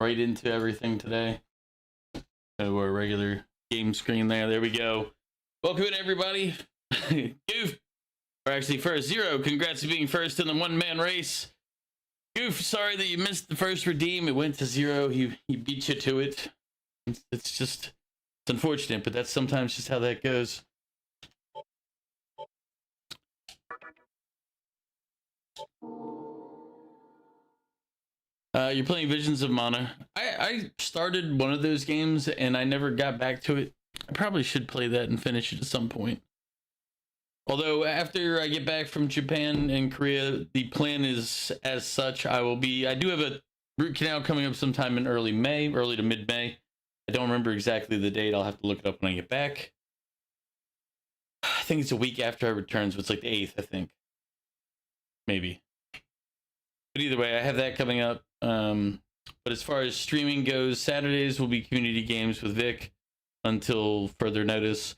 right into everything today. So our regular game screen there. There we go. Welcome in, everybody. Goof, or actually first, Zero. Congrats to being first in the one-man race. Goof, sorry that you missed the first redeem. It went to Zero. He beat you to it. It's unfortunate, but that's sometimes just how that goes. You're playing Visions of Mana. I started one of those games and I never got back to it. I probably should play that and finish it at some point. Although after I get back from Japan and Korea, the plan is as such. I do have a root canal coming up sometime in early to mid-May. I don't remember exactly the date. I'll have to look it up when I get back. I think it's a week after I return, so it's like the 8th, I think. Maybe. But either way, I have that coming up. But as far as streaming goes, Saturdays will be community games with Vic until further notice.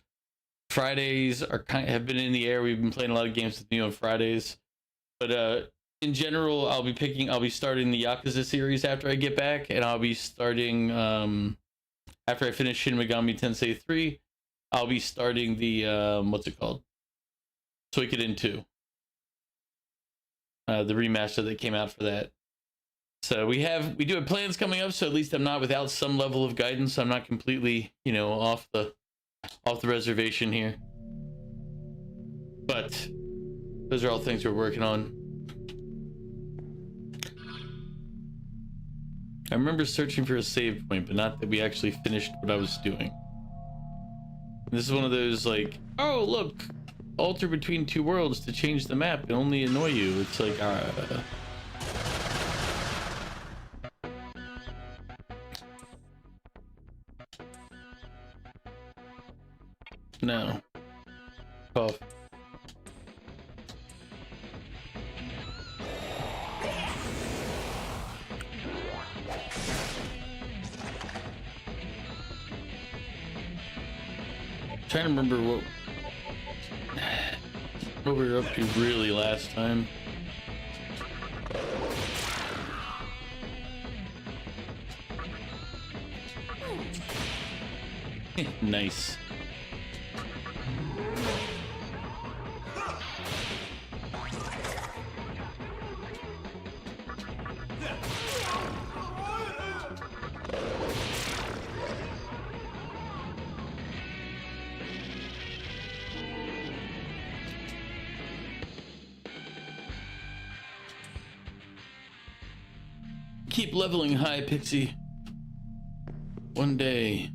Fridays have been in the air. We've been playing a lot of games with me on Fridays. But in general, I'll be starting the Yakuza series after I get back, and I'll be starting after I finish Shin Megami Tensei 3, I'll be starting the what's it called? Suikoden 2. The remaster that came out for that. So we do have plans coming up, so at least I'm not without some level of guidance. I'm not completely, off the reservation here. But those are all things we're working on. I remember searching for a save point, but not that we actually finished what I was doing. This is one of those like, oh look, alter between two worlds to change the map and only annoy you. It's like, no. Cough. Trying to remember what we were up to really last time. Nice. Keep leveling high, Pixie. One day,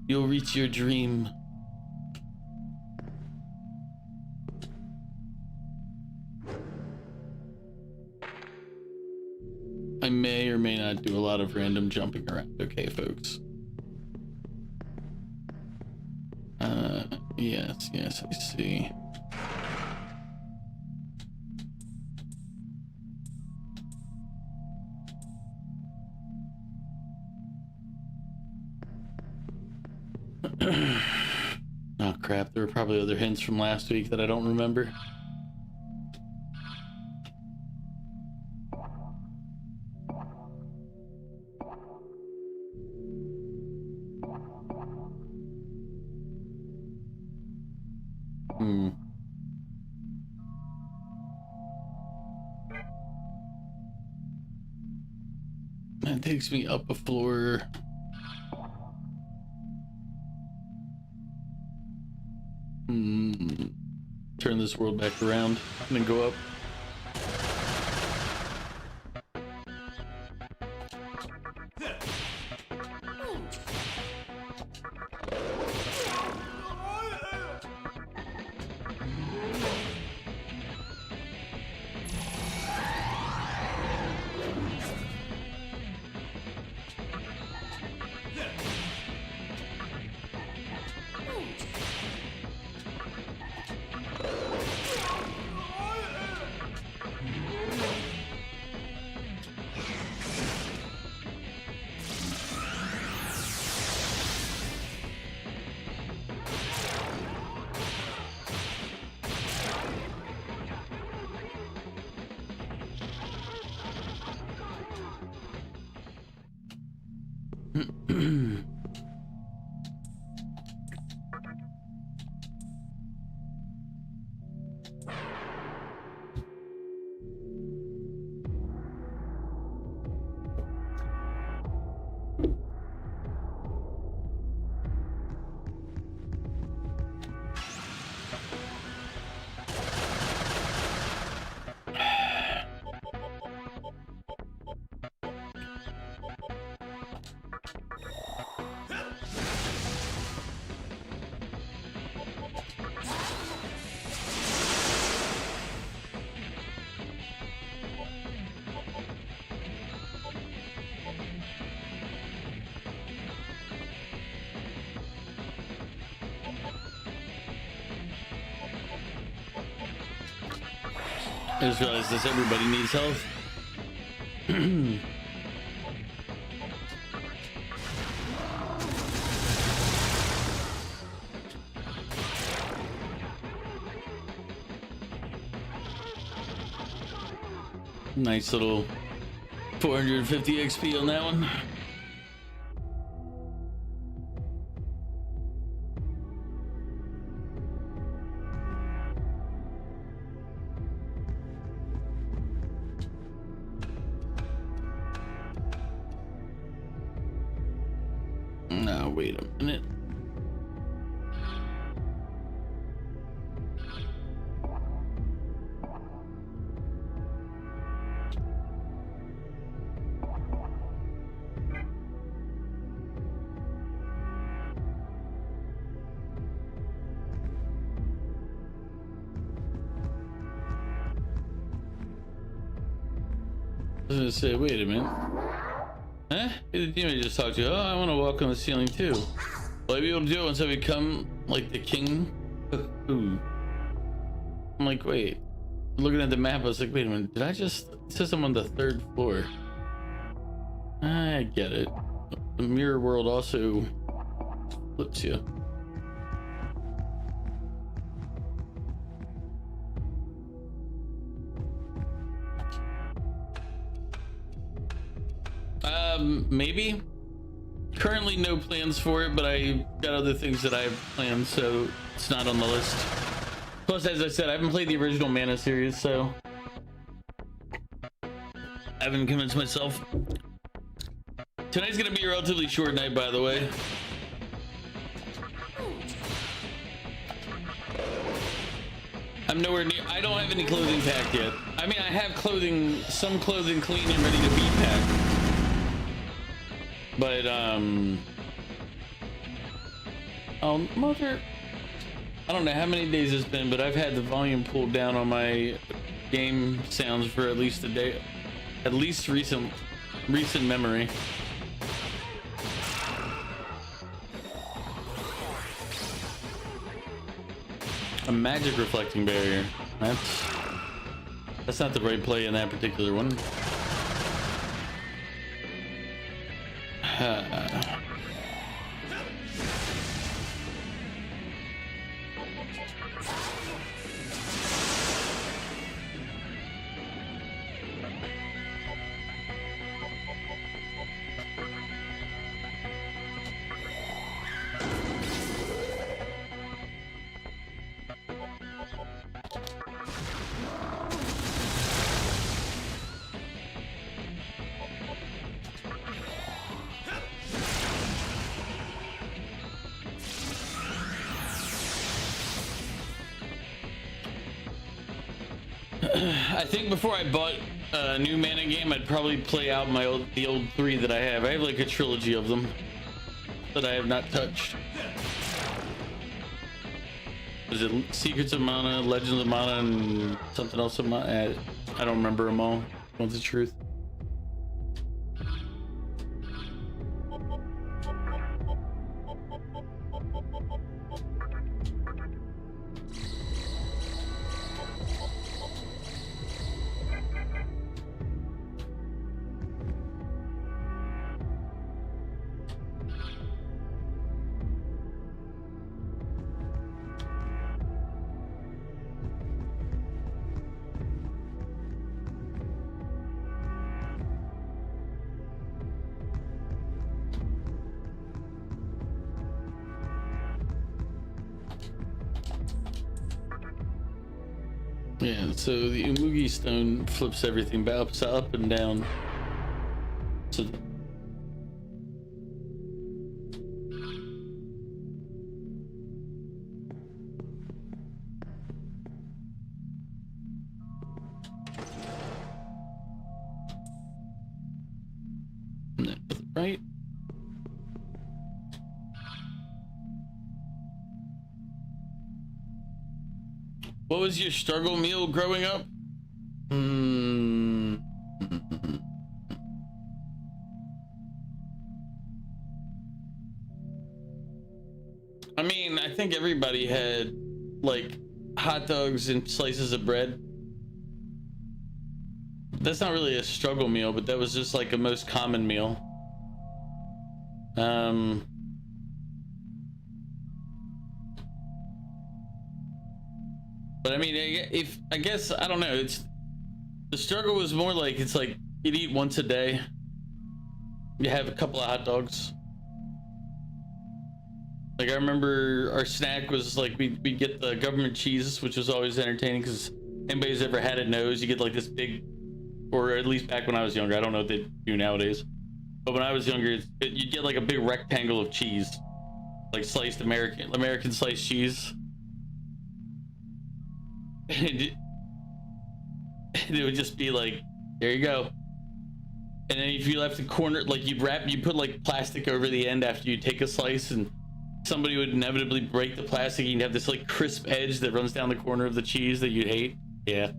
you'll reach your dream. I may or may not do a lot of random jumping around. Okay, folks. Yes, I see. Oh crap, there were probably other hints from last week that I don't remember. That takes me up a floor. Turn this world back around and then go up. I just realized this, everybody needs health. Nice little 450 XP on that one. Now, wait a minute. I was gonna say, wait a minute. Huh? Who did you just talk to? Oh, I want to walk on the ceiling too. Will I be able to do it once I become like the king? Ooh. I'm like, wait. Looking at the map, I was like, wait a minute. Did I just? It says I'm on the 3rd floor. I get it. The mirror world also flips you. Maybe. Currently no plans for it, but I got other things that I have planned, so it's not on the list. Plus, as I said, I haven't played the original Mana series, so I haven't convinced myself. Tonight's gonna be a relatively short night, by the way. I'm nowhere near. I don't have any clothing packed yet. I mean, I have clothing, some clothing clean and ready to be packed. But, oh, mother, I don't know how many days it's been, but I've had the volume pulled down on my game sounds for at least a day, at least recent memory. A magic reflecting barrier. That's not the right play in that particular one. I think before I bought a new Mana game, I'd probably play out the old 3 that I have. I have like a trilogy of them that I have not touched. Is it Secrets of Mana, Legends of Mana, and something else of Mana? I don't remember them all. What's the truth? Yeah, so the Umugi stone flips everything up and down. So right. What was your struggle meal growing up? I mean, I think everybody had like hot dogs and slices of bread. That's not really a struggle meal, but that was just like a most common meal. But I mean, if I guess I don't know. It's the struggle was more like it's like you'd eat once a day. You have a couple of hot dogs. Like I remember our snack was like we'd get the government cheese, which was always entertaining because anybody's ever had it knows you get like this big, or at least back when I was younger. I don't know what they do nowadays, but when I was younger, you'd get like a big rectangle of cheese, like sliced American sliced cheese. And it would just be like, there you go. And then if you left the corner, like you put like plastic over the end after you take a slice, and somebody would inevitably break the plastic, and you'd have this like crisp edge that runs down the corner of the cheese that you'd hate. Yeah,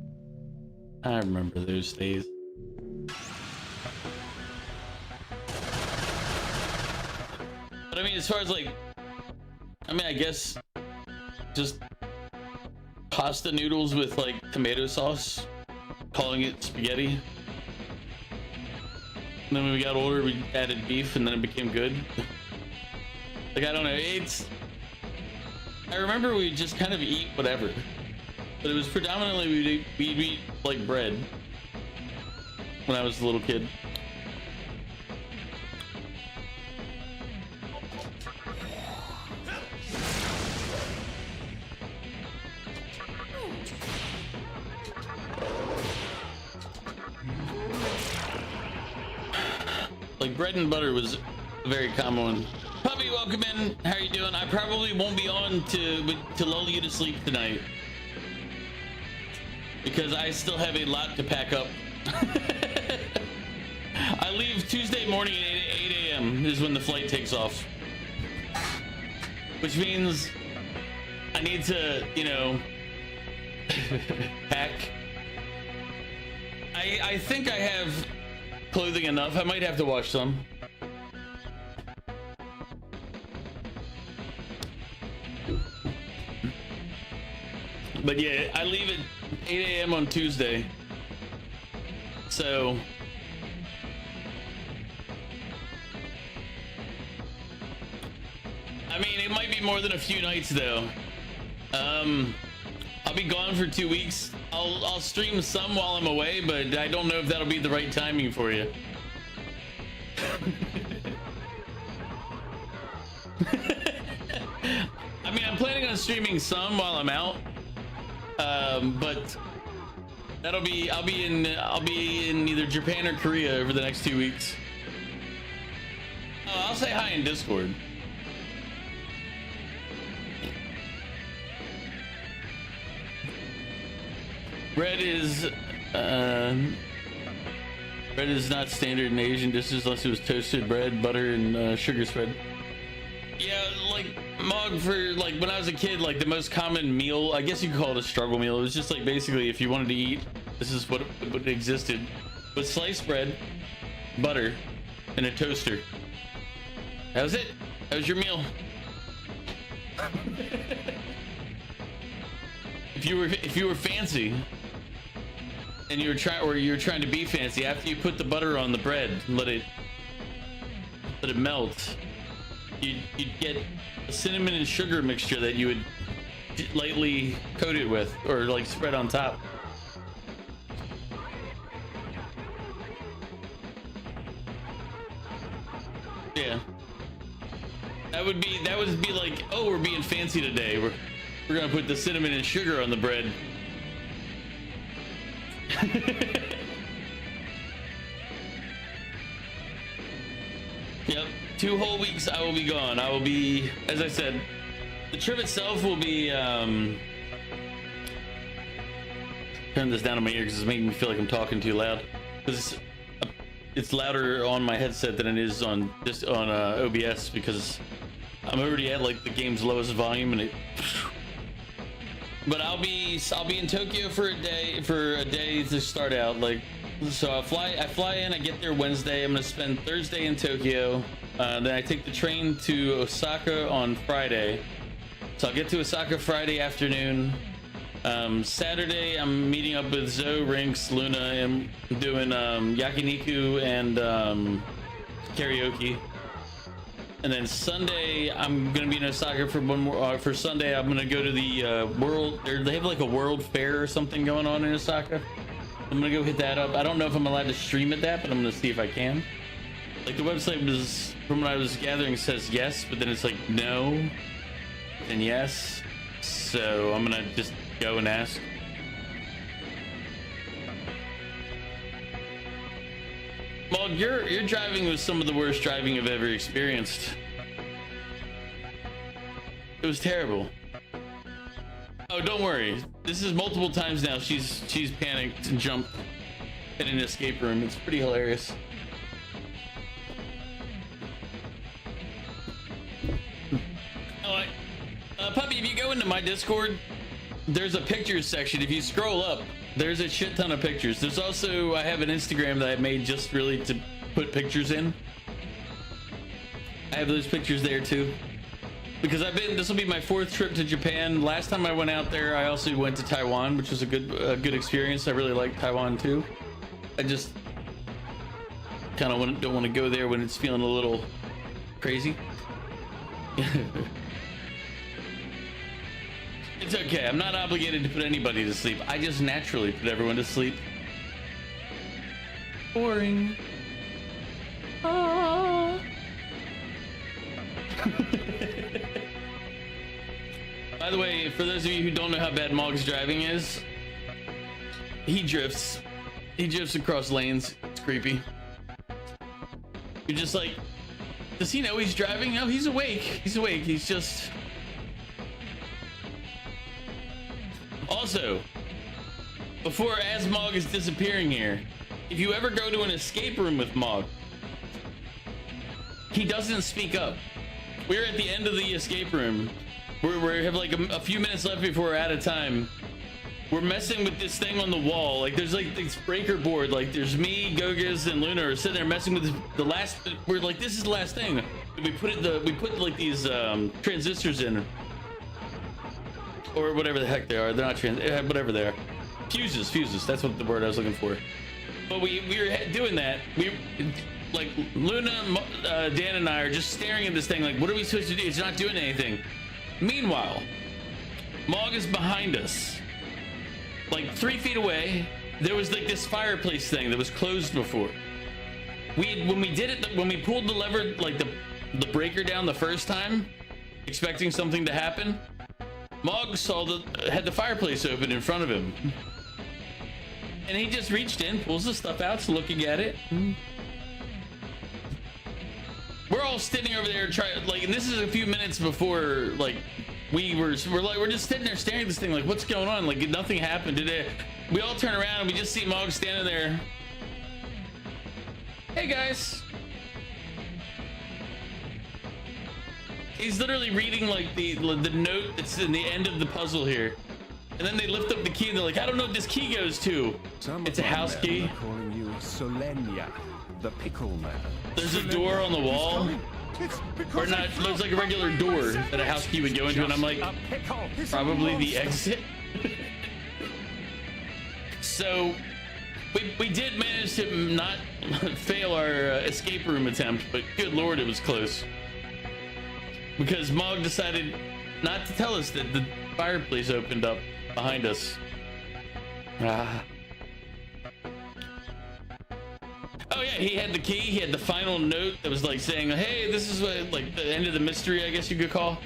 I remember those days. But I mean, as far as like, I guess just pasta noodles with like tomato sauce, calling it spaghetti. And then when we got older, we added beef, and then it became good. Like, I don't know, I remember we just kind of eat whatever, but it was predominantly we'd eat like bread when I was a little kid. Like bread and butter was a very common one. Puppy, welcome in. How are you doing? I probably won't be on to lull you to sleep tonight because I still have a lot to pack up. I leave Tuesday morning at 8 a.m. is when the flight takes off, which means I need to, you know, pack. I think I have clothing enough. I might have to wash some. But yeah, I leave at 8 a.m. on Tuesday. So I mean, it might be more than a few nights though. I'll be gone for 2 weeks. I'll stream some while I'm away, but I don't know if that'll be the right timing for you. I mean, I'm planning on streaming some while I'm out, but I'll be in either Japan or Korea over the next 2 weeks. Oh, I'll say hi in Discord. Bread is not standard in Asian dishes unless it was toasted bread, butter, and sugar spread. Yeah, like Mog, for like when I was a kid, like the most common meal, I guess you could call it a struggle meal. It was just like basically if you wanted to eat, this is what existed: with sliced bread, butter, and a toaster. That was it. That was your meal. If you were fancy and you were trying to be fancy, after you put the butter on the bread, let it melt, you'd get a cinnamon and sugar mixture that you would lightly coat it with, or like spread on top. Yeah, that would be like, oh, we're being fancy today. We're gonna put the cinnamon and sugar on the bread. Yep, 2 whole weeks I will be gone. I will be, as I said, the trip itself will be, turn this down in my ear because it's making me feel like I'm talking too loud. Because it's louder on my headset than it is on OBS, because I'm already at like the game's lowest volume, and it. But I'll be in Tokyo for a day to start out. Like, so I fly in, I get there Wednesday. I'm gonna spend Thursday in Tokyo. Then I take the train to Osaka on Friday. So I'll get to Osaka Friday afternoon. Saturday I'm meeting up with Zoe, Rinks, Luna, and doing yakiniku and karaoke. And then Sunday I'm gonna be in Osaka for one more. For Sunday I'm gonna go to the world. They have like a world fair or something going on in Osaka. I'm gonna go hit that up. I don't know if I'm allowed to stream at that, but I'm gonna see if I can. Like, the website was, from what I was gathering, says yes, but then it's like no, and yes. So I'm gonna just go and ask. Well, your driving was some of the worst driving I've ever experienced. It was terrible. Oh, don't worry. This is multiple times now. She's panicked and jumped in an escape room. It's pretty hilarious. Oh, Puppy, if you go into my Discord, there's a pictures section. If you scroll up, there's a shit ton of pictures. There's also, I have an Instagram that I made just really to put pictures in. I have those pictures there too. Because this will be my 4th trip to Japan. Last time I went out there, I also went to Taiwan, which was a good experience. I really like Taiwan too. I just kind of don't want to go there when it's feeling a little crazy. It's okay. I'm not obligated to put anybody to sleep. I just naturally put everyone to sleep. Boring. Ah. By the way, for those of you who don't know how bad Mog's driving is, he drifts. He drifts across lanes. It's creepy. You're just like, does he know he's driving? No, he's awake. He's awake. He's just... Also, before as Mog is disappearing here, if you ever go to an escape room with Mog, he doesn't speak up. We're at the end of the escape room. We have like a few minutes left before we're out of time. We're messing with this thing on the wall. Like, there's like this breaker board. Like, there's me, Gogas, and Luna are sitting there messing with the last. We're like, this is the last thing. We put like these transistors in, or whatever the heck they are. They're not whatever they are. Fuses. That's what the word I was looking for. But we were doing that. Like, Luna, Dan, and I are just staring at this thing. Like, what are we supposed to do? It's not doing anything. Meanwhile, Mog is behind us. Like 3 feet away, there was like this fireplace thing that was closed before. When we pulled the lever, like the breaker down the first time, expecting something to happen, Mog had the fireplace open in front of him, and he just reached in, pulls the stuff out, looking at it. We're all sitting over there trying, like, and this is a few minutes before, like, we're just sitting there staring at this thing, like, what's going on? Like, nothing happened today. We all turn around and we just see Mog standing there. Hey guys. He's literally reading like the note that's in the end of the puzzle here. And then they lift up the key and they're like, I don't know what this key goes to. It's a house key. Calling you Solenia, the pickle man. There's a door on the wall. Or not, looks like a regular door that a house key would go into, and I'm like, probably the exit. So we did manage to not fail our escape room attempt, but good lord, it was close. Because Mog decided not to tell us that the fireplace opened up behind us. Oh yeah, he had the key. He had the final note that was like saying, "Hey, this is what, like, the end of the mystery, I guess you could call,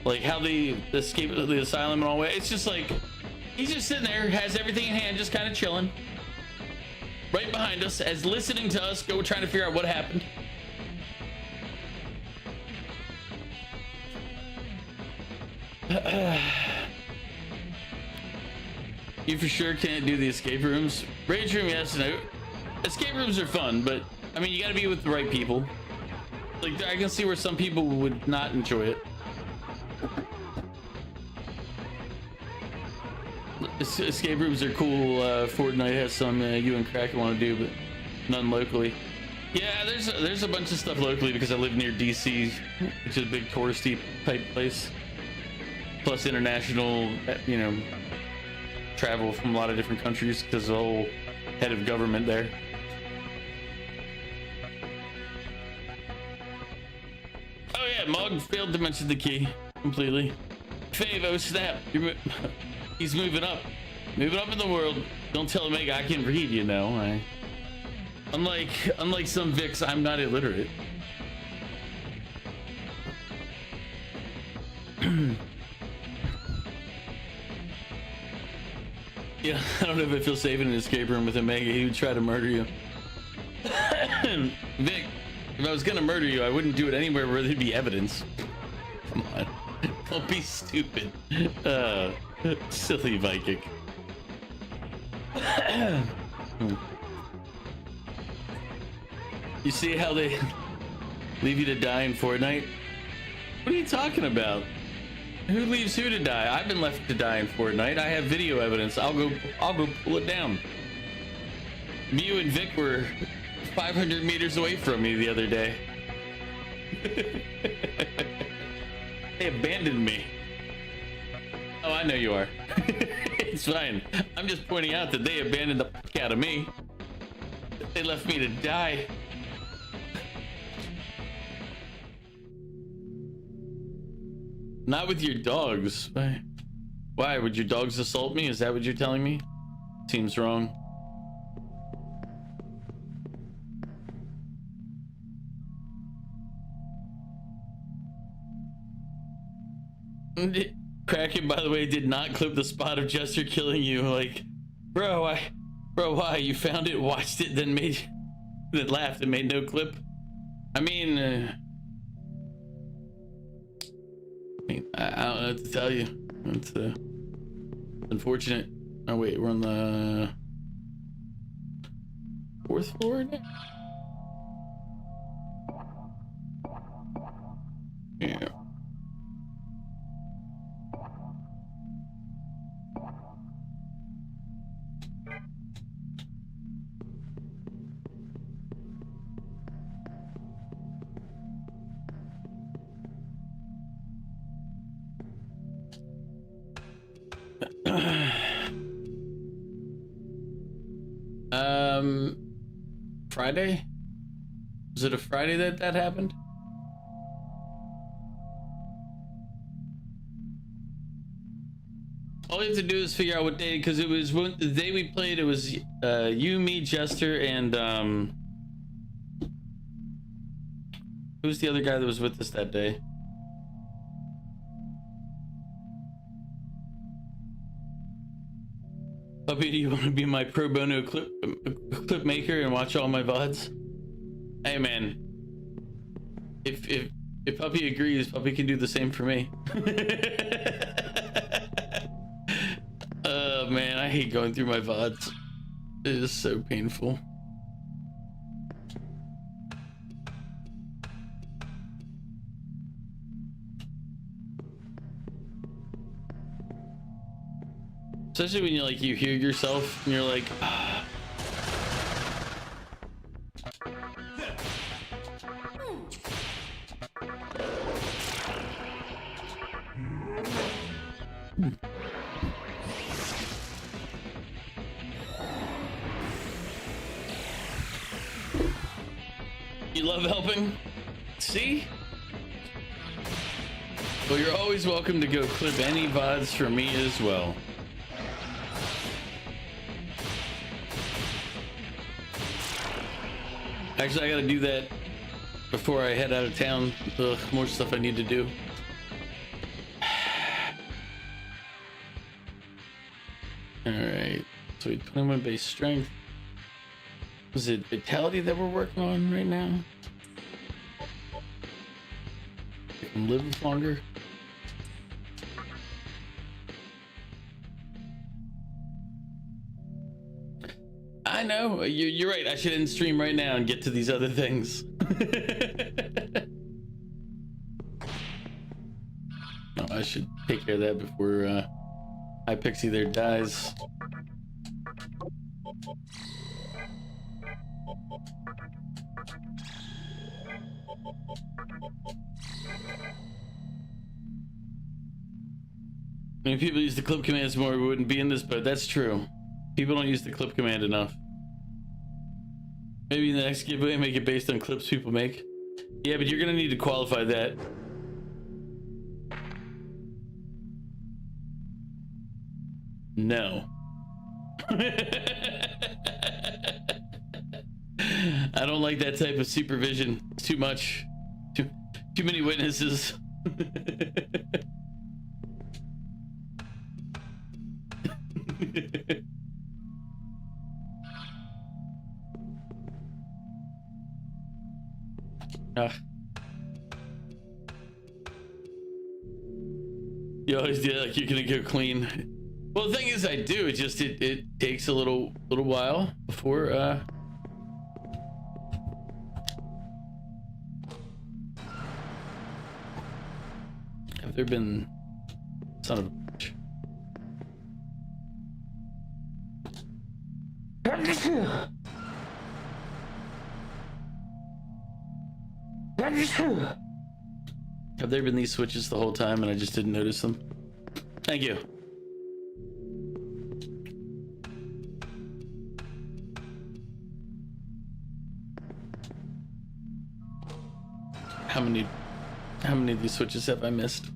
like how they escaped the asylum and all that." It's just like, He's just sitting there, has everything in hand, just kind of chilling. Right behind us, as listening to us go trying to figure out what happened. You for sure can't do the escape rooms. Rage room, yes, no. Escape rooms are fun, but I mean, you gotta be with the right people. Like, I can see where some people would not enjoy it. Escape rooms are cool. Fortnite has some you and Kraken want to do, but none locally. Yeah, there's a bunch of stuff locally because I live near DC, which is a big touristy type place. Plus international, you know, travel from a lot of different countries because the whole head of government there. Oh yeah, Mog failed to mention the key completely. Fave, oh snap! He's moving up in the world. Don't tell Omega I can read, you know. Unlike some Vics, I'm not illiterate. Yeah, I don't know if I feel safe in an escape room with Omega. He would try to murder you. Vic, if I was gonna murder you, I wouldn't do it anywhere where there'd be evidence. Come on, don't be stupid. Silly Viking. You see how they leave you to die in Fortnite? What are you talking about? Who leaves who to die? I've been left to die in Fortnite. I have video evidence. I'll go pull it down. You and Vic were 500 meters away from me the other day. They abandoned me. Oh, I know you are. It's fine. I'm just pointing out that they abandoned the fuck out of me. They left me to die. Not with your dogs. Why? Would your dogs assault me? Is that what you're telling me? Seems wrong. Kraken, by the way, did not clip the spot of Jester killing you. Like, bro, why? You found it, watched it, then laughed and made no clip. I mean, I don't know what to tell you. It's unfortunate. Oh wait, we're on the 4th floor now? Yeah. Friday? Was it a Friday that happened? All we have to do is figure out what day, because it was the day we played. It was you, me, Jester, and who's the other guy that was with us that day? Puppy, do you want to be my pro bono clip maker and watch all my VODs? Hey man, if Puppy agrees, Puppy can do the same for me. Oh man, I hate going through my VODs. It is so painful. Especially when you hear yourself and you're like, ah. You love helping? See? Well, you're always welcome to go clip any VODs from me as well. Actually, I gotta do that before I head out of town. Ugh, more stuff I need to do. Alright. Sweet. 21 base strength. Is it vitality that we're working on right now? We can live longer. I know, you're right. I should end stream right now and get to these other things. No, I should take care of that before Hypixie there dies. I mean, if people use the clip commands more, we wouldn't be in this, but that's true. People don't use the clip command enough. Maybe in the next giveaway, make it based on clips people make. Yeah, but you're gonna need to qualify that. No. I don't like that type of supervision. It's too much. Too many witnesses. You always do like you're gonna go clean. Well, the thing is, I do. It just it takes a little while before Have there been son of a bitch? Have there been these switches the whole time and I just didn't notice them? Thank you. How many of these switches have I missed?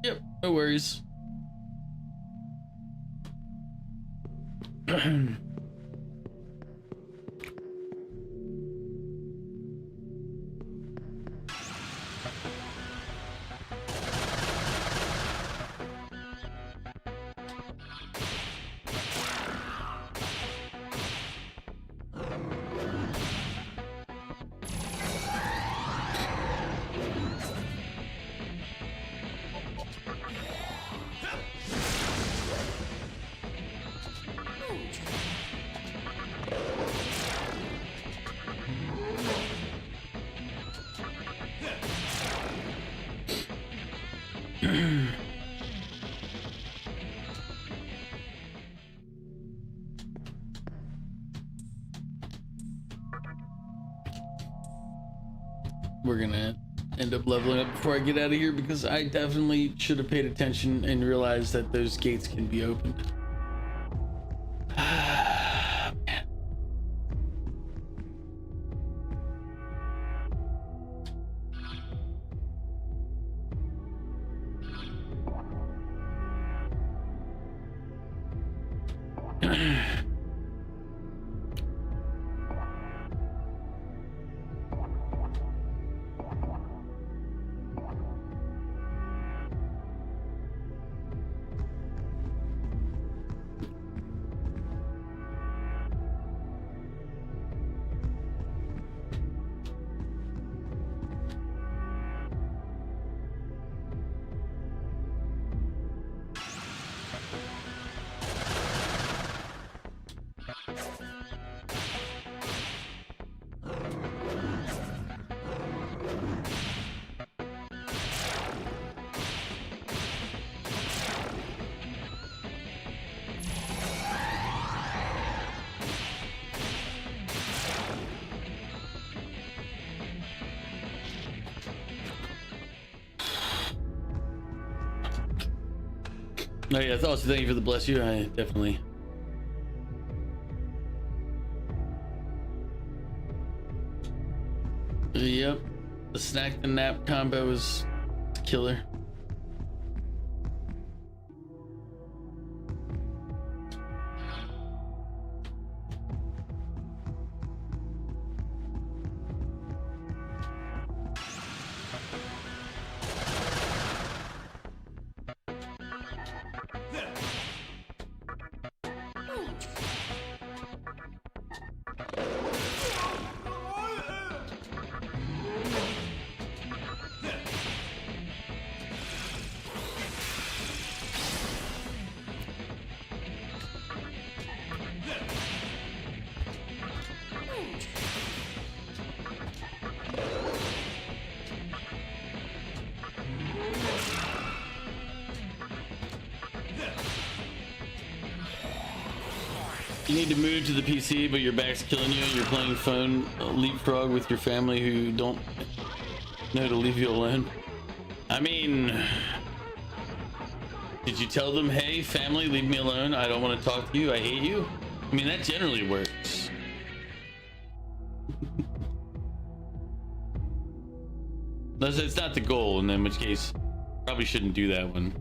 Yep, no worries. We're gonna end up leveling up before I get out of here because I definitely should have paid attention and realized that those gates can be opened. Oh yeah, also thank you for the bless you. I definitely. Yep, the snack and nap combo is killer. You need to move to the PC, but your back's killing you and you're playing phone leapfrog with your family who don't know to leave you alone. I mean, did you tell them, hey, family, leave me alone? I don't want to talk to you. I hate you. I mean, that generally works. Unless it's not the goal, and in which case, probably shouldn't do that one.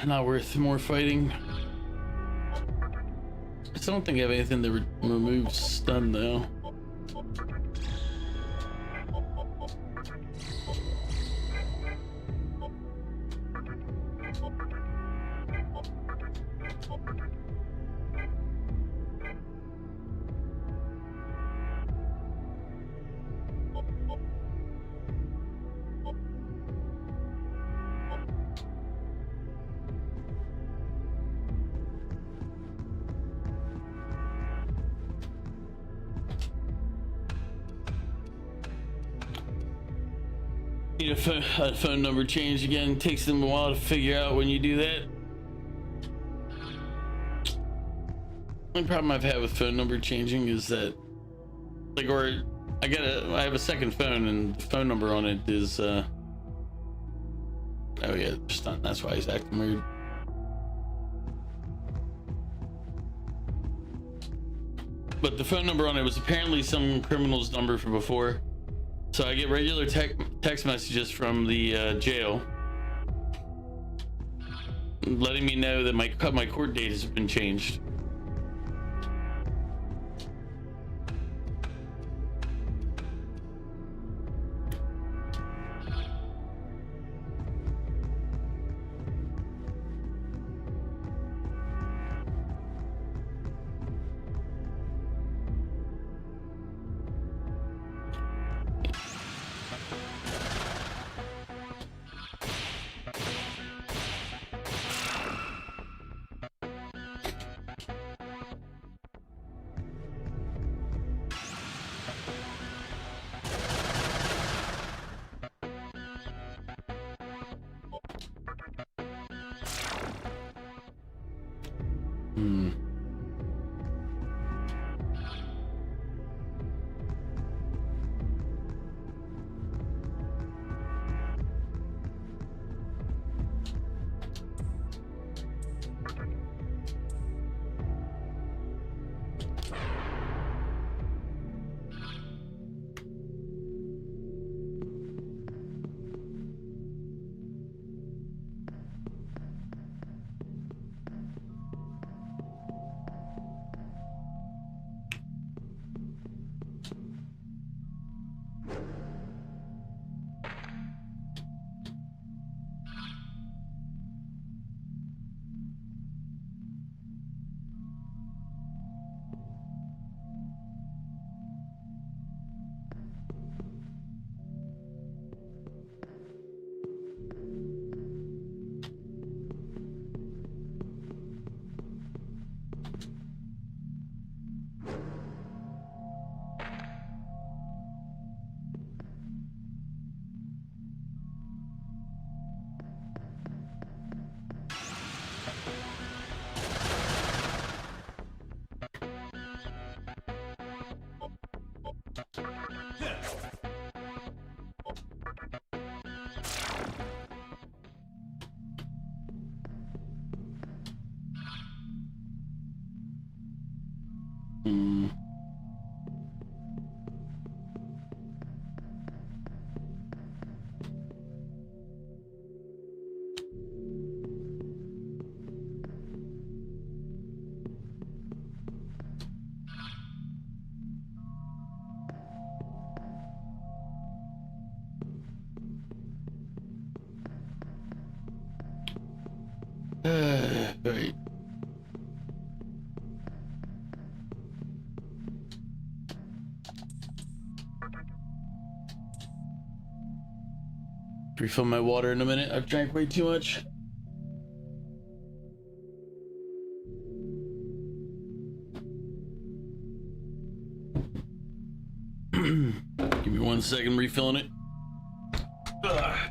Not worth more fighting. I still don't think I have anything that removes stun though. Need a phone number change again. Takes them a while to figure out when you do that. The only problem I've had with phone number changing is that, like, or I have a second phone and the phone number on it is oh yeah, just not, that's why he's acting weird. But the phone number on it was apparently some criminal's number from before. So I get regular text messages from the jail letting me know that my court date has been changed. Right. Refill my water in a minute. I've drank way too much. Give me 1 second, refilling it. Ugh.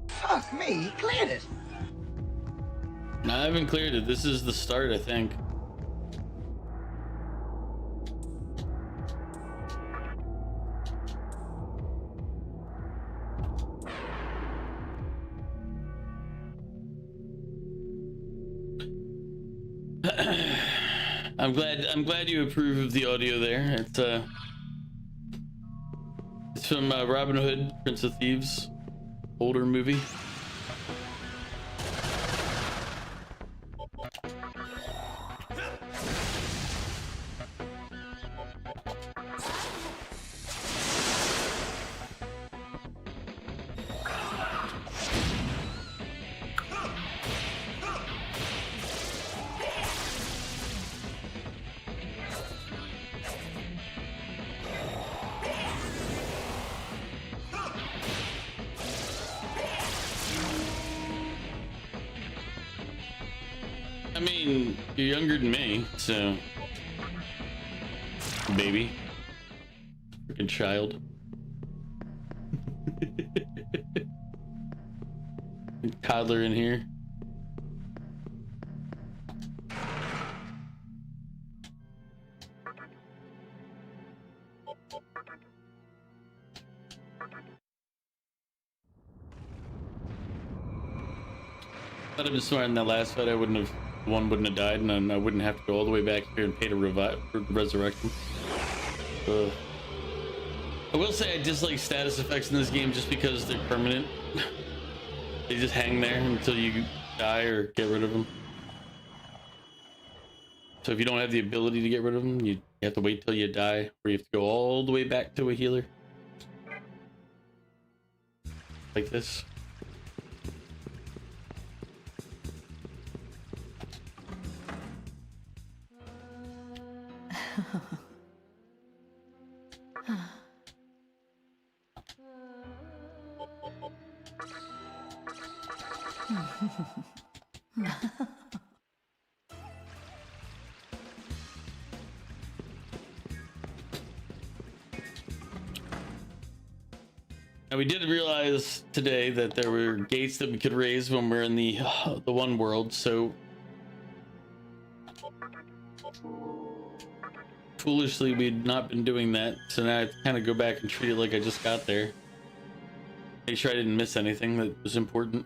Fuck me, he cleared it. No, I haven't cleared it. This is the start, I think. I'm glad you approve of the audio there. It's from Robin Hood, Prince of Thieves, older movie. I mean, you're younger than me, so... Baby. Freaking child. Toddler in here. If I'd have been smart in that last fight, one wouldn't have died, and then I wouldn't have to go all the way back here and pay to resurrect him. Ugh. I will say I dislike status effects in this game just because they're permanent. They just hang there until you die or get rid of them. So if you don't have the ability to get rid of them, you have to wait till you die, or you have to go all the way back to a healer. Like this. Now we did realize today that there were gates that we could raise when we're in the one world, so foolishly we'd not been doing that, so now I have to kind of go back and treat it like I just got there. Make sure I didn't miss anything that was important.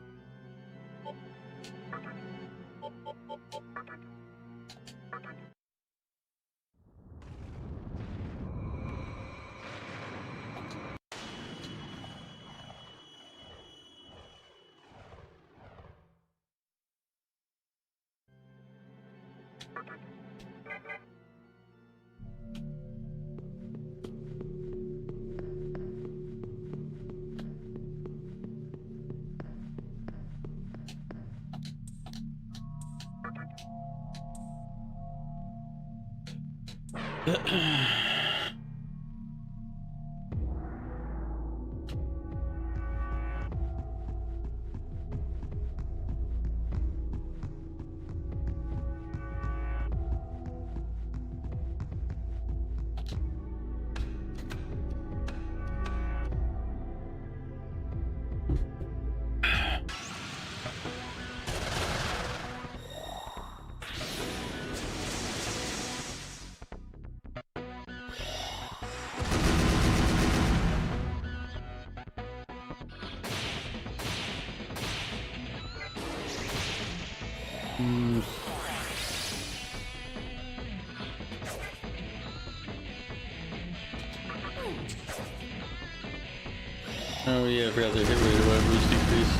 Oh yeah, I forgot their hit rate or whatever was decreased.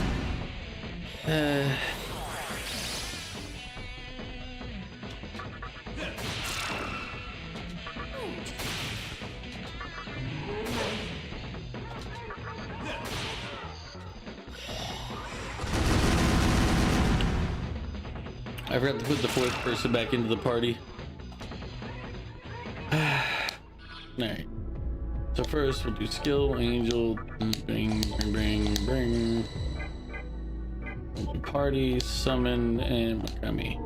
I forgot to put the fourth person back into the party. Alright. So first we'll do skill, angel, bring. We'll do party, summon, and Megami.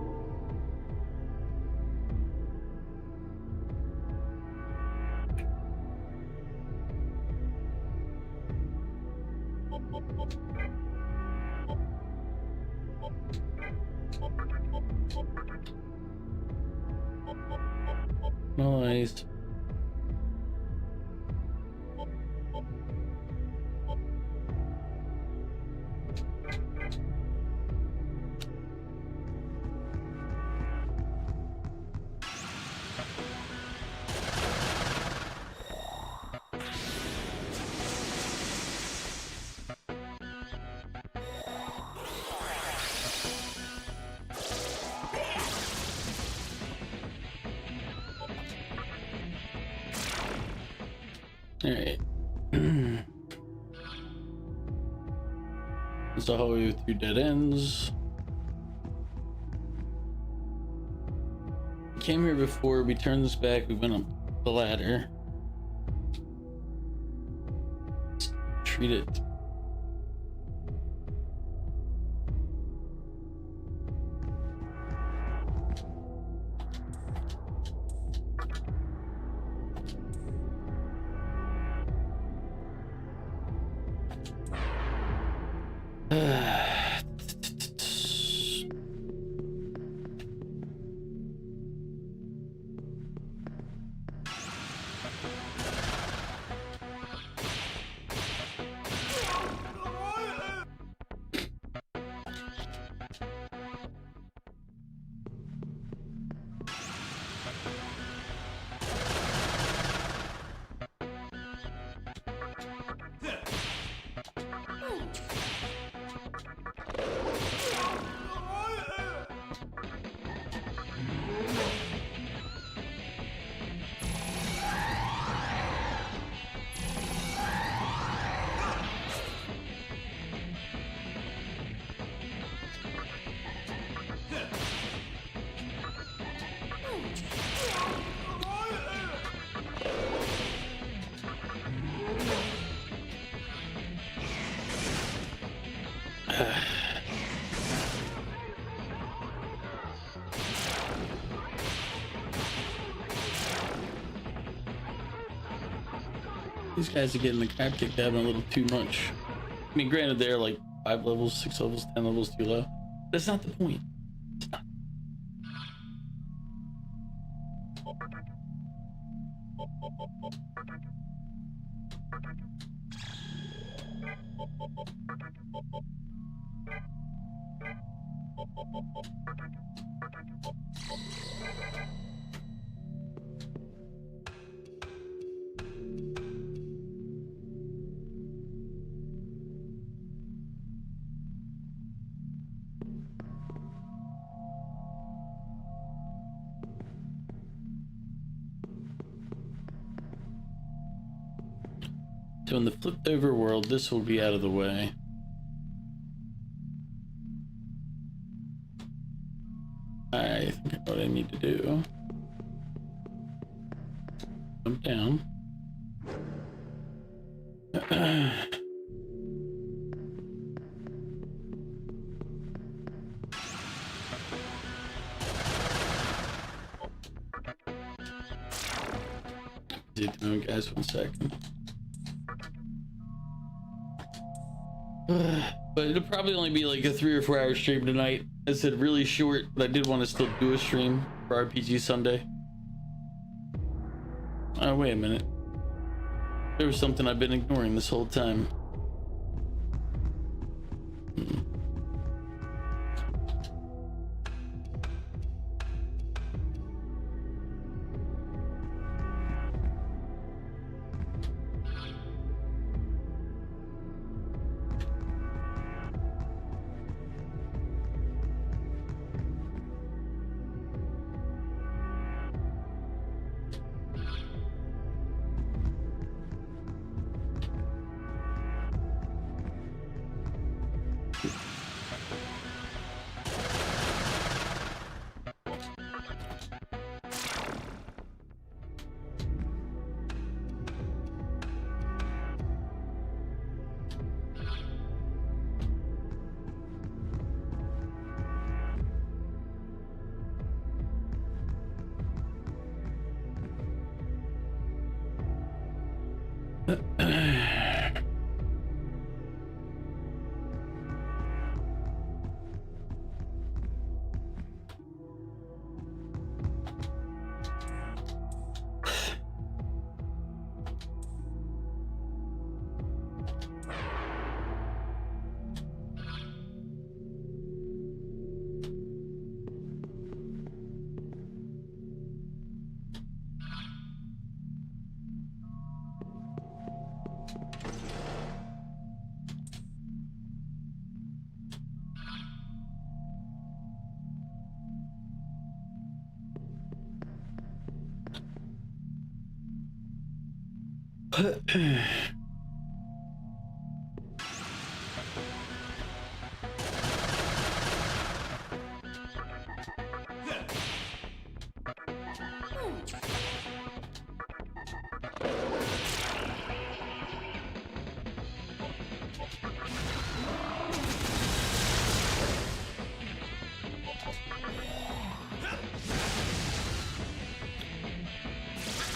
Nice. Alright. It's the whole way through dead ends. We came here before, we turned this back, we went up the ladder. Let's treat it. These guys are getting the crap kicked out of them a little too much. I mean, granted, they're like 5 levels, 6 levels, 10 levels too low. That's not the point. It's not. So in the flipped over world, this will be out of the way. I think I know what I need to do. Jump down. Sit down, guys, 1 second. But it'll probably only be like a 3 or 4 hour stream tonight. I said really short, but I did want to still do a stream for RPG Sunday. Oh, wait a minute. There was something I've been ignoring this whole time.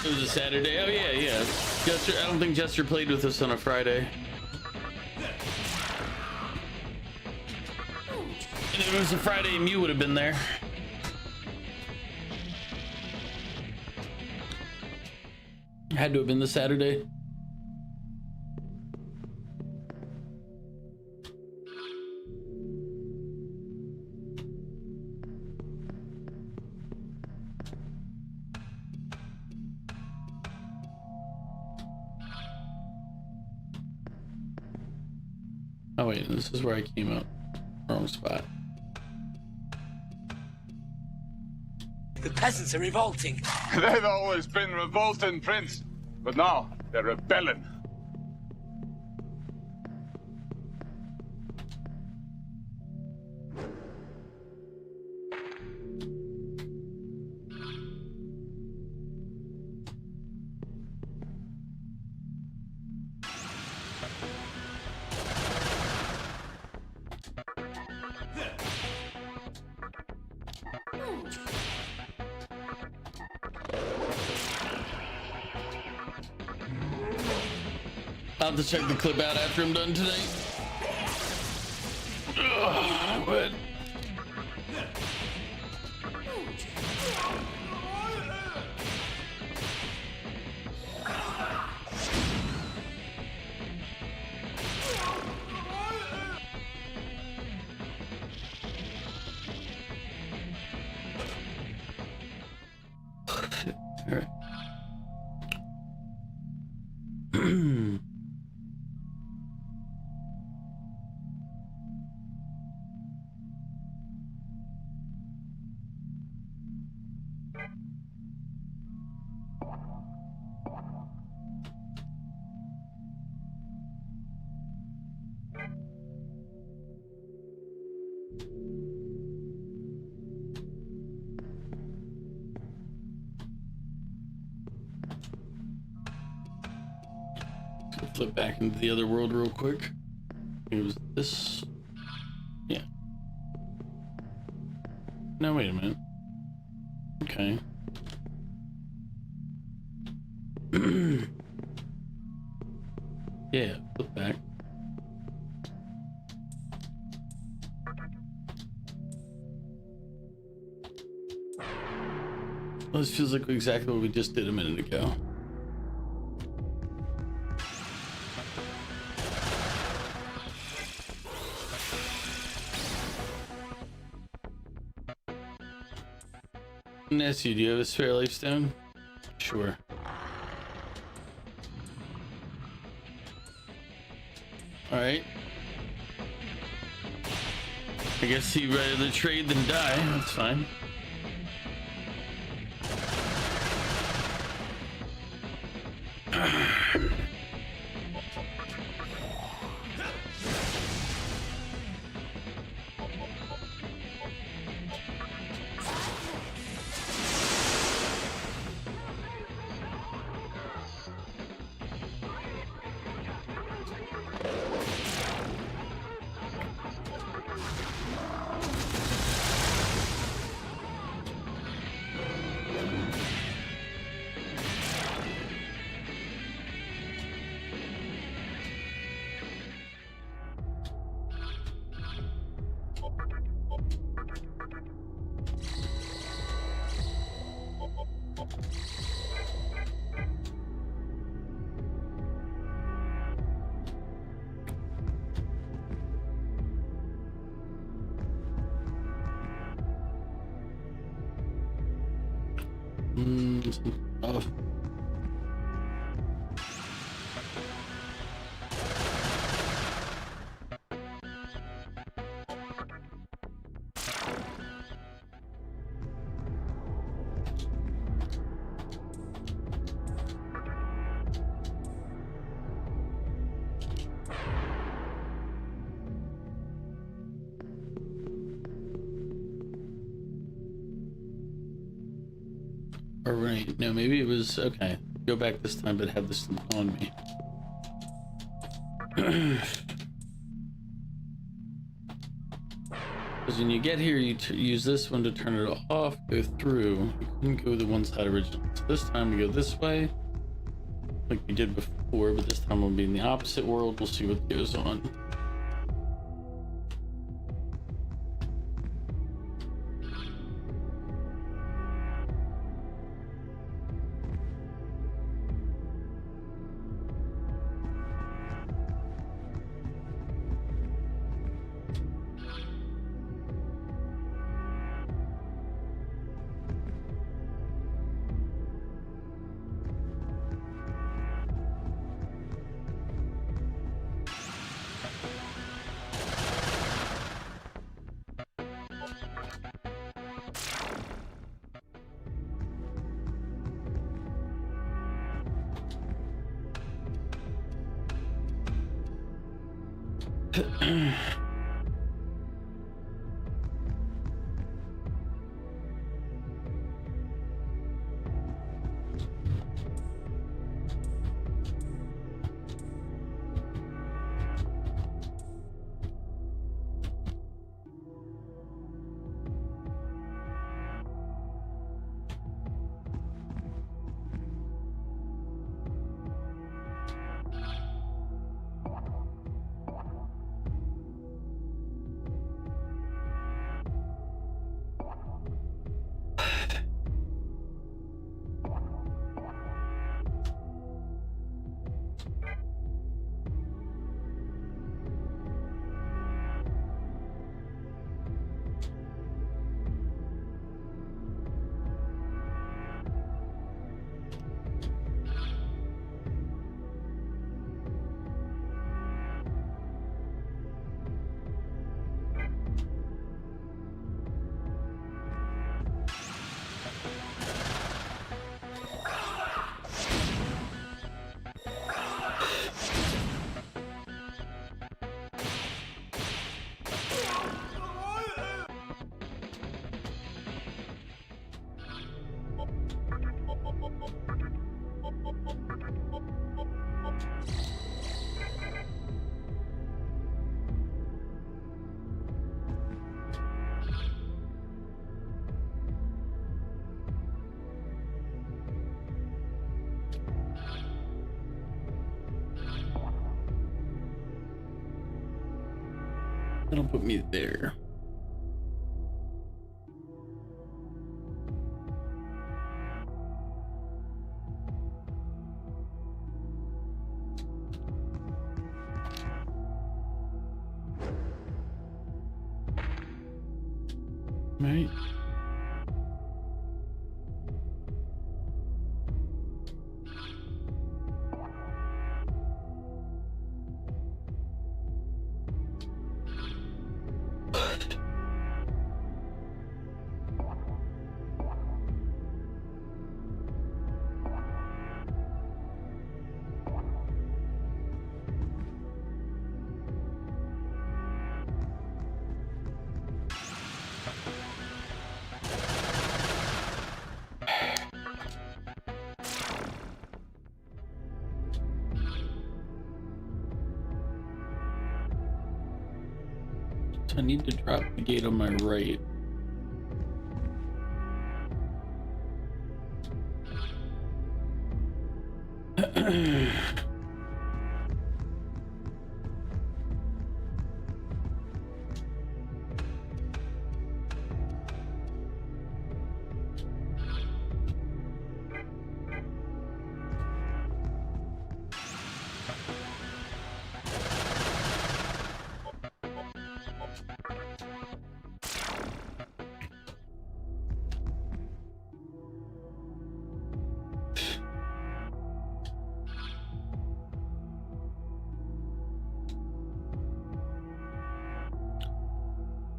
It was a Saturday. Oh yeah. Jester, I don't think Jester played with us on a Friday. And if it was a Friday, Mew would have been there. Had to have been the Saturday. Oh wait, this is where I came up. Wrong spot. The peasants are revolting. They've always been revolting, Prince. But now they're rebelling. I'll have to check the clip out after I'm done today. Ugh, but all right. Flip back into the other world real quick. It was this. Yeah. No, wait a minute. Okay. Yeah, flip back. Well, this feels like exactly what we just did a minute ago. Nessie, do you have a spare life stone? Sure. Alright. I guess he'd rather trade than die. That's fine. Oh. Or right, no, maybe it was okay. Go back this time, but have this on me. Because when you get here, you use this one to turn it off, go through. You couldn't go the one side originally. So this time we go this way, like we did before, but this time we'll be in the opposite world. We'll see what goes on. That'll put me there. Right. I need to drop the gate on my right.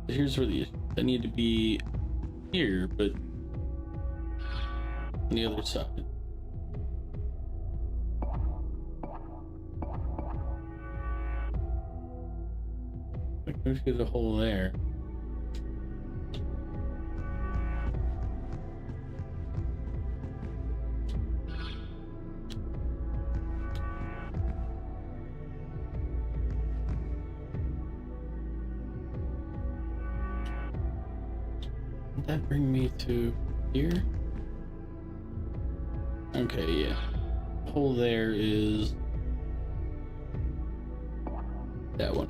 Here's where the issue. I need to be here, but on the other side. There's a hole there. Would that bring me to here? Okay, yeah. The hole there is that one.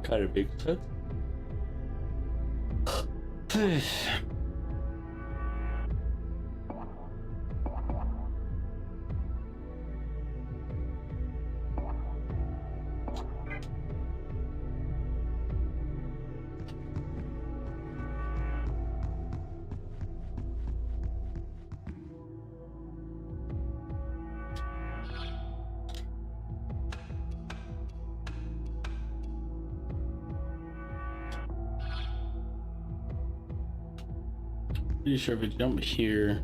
Kind of makes sense. Pretty sure if I jump here,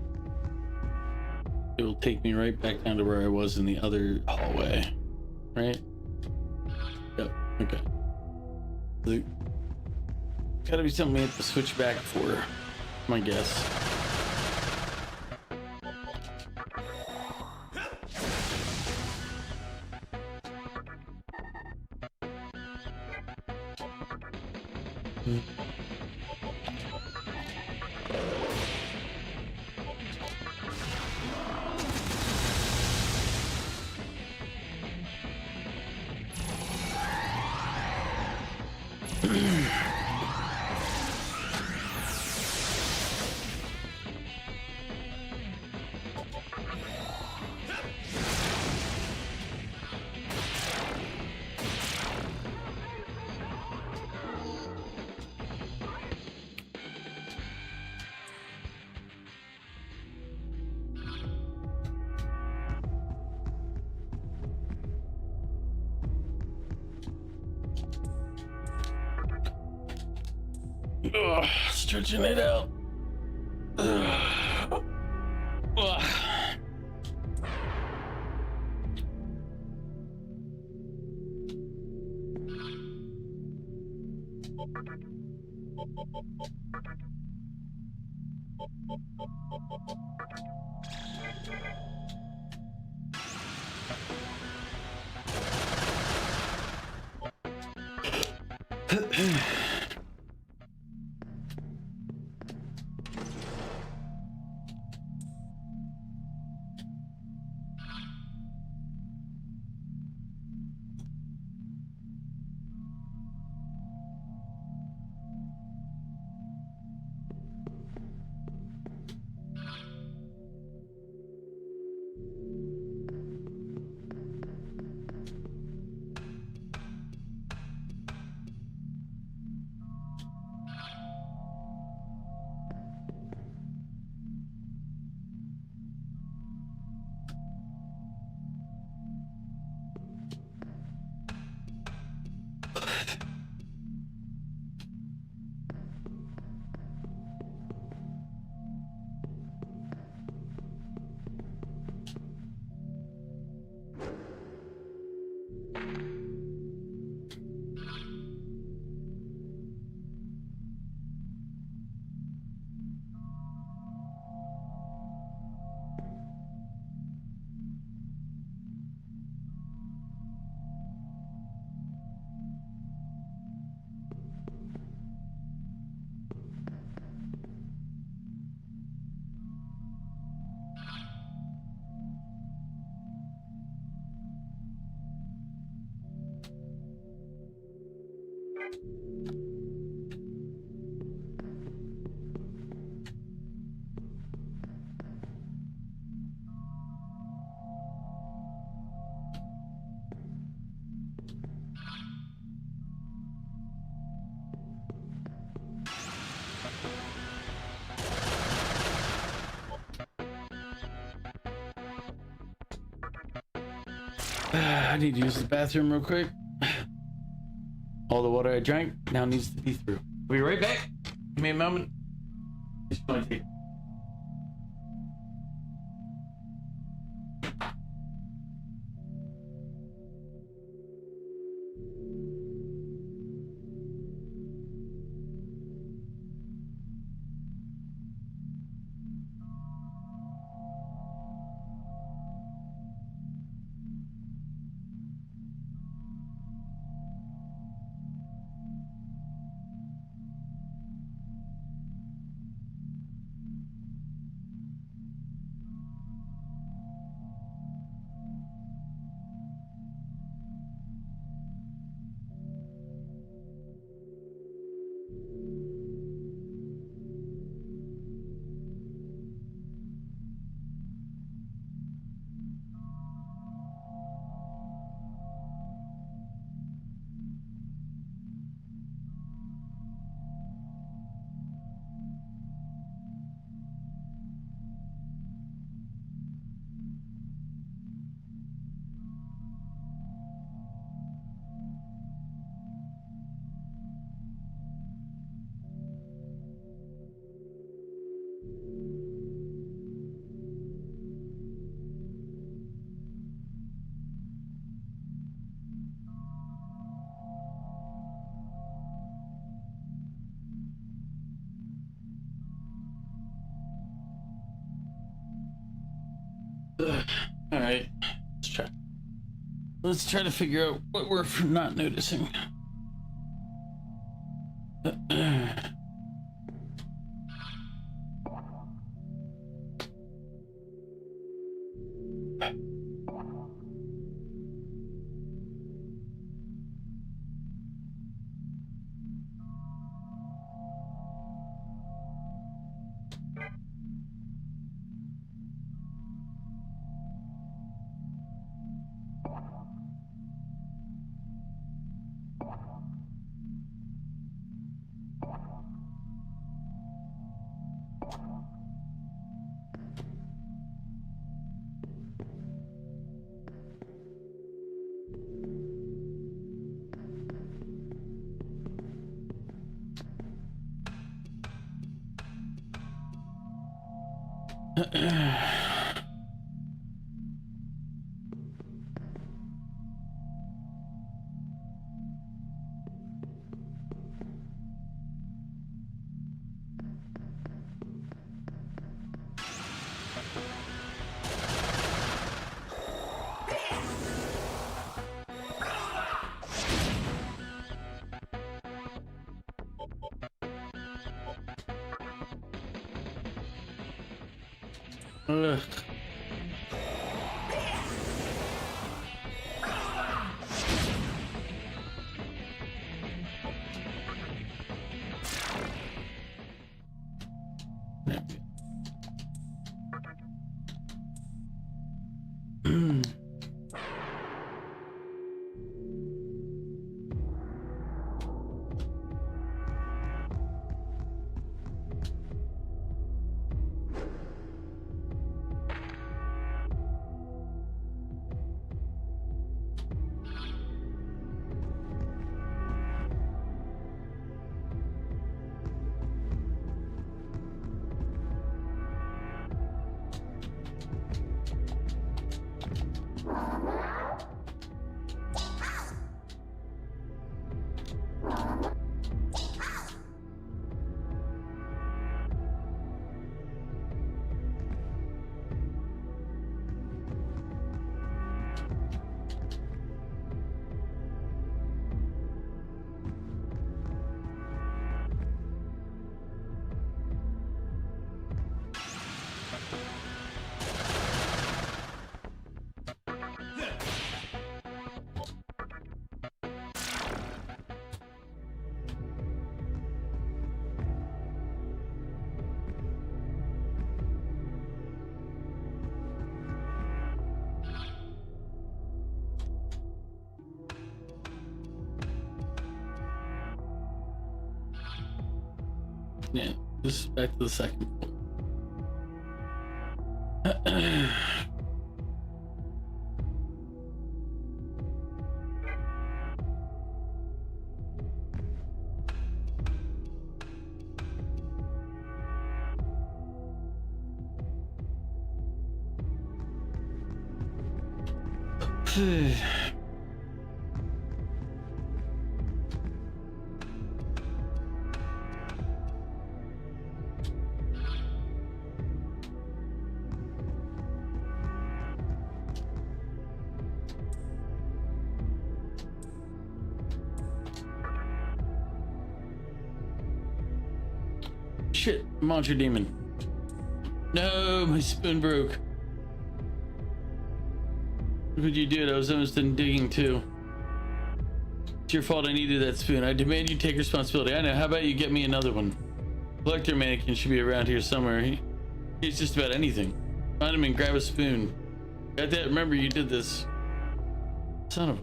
it will take me right back down to where I was in the other hallway, right? Yep, okay. There's gotta be something we have to switch back for, my guess. Ugh, stretching it out. Ugh. Ugh. I need to use the bathroom real quick. All the water I drank now needs to be through. We'll be right back. Give me a moment. Just going to take. All right, let's try to figure out what we're not noticing. Ugh. Yeah, this is back to the second floor. Shit, monster demon. No, my spoon broke. What would you do? I was almost done digging too. It's your fault I needed that spoon. I demand you take responsibility. I know. How about you get me another one? Collector mannequin should be around here somewhere. He's just about anything. Find him and grab a spoon. Got that? Remember you did this. Son of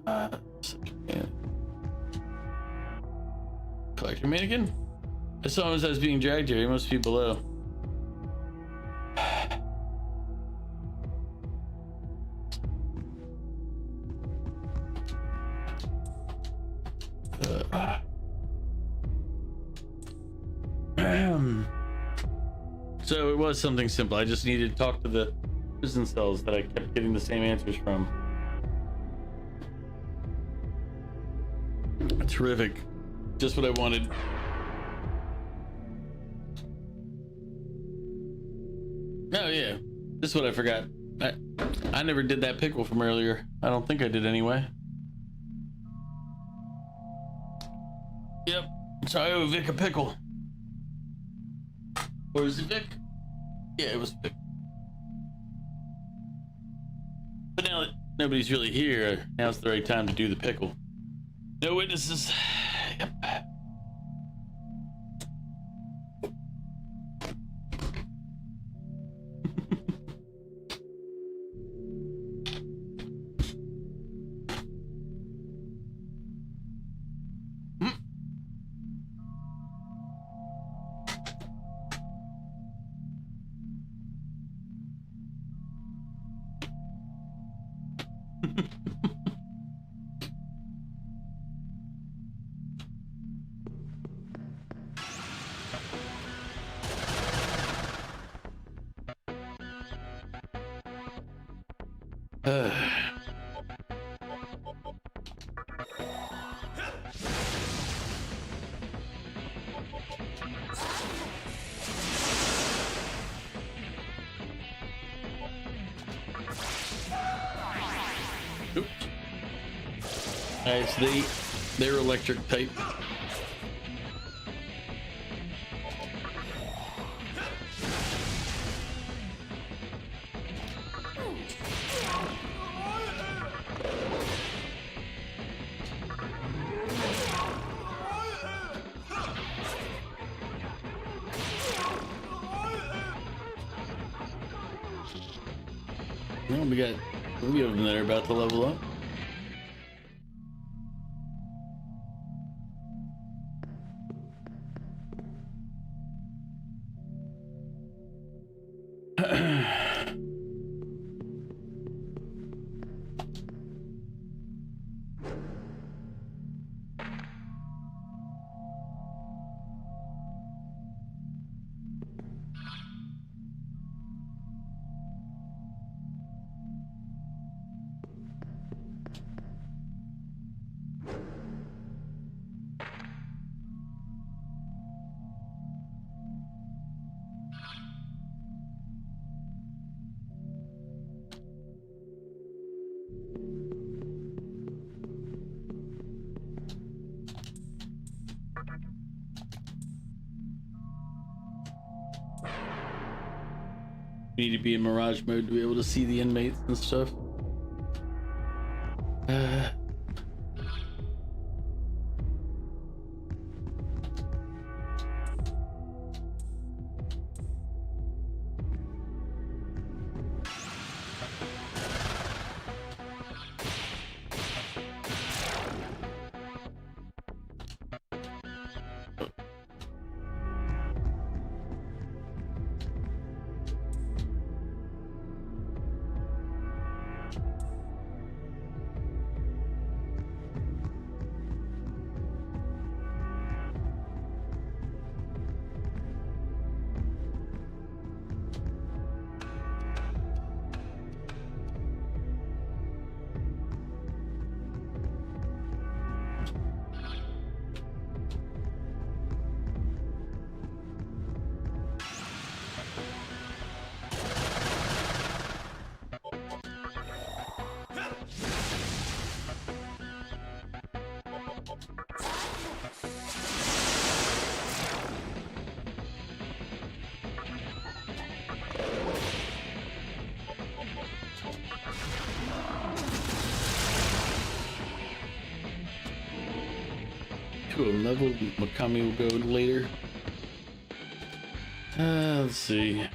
a... Collector mannequin? I saw him as I was being dragged here. He must be below. So it was something simple. I just needed to talk to the prison cells that I kept getting the same answers from. Terrific. Just what I wanted. Oh yeah, this is what I forgot. I never did that pickle from earlier. I don't think I did anyway. Yep, so I owe Vic a pickle. Or is it Vic? Yeah, it was Vic. But now that nobody's really here, now's the right time to do the pickle. No witnesses. Yep. Oops. Alright, so they're electric type. Well, we got 3 of them that are about to level up. We need to be in mirage mode to be able to see the inmates and stuff. to a level. Mikami will go later. Let's see.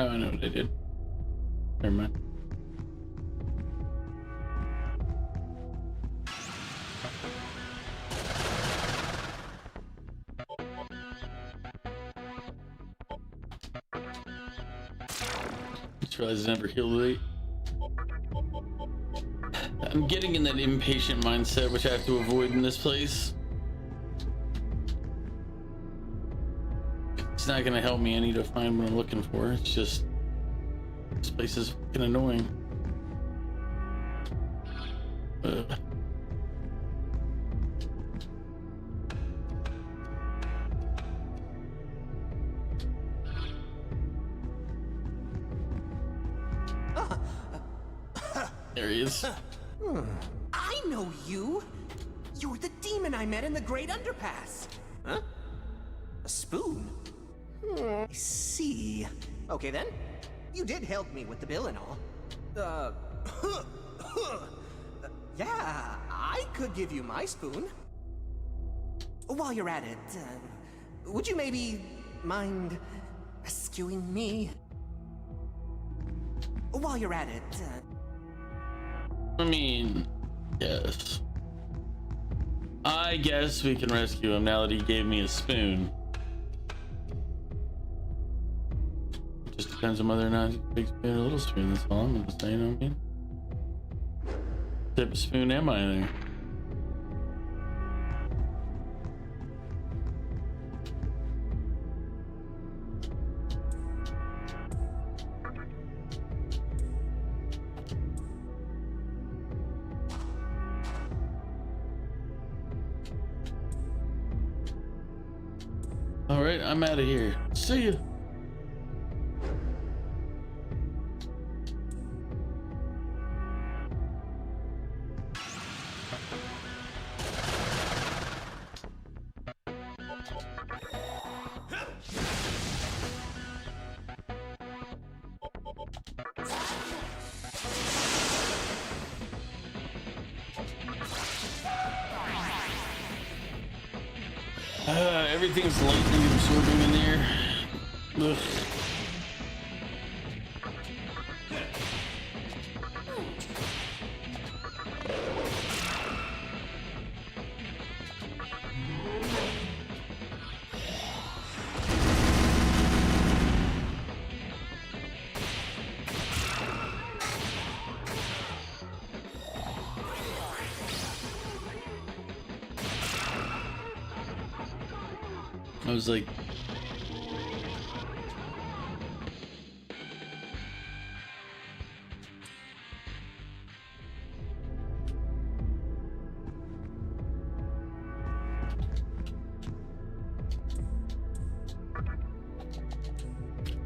Oh, I know what I did. Never mind. Just realized I never healed late. I'm getting in that impatient mindset, which I have to avoid in this place. It's not gonna help me. I need to find what I'm looking for. It's just this place is fucking annoying. There he is. I know you! You're the demon I met in the Great Underpass! Huh? A spoon? I see. Okay then. You did help me with the bill and all. Yeah, I could give you my spoon. While you're at it, would you maybe mind rescuing me? While you're at it, I mean, yes. I guess we can rescue him now that he gave me a spoon. Just depends on whether or not it's a big spoon or a little spoon. That's all I'm gonna say, you know what I mean? What type of spoon am I there? All right, I'm out of here. See ya. Everything's lightning absorbing in there. Ugh. I was like,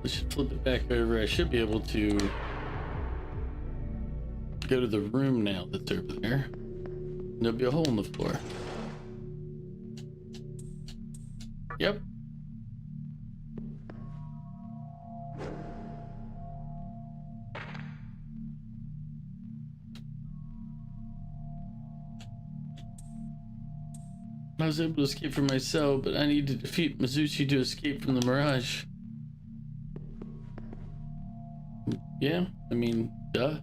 I should flip it back over. I should be able to go to the room now that's over there. There'll be a hole in the floor. Yep. I was able to escape from my cell, but I need to defeat Mizuchi to escape from the Mirage. Yeah, I mean, duh.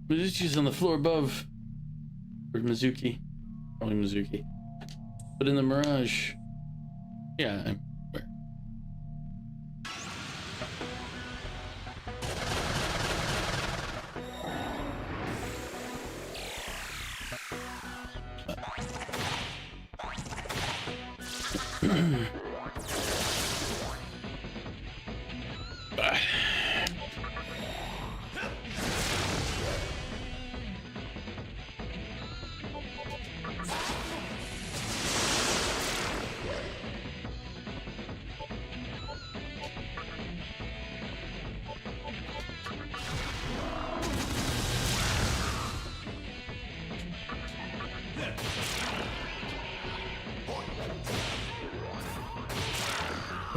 Mizuchi's on the floor above. Or Mizuki. Probably Mizuki. But in the Mirage. Yeah, I'm where?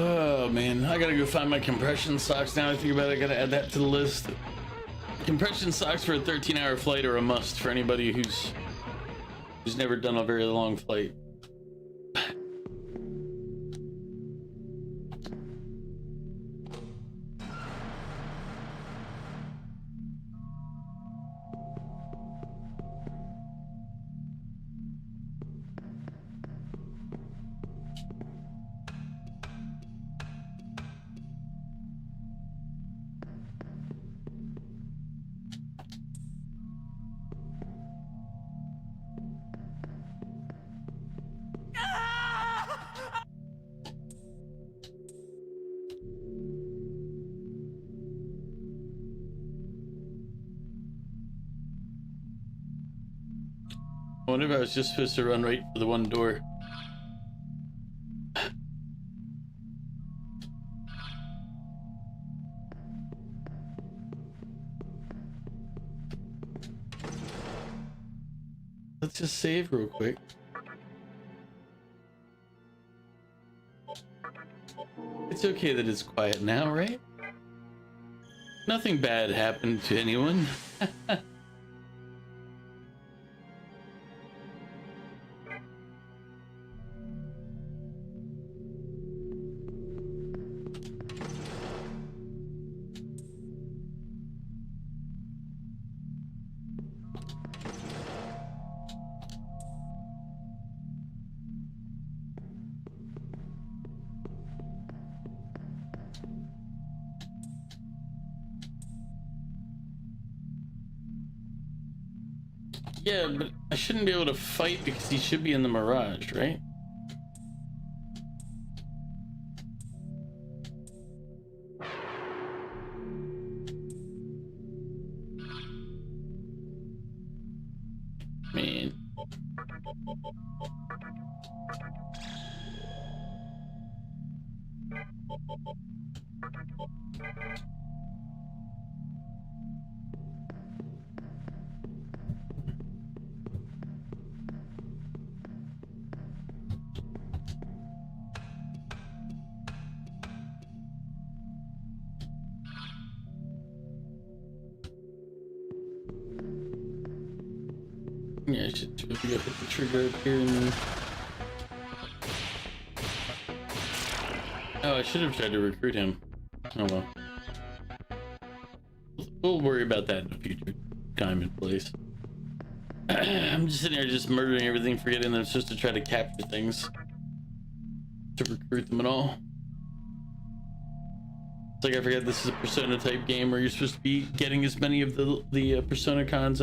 Oh man, I gotta go find my compression socks now. I think about it, I gotta add that to the list. Compression socks for a 13-hour flight are a must for anybody who's never done a very long flight. I wonder if I was just supposed to run right for the one door. Let's just save real quick. It's okay that it's quiet now, right? Nothing bad happened to anyone. Yeah, but I shouldn't be able to fight because he should be in the Mirage, right? Man. Yeah, I should be able to hit the trigger up here and... Oh, I should have tried to recruit him. Oh well. We'll worry about that in a future time and place. I'm just sitting here just murdering everything, forgetting that I'm supposed to try to capture things. To recruit them and all. It's like I forgot this is a Persona type game where you're supposed to be getting as many of the Persona cons,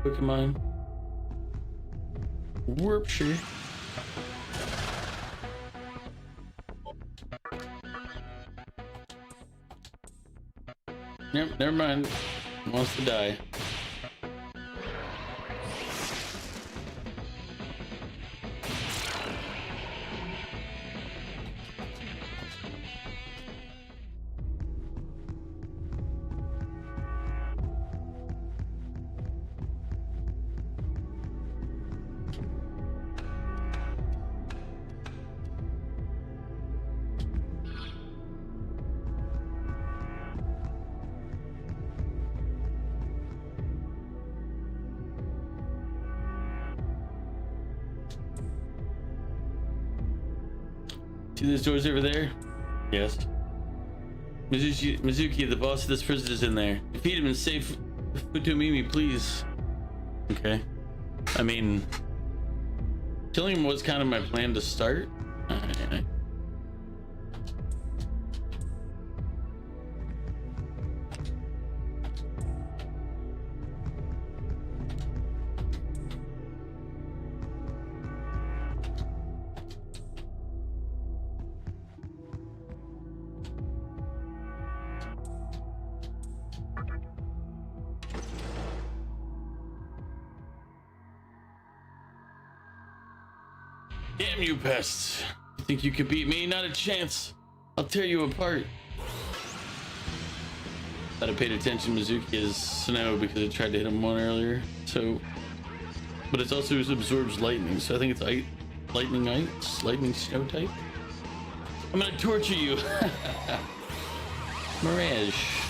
Pokemon. Warpshire. Yep, never mind. He wants to die. See those doors over there? Yes. Mizuki, the boss of this prison is in there. Defeat him and save Futomimi, please. Okay. I mean, killing him was kind of my plan to start. Damn you pests. You think you could beat me? Not a chance. I'll tear you apart. Thought I paid attention to Mizuki's snow because I tried to hit him one earlier. So, but it's also absorbs lightning. So I think it's lightning ice, lightning snow type. I'm gonna torture you. Mirage.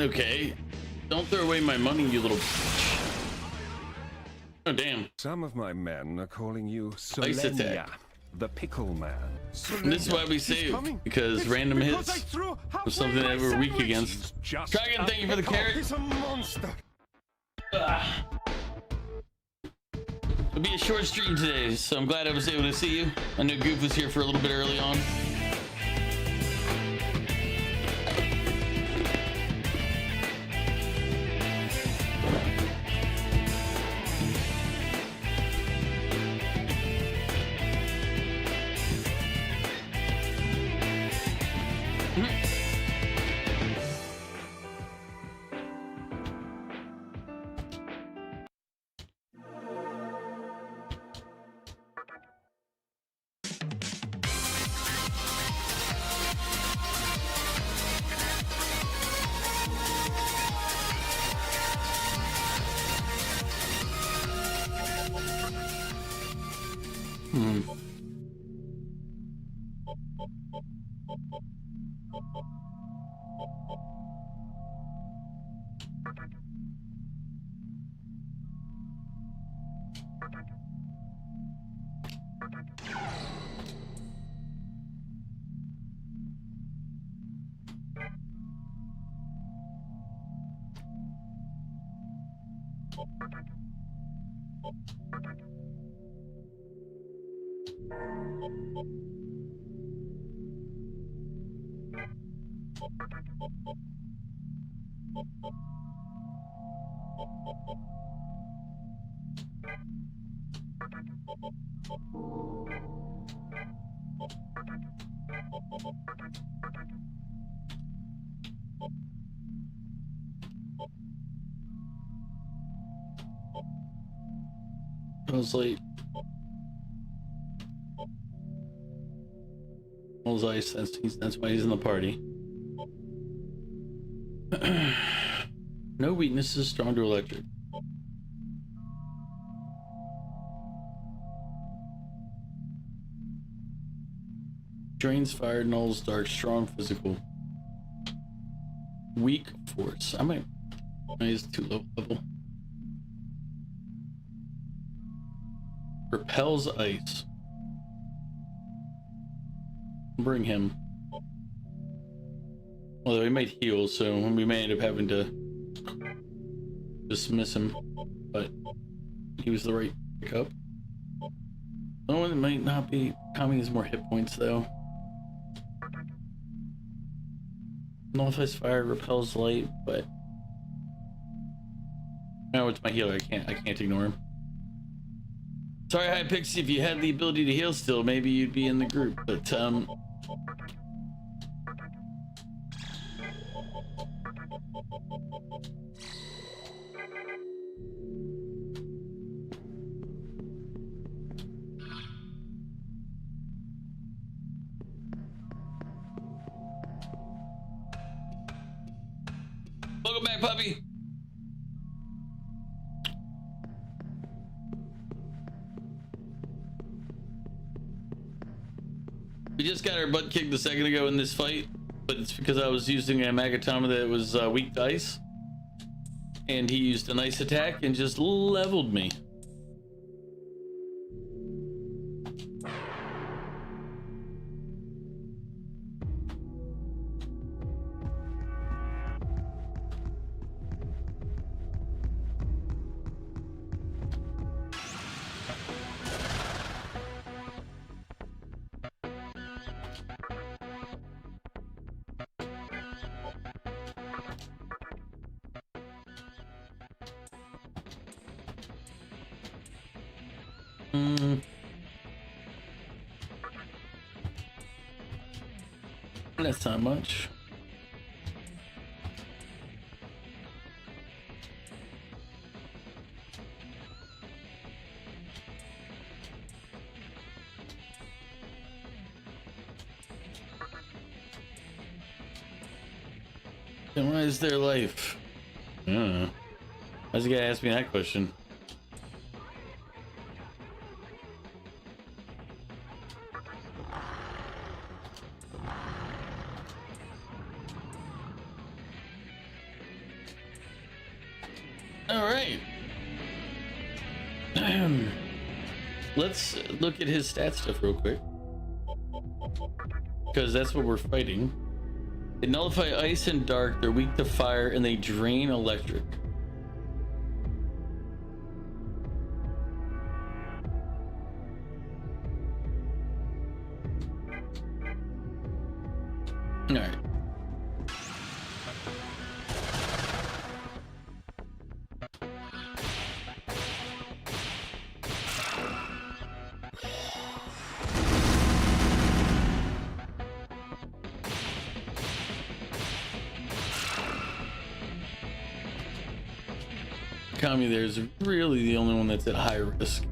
Okay, don't throw away my money, you little bitch. Oh damn. Some of my men are calling you Ice Solenia, attack. the pickle man. And this is why we save, because random hits was something that we're weak against. Dragon, thank you for the carrot. He's a monster. It'll be a short stream today, so I'm glad I was able to see you. I know Goof was here for a little bit early on. I was late. Well, Ice, that's why he's in the party. No weaknesses, strong to electric. Drains fire, nulls dark, strong physical. Weak force. I might. He's too low level. Repels ice. Bring him. Although he might heal, so we may end up having to dismiss him. But he was the right pickup. The one that might not be. Tommy has more hit points though. Nullifies fire, repels light, but no, it's my healer. I can't ignore him. Sorry, Hi Pixie, if you had the ability to heal still, maybe you'd be in the group, but welcome back, puppy. We just got our butt kicked a second ago in this fight, but it's because I was using a Magatama that was weak to ice, and he used an ice attack and just leveled me. That's not much. Then why is their life? I don't know. Why's the guy ask me that question? Let's look at his stat stuff real quick, because that's what we're fighting. They nullify ice and dark, they're weak to fire, and they drain electric. All right. Kami there is really the only one that's at high risk.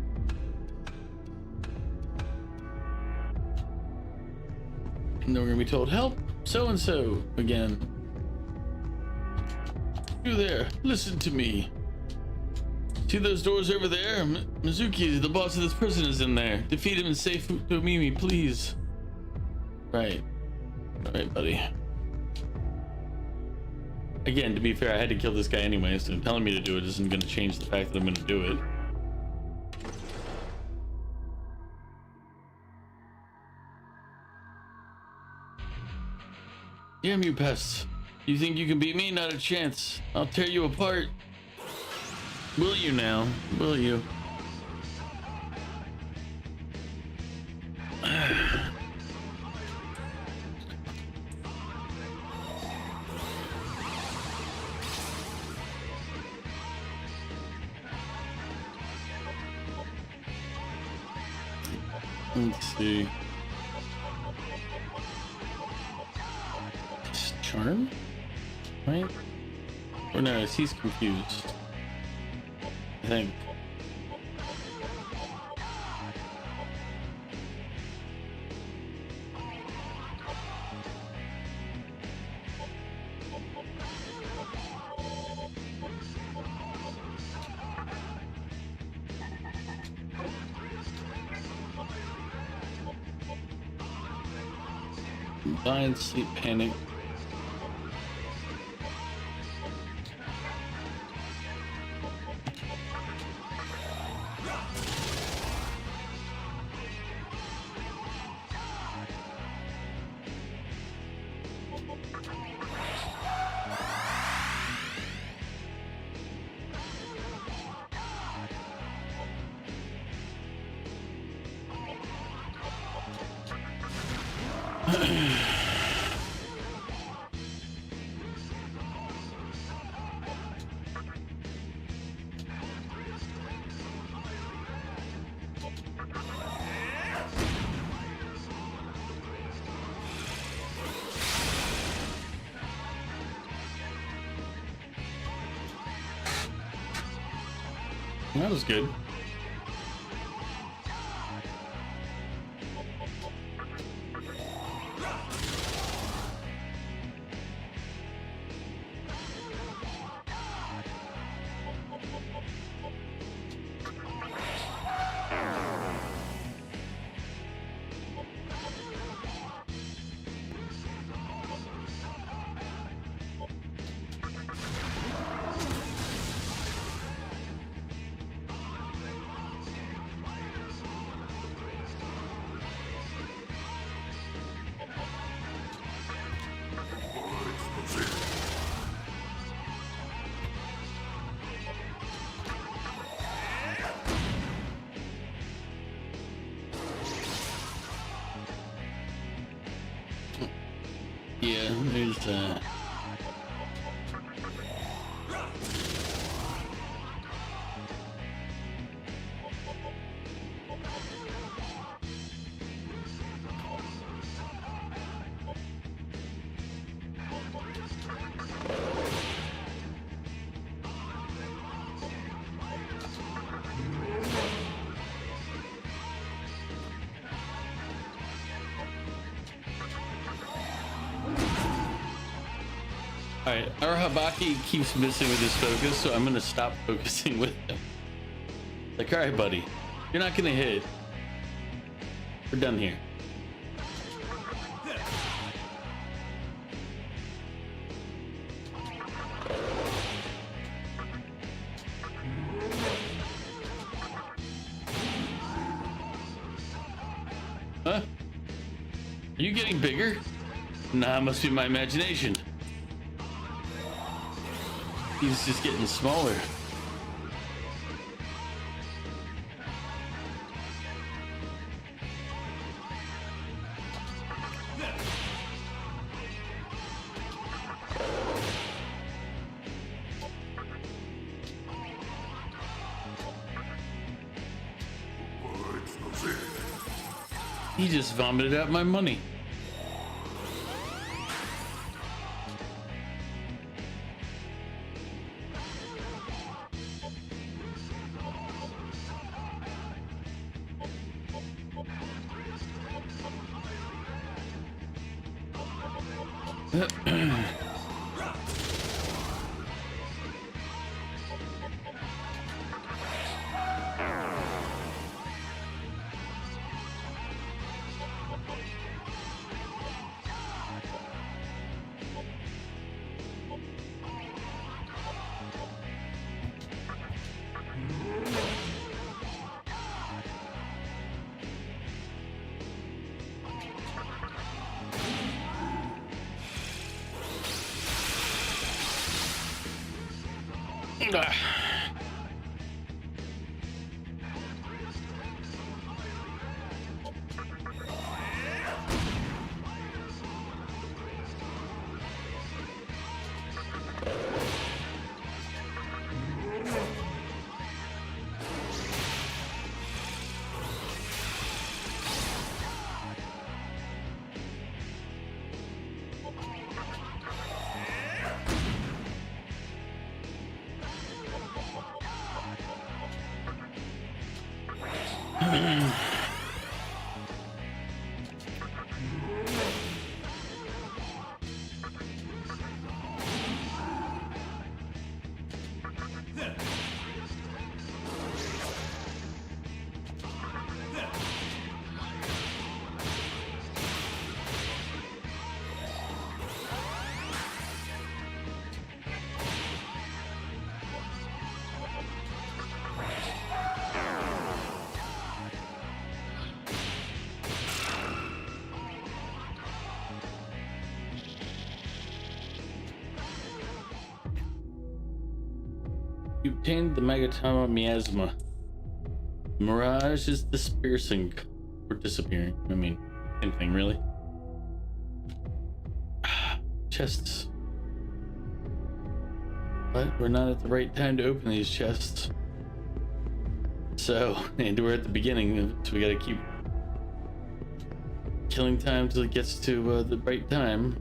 And then we're gonna be told, help so and so again. You there, listen to me. See those doors over there? Mizuki, the boss of this prison, is in there. Defeat him and save Futomimi, please. Right. Alright, buddy. Again, to be fair, I had to kill this guy anyway, so telling me to do it isn't going to change the fact that I'm going to do it. Damn you pests. You think you can beat me? Not a chance. I'll tear you apart. Will you now? Will you? Let's see. It's charm? Right? Or no, he's confused. I think. Combined sleep panic. That was good. Yeah, there's Alright, our Habaki keeps missing with his focus, so I'm gonna stop focusing with him. Like, alright, buddy, you're not gonna hit. We're done here. Huh? Are you getting bigger? Nah, it must be my imagination. He's just getting smaller. He just vomited out my money. You obtained the Megatama Miasma. Mirage is dispersing or disappearing. I mean, same thing, really. chests. But we're not at the right time to open these chests. So, and we're at the beginning, so we gotta keep killing time till it gets to the right time.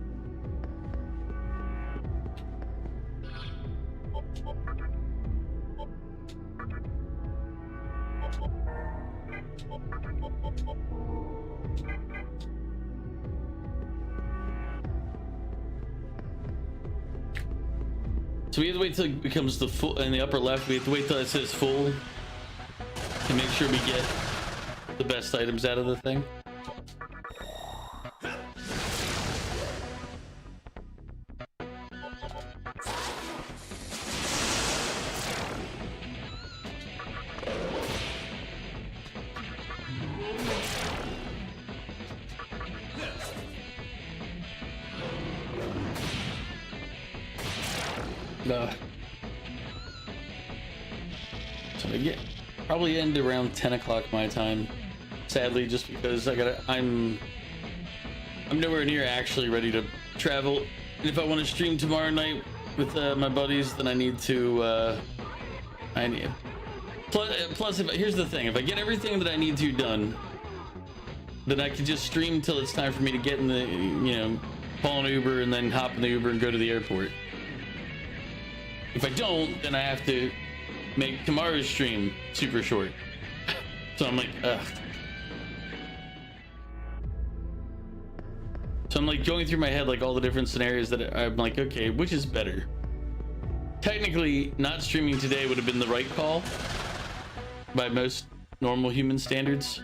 So we have to wait till it becomes the full, in the upper left, we have to wait till it says full to make sure we get the best items out of the thing. So I get probably end around 10 o'clock my time, sadly, just because I'm nowhere near actually ready to travel, and if I want to stream tomorrow night with my buddies, then I need to plus here's the thing, if I get everything that I need to done, then I can just stream till it's time for me to get in the, call an Uber and then hop in the Uber and go to the airport. If I don't, then I have to make tomorrow's stream super short. So I'm like, ugh. So I'm like going through my head like all the different scenarios that I'm like, okay, which is better? Technically, not streaming today would have been the right call by most normal human standards.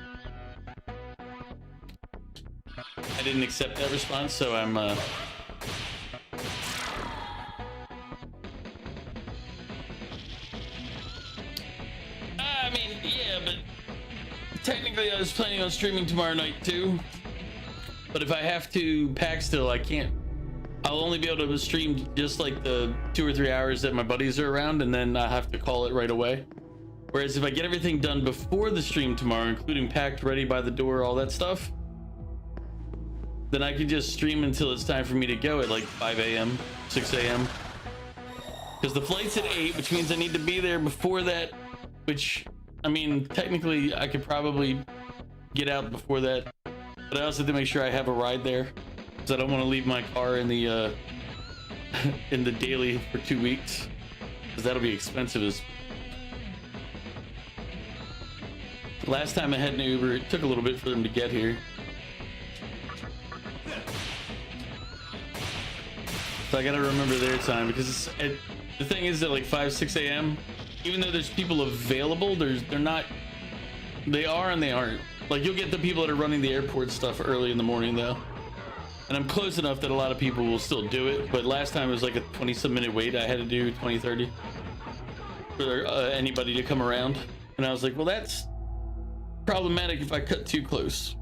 I didn't accept that response, so I'm technically I was planning on streaming tomorrow night too, but if I have to pack still, I can't. I'll only be able to stream just like the 2 or 3 hours that my buddies are around, and then I have to call it right away. Whereas if I get everything done before the stream tomorrow, including packed, ready by the door, all that stuff, then I can just stream until it's time for me to go at like 5 a.m., 6 a.m. Because the flight's at 8, which means I need to be there before that, which, I mean, technically I could probably get out before that, but I also have to make sure I have a ride there, because I don't want to leave my car in the in the daily for 2 weeks, because that'll be expensive as. Last time I had an Uber, it took a little bit for them to get here. So I gotta remember their time, because the thing is that like 5, 6 a.m., even though there's people available, they're not, they are and they aren't. Like, you'll get the people that are running the airport stuff early in the morning though. And I'm close enough that a lot of people will still do it, but last time it was like a 20-some minute wait I had to do, 20, 30, for anybody to come around. And I was like, well, that's problematic if I cut too close.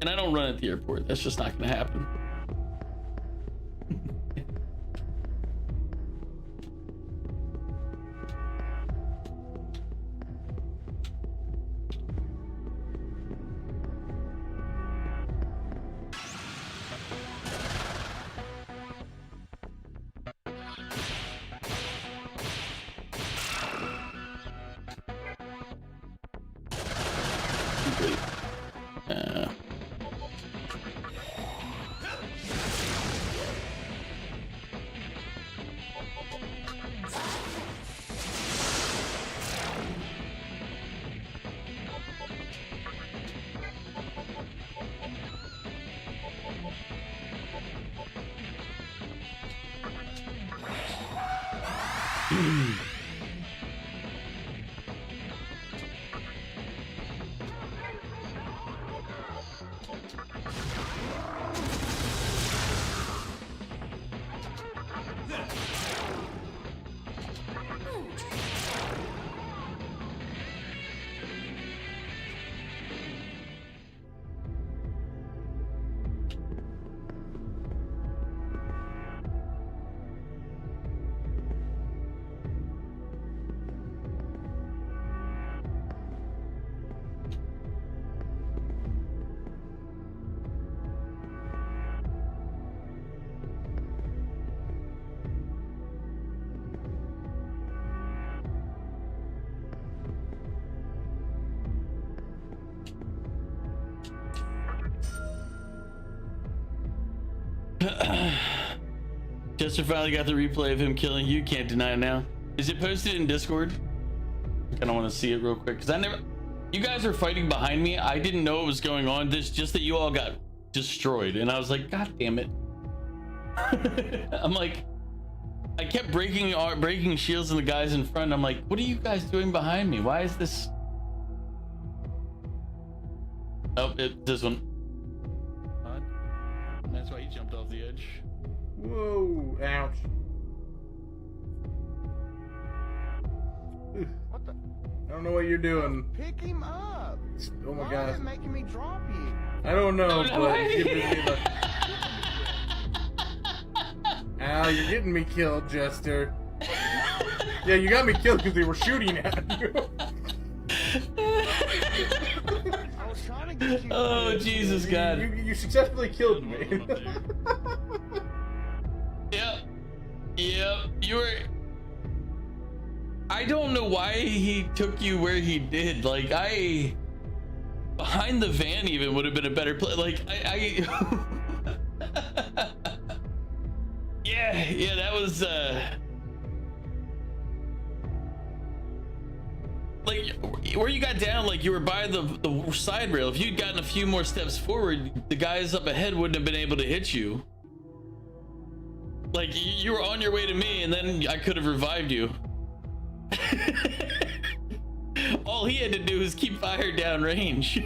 And I don't run at the airport, that's just not gonna happen. Chester finally got the replay of him killing you. Can't deny it now. Is it posted in Discord? I kind of want to see it real quick because I never. You guys are fighting behind me. I didn't know what was going on. This just that you all got destroyed, and I was like, God damn it! I'm like, I kept breaking shields and the guys in front. I'm like, what are you guys doing behind me? Why is this? Oh, this one. That's why he jumped off the edge. Whoa! Ouch! What the? I don't know what you're doing. Pick him up. Oh my Why god! is it making me drop you? I don't know, Oh, no but way. it's giving me the. Ow! You're getting me killed, Jester. Yeah, you got me killed because they were shooting at you. I was trying to get you. Oh Jesus God! You successfully killed me. Yep. You were. I don't know why he took you where he did. Like behind the van even would have been a better play. Like yeah, that was like where you got down. Like you were by the side rail. If you'd gotten a few more steps forward, the guys up ahead wouldn't have been able to hit you. Like you were on your way to me, and then I could have revived you. All he had to do was keep fire down range.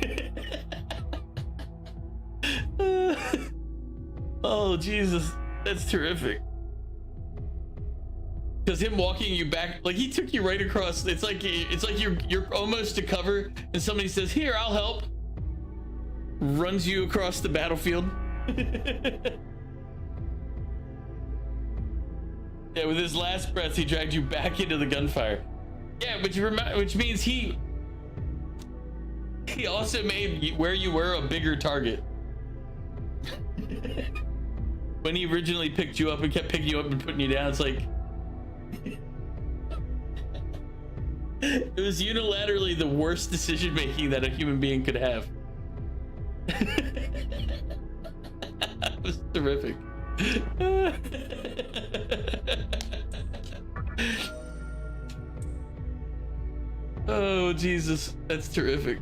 Oh Jesus, that's terrific. Because him walking you back, like he took you right across. It's like you're almost to cover, and somebody says, "Here, I'll help." Runs you across the battlefield. Yeah, with his last breath, he dragged you back into the gunfire. Yeah, which means he also made where you were a bigger target. When he originally picked you up and kept picking you up and putting you down, it's like it was unilaterally the worst decision making that a human being could have. It was terrific. Oh Jesus, that's terrific.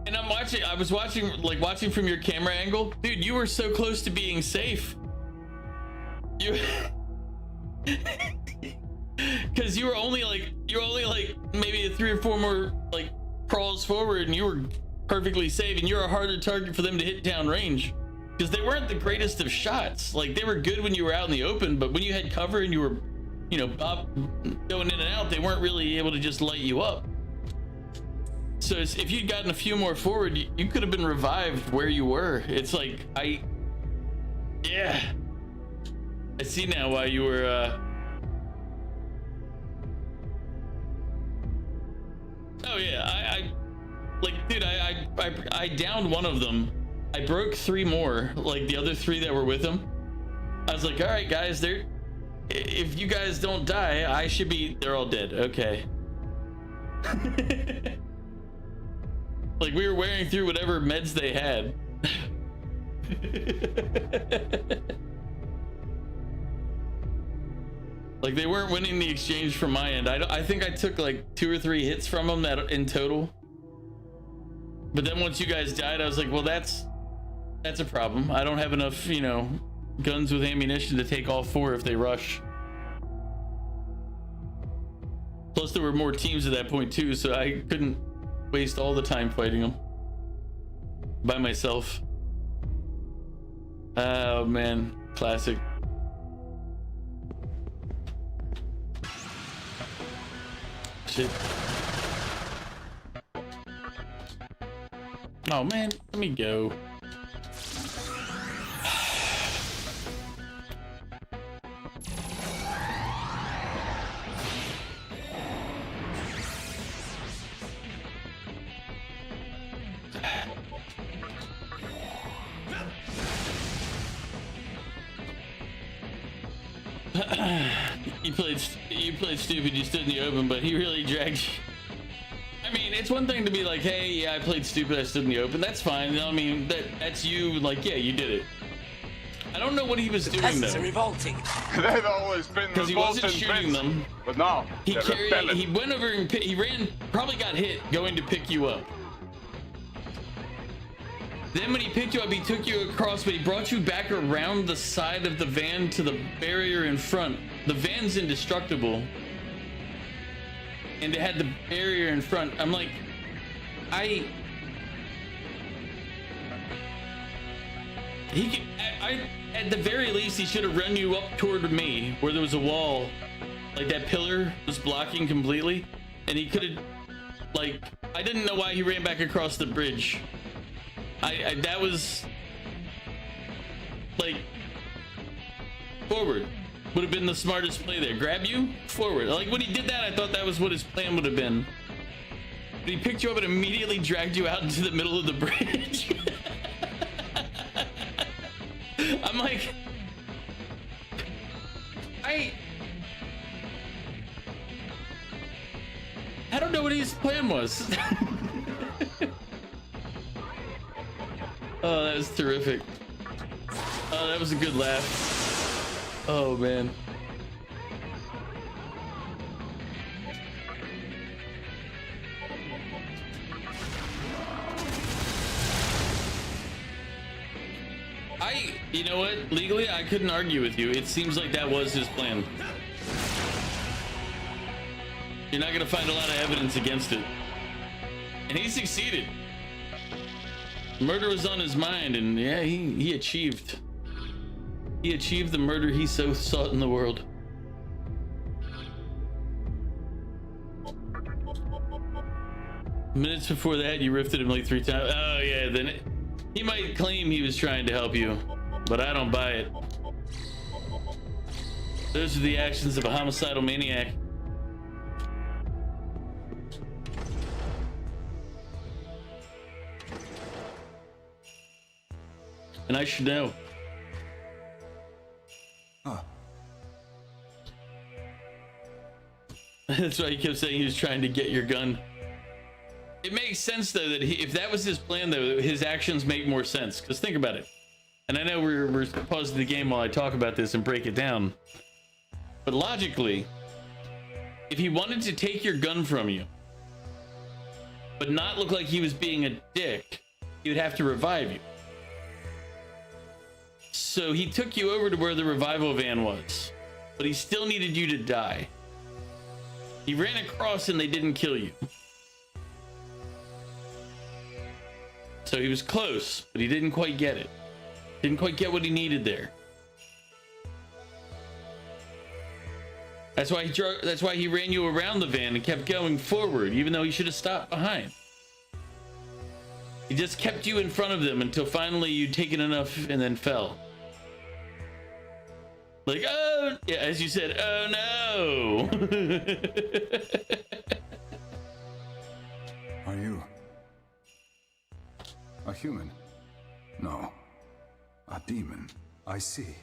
And I was watching from your camera angle. Dude, you were so close to being safe. Because you were only like maybe 3 or 4 more like crawls forward, and you were perfectly safe, and you're a harder target for them to hit down range because they weren't the greatest of shots. Like they were good when you were out in the open, but when you had cover and you were, going in and out, they weren't really able to just light you up. So if you'd gotten a few more forward, you could have been revived where you were. It's like I see now why you were oh yeah, I downed one of them. I broke 3 more, like the other 3 that were with him. I was like, all right guys, if you guys don't die, they're all dead. Okay. Like we were wearing through whatever meds they had. Like they weren't winning the exchange from my end. I think I took like 2 or 3 hits from them in total. But then once you guys died, I was like, well, that's a problem. I don't have enough, guns with ammunition to take all 4 if they rush. Plus there were more teams at that point too, so I couldn't waste all the time fighting them by myself. Oh man, classic. Shit. Oh man, let me go. You played stupid. You stood in the open, but he really dragged you. I mean, it's one thing to be like, hey, yeah, I played stupid. I stood in the open. That's fine. I mean, that's you. Like, yeah, you did it. I don't know what he was doing Peasants though. are revolting. They've always been Because he wasn't revolting, shooting Prince. them. But now He they're rebelling. he went over and he ran, probably got hit going to pick you up. Then when he picked you up, he took you across, but he brought you back around the side of the van to the barrier in front. The van's indestructible. And it had the barrier in front. I'm like, at the very least, he should have run you up toward me where there was a wall, like that pillar was blocking completely, and he could have, like, I didn't know why he ran back across the bridge. That was like, forward would have been the smartest play there. Grab you forward. Like when he did that, I thought that was what his plan would have been. But he picked you up and immediately dragged you out into the middle of the bridge. I'm like, I don't know what his plan was. Oh, that was terrific. Oh, that was a good laugh. Oh man. You know what? Legally, I couldn't argue with you. It seems like that was his plan. You're not gonna find a lot of evidence against it. And he succeeded. Murder was on his mind, and yeah, he achieved. He achieved the murder he so sought in the world. Minutes before that, you rifted him like 3 times. Oh yeah, then he might claim he was trying to help you, but I don't buy it. Those are the actions of a homicidal maniac. And I should know. That's why he kept saying he was trying to get your gun. It makes sense though that if that was his plan though, his actions make more sense. Because think about it. And I know we're pausing the game while I talk about this and break it down. But logically, if he wanted to take your gun from you, but not look like he was being a dick, he would have to revive you. So he took you over to where the revival van was, but he still needed you to die. He ran across and they didn't kill you. So he was close, but he didn't quite get it. Didn't quite get what he needed there. That's why he ran you around the van and kept going forward, even though he should have stopped behind. He just kept you in front of them until finally you'd taken enough and then fell. Like, oh, yeah, as you said, oh no. Are you a human? No, a demon. I see.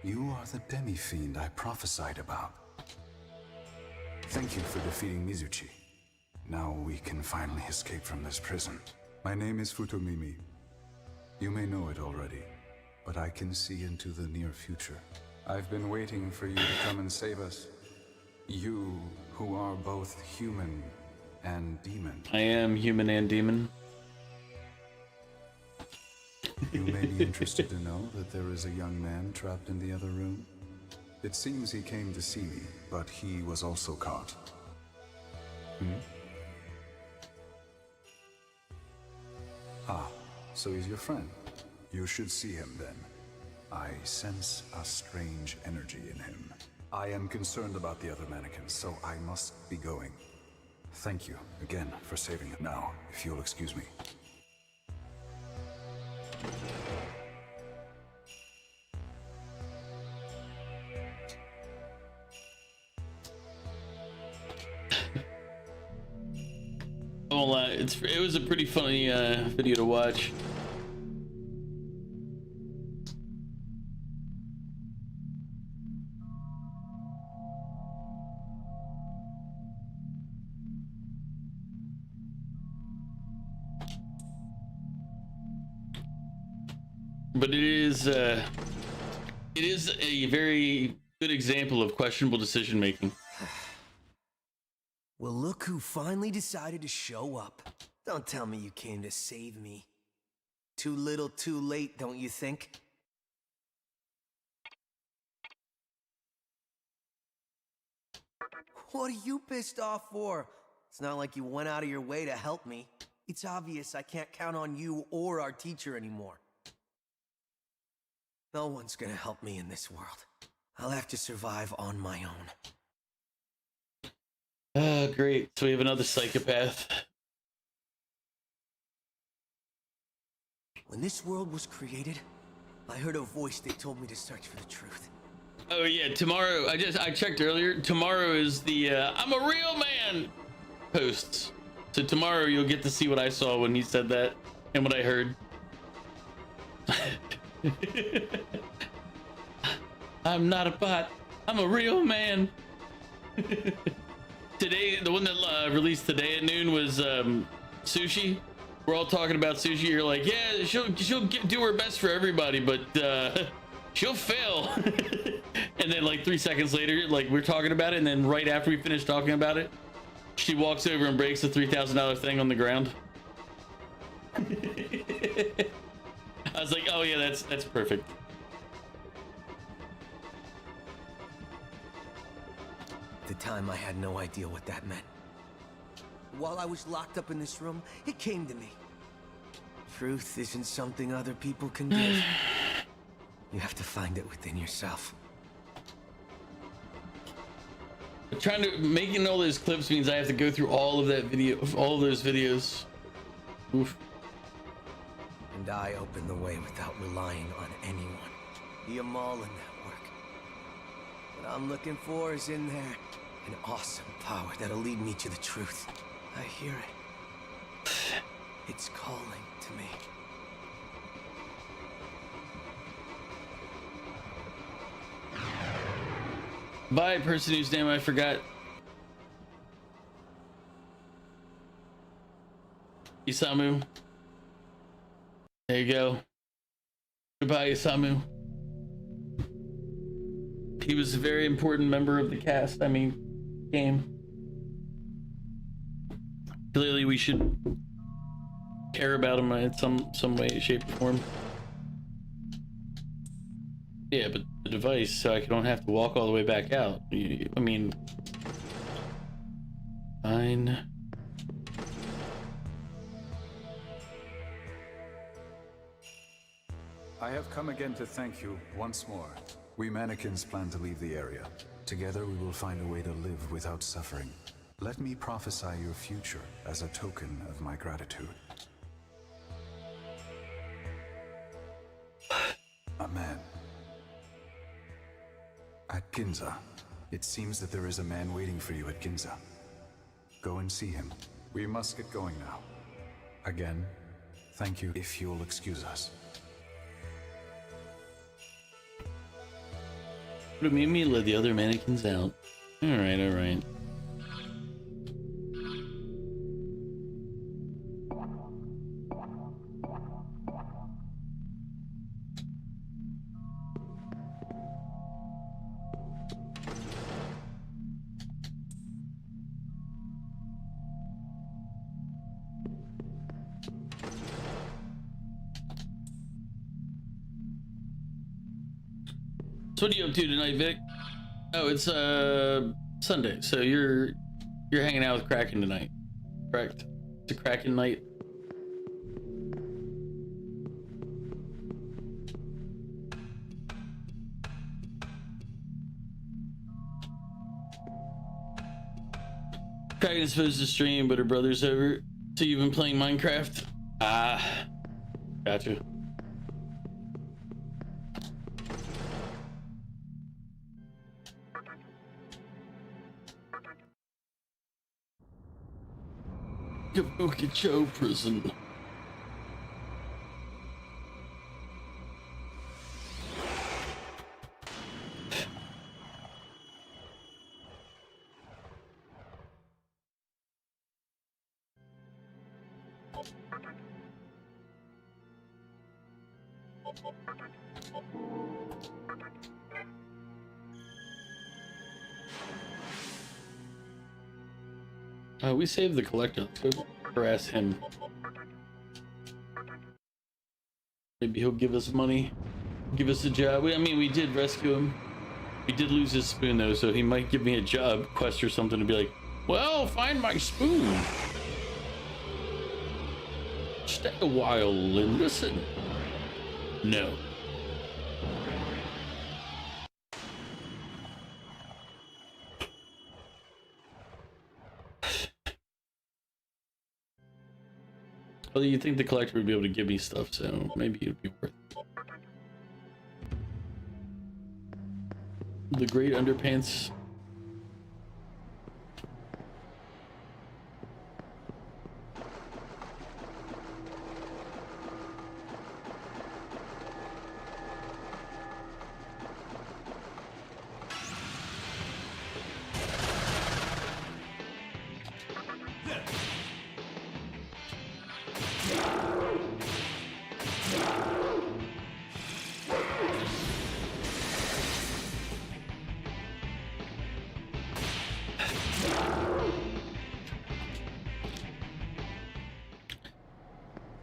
You are the demi-fiend I prophesied about. Thank you for defeating Mizuchi. Now we can finally escape from this prison. My name is Futomimi. You may know it already, but I can see into the near future. I've been waiting for you to come and save us. You, who are both human and demon. I am human and demon. You may be interested to know that there is a young man trapped in the other room. It seems he came to see me, but he was also caught. Ah, so he's your friend. You should see him then. I sense a strange energy in him. I am concerned about the other mannequins, so I must be going. Thank you again for saving him. Now, if you'll excuse me. I won't lie, it was a pretty funny video to watch. But it is a very good example of questionable decision making. Well, look who finally decided to show up. Don't tell me you came to save me. Too little, too late, don't you think? What are you pissed off for? It's not like you went out of your way to help me. It's obvious I can't count on you or our teacher anymore. No one's gonna help me in this world. I'll have to survive on my own. Oh, great. So we have another psychopath. When this world was created, I heard a voice that told me to search for the truth. Oh yeah, tomorrow, I checked earlier. Tomorrow is the I'm a real man posts. So tomorrow you'll get to see what I saw when he said that and what I heard. I'm not a bot. I'm a real man. Today, the one that released today at noon was sushi. We're all talking about sushi. You're like, yeah, she'll do her best for everybody, but she'll fail. And then like 3 seconds later, like we're talking about it, and then right after we finish talking about it, she walks over and breaks the $3,000 thing on the ground. I was like, oh yeah, that's perfect. At the time, I had no idea what that meant. While I was locked up in this room, it came to me. Truth isn't something other people can give. You have to find it within yourself. Making all those clips means I have to go through all of that video, all of those videos. Oof. And I open the way without relying on anyone. The Amal in that work. What I'm looking for is in there. An awesome power that'll lead me to the truth. I hear it. It's calling to me. Bye, person whose name I forgot. Isamu. There you go. Goodbye, Isamu. He was a very important member of the cast. I mean, game. Clearly, we should care about him in some way, shape, or form. Yeah, but the device, so I don't have to walk all the way back out. I mean, fine. I have come again to thank you once more. We mannequins plan to leave the area. Together we will find a way to live without suffering. Let me prophesy your future as a token of my gratitude. A man. At Ginza. It seems that there is a man waiting for you at Ginza. Go and see him. We must get going now. Again, thank you if you'll excuse us. Would it made me let the other mannequins out? Alright, alright. So what are you up to tonight, Vic? Oh, it's Sunday, so you're hanging out with Kraken tonight, correct? It's a Kraken night. Kraken is supposed to stream, but her brother's over. So you've been playing Minecraft? Ah, gotcha. Kabukicho prison. We saved the collector. Let's go harass him. Maybe he'll give us money, give us a job. I mean, we did rescue him. We did lose his spoon though, so he might give me a job quest or something to be like, well, find my spoon. Stay a while and listen. No. Well, you think the collector would be able to give me stuff, so maybe it'd be worth it. The Great Underpants.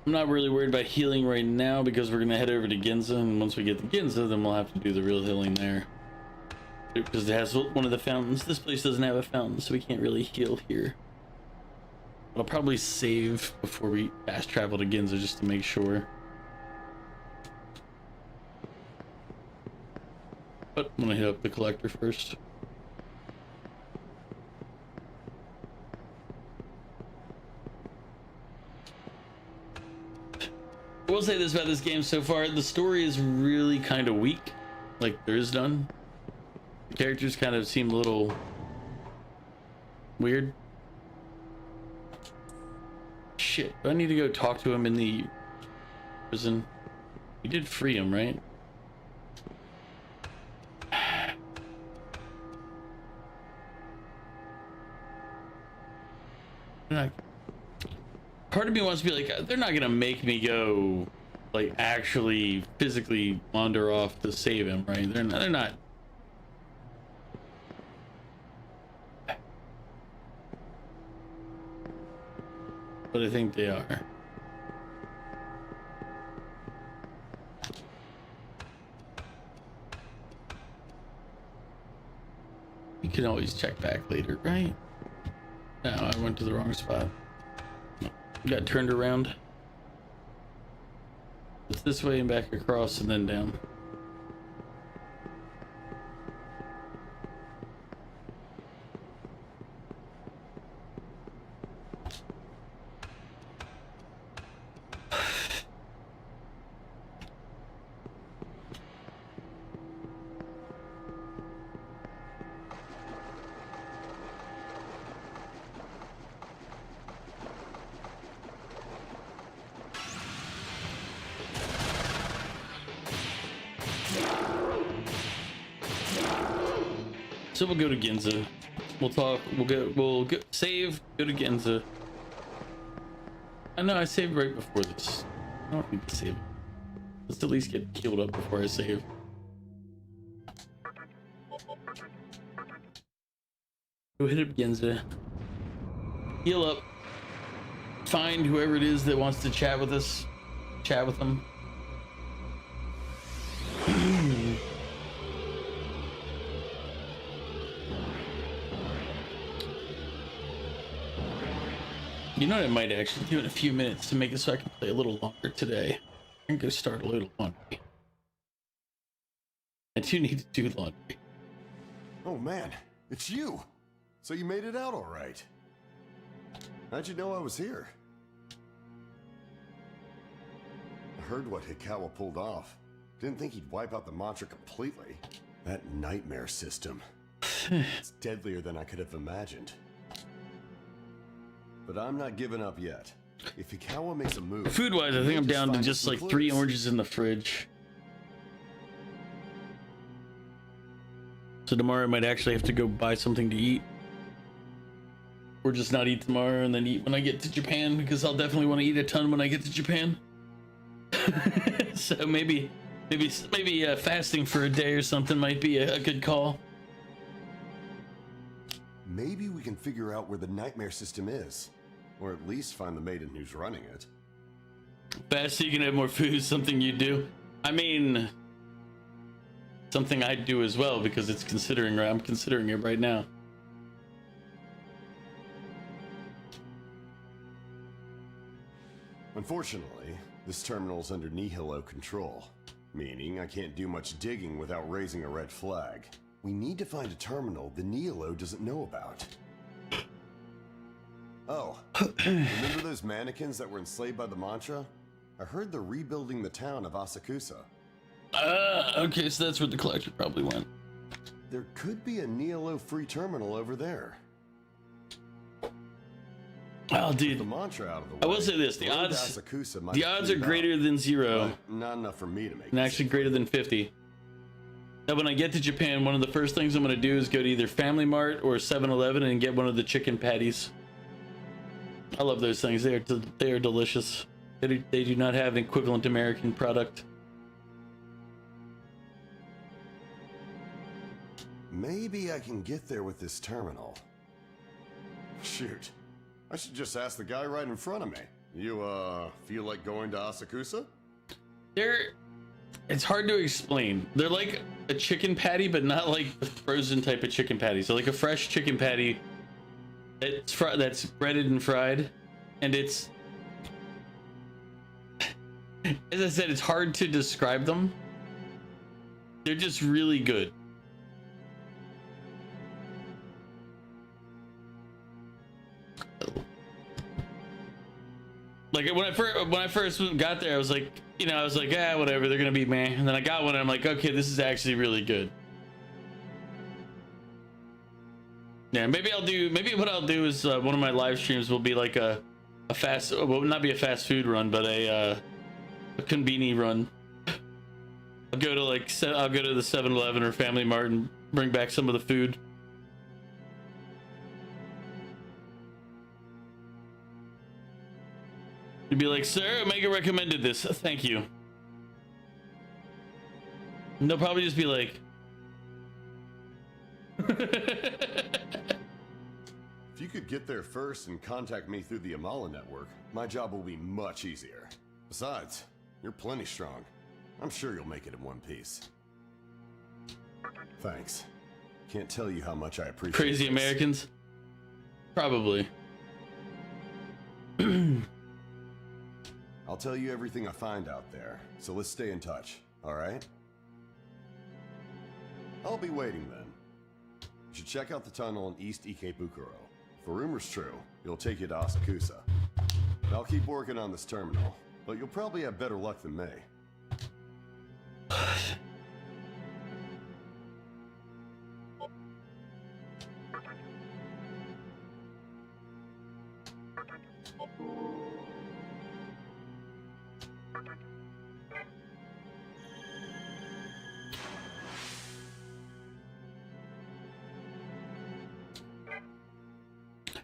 I'm not really worried about healing right now because we're gonna head over to Ginza, and once we get to Ginza, then we'll have to do the real healing there. Because it has one of the fountains. This place doesn't have a fountain, so we can't really heal here. I'll probably save before we fast travel to Ginza just to make sure. But I'm gonna hit up the collector first. I will say this about this game so far, the story is really kind of weak. Like, there is none. The characters kind of seem a little weird. Shit, do I need to go talk to him in the prison? We did free him, right? Part of me wants to be like, they're not gonna make me go, like, actually physically wander off to save him, right? They're not. But I think they are. You can always check back later, right? No, I went to the wrong spot. Got turned around. It's this way and back across and then down. So we'll go to Ginza. We'll talk. We'll go save. Go to Ginza. I know I saved right before this. I don't need to save. Let's at least get healed up before I save. Go hit up Ginza. Heal up. Find whoever it is that wants to chat with us. Chat with them. You know what I might actually do in a few minutes to make it so I can play a little longer today? I can go start a little laundry. I do need to do laundry. Oh man, it's you! So you made it out all right. How'd you know I was here? I heard what Hikawa pulled off. Didn't think he'd wipe out the mantra completely. That nightmare system. It's deadlier than I could have imagined. But I'm not giving up yet. If Hikawa makes a move... Food-wise, I think I'm down to just like 3 oranges in the fridge. So tomorrow I might actually have to go buy something to eat. Or just not eat tomorrow and then eat when I get to Japan, because I'll definitely want to eat a ton when I get to Japan. So maybe fasting for a day or something might be a good call. Maybe we can figure out where the nightmare system is, or at least find the maiden who's running it. Fast so you can have more food, something you do. I mean, something I do as well, because I'm considering it right now. Unfortunately, this terminal's under Nihilo control, meaning I can't do much digging without raising a red flag. We need to find a terminal the Nihilo doesn't know about. Oh, remember those mannequins that were enslaved by the mantra? I heard they're rebuilding the town of Asakusa. Okay, so that's where the collector probably went. There could be a Nihilo free terminal over there. Oh, dude. The mantra out of the way. I will say this: the odds are greater than 0. Not enough for me to make. And actually greater than 50. Now, when I get to Japan, one of the first things I'm going to do is go to either Family Mart or 7-Eleven and get one of the chicken patties. I love those things. They are delicious. They do not have an equivalent American product. Maybe I can get there with this terminal. Shoot. I should just ask the guy right in front of me. You, feel like going to Asakusa? It's hard to explain. They're like a chicken patty, but not like the frozen type of chicken patty. So like a fresh chicken patty that's breaded and fried. And it's... As I said, it's hard to describe them. They're just really good. Like when I first got there, I was like, whatever, they're gonna be meh. And then I got one and I'm like, okay, this is actually really good. Yeah, maybe what I'll do is one of my live streams will be like a fast, well, not be a fast food run, but a conveni run. I'll go to the 7-Eleven or Family Mart and bring back some of the food. You'd be like, CzarOmega recommended this. Thank you. And they'll probably just be like... If you could get there first and contact me through the Amala network, my job will be much easier. Besides, you're plenty strong. I'm sure you'll make it in one piece. Thanks. Can't tell you how much I appreciate Crazy this. Americans? Probably. I'll tell you everything I find out there, so let's stay in touch, alright? I'll be waiting then. You should check out the tunnel in East Ikebukuro. If a rumor's true, it'll take you to Asakusa. I'll keep working on this terminal, but you'll probably have better luck than me.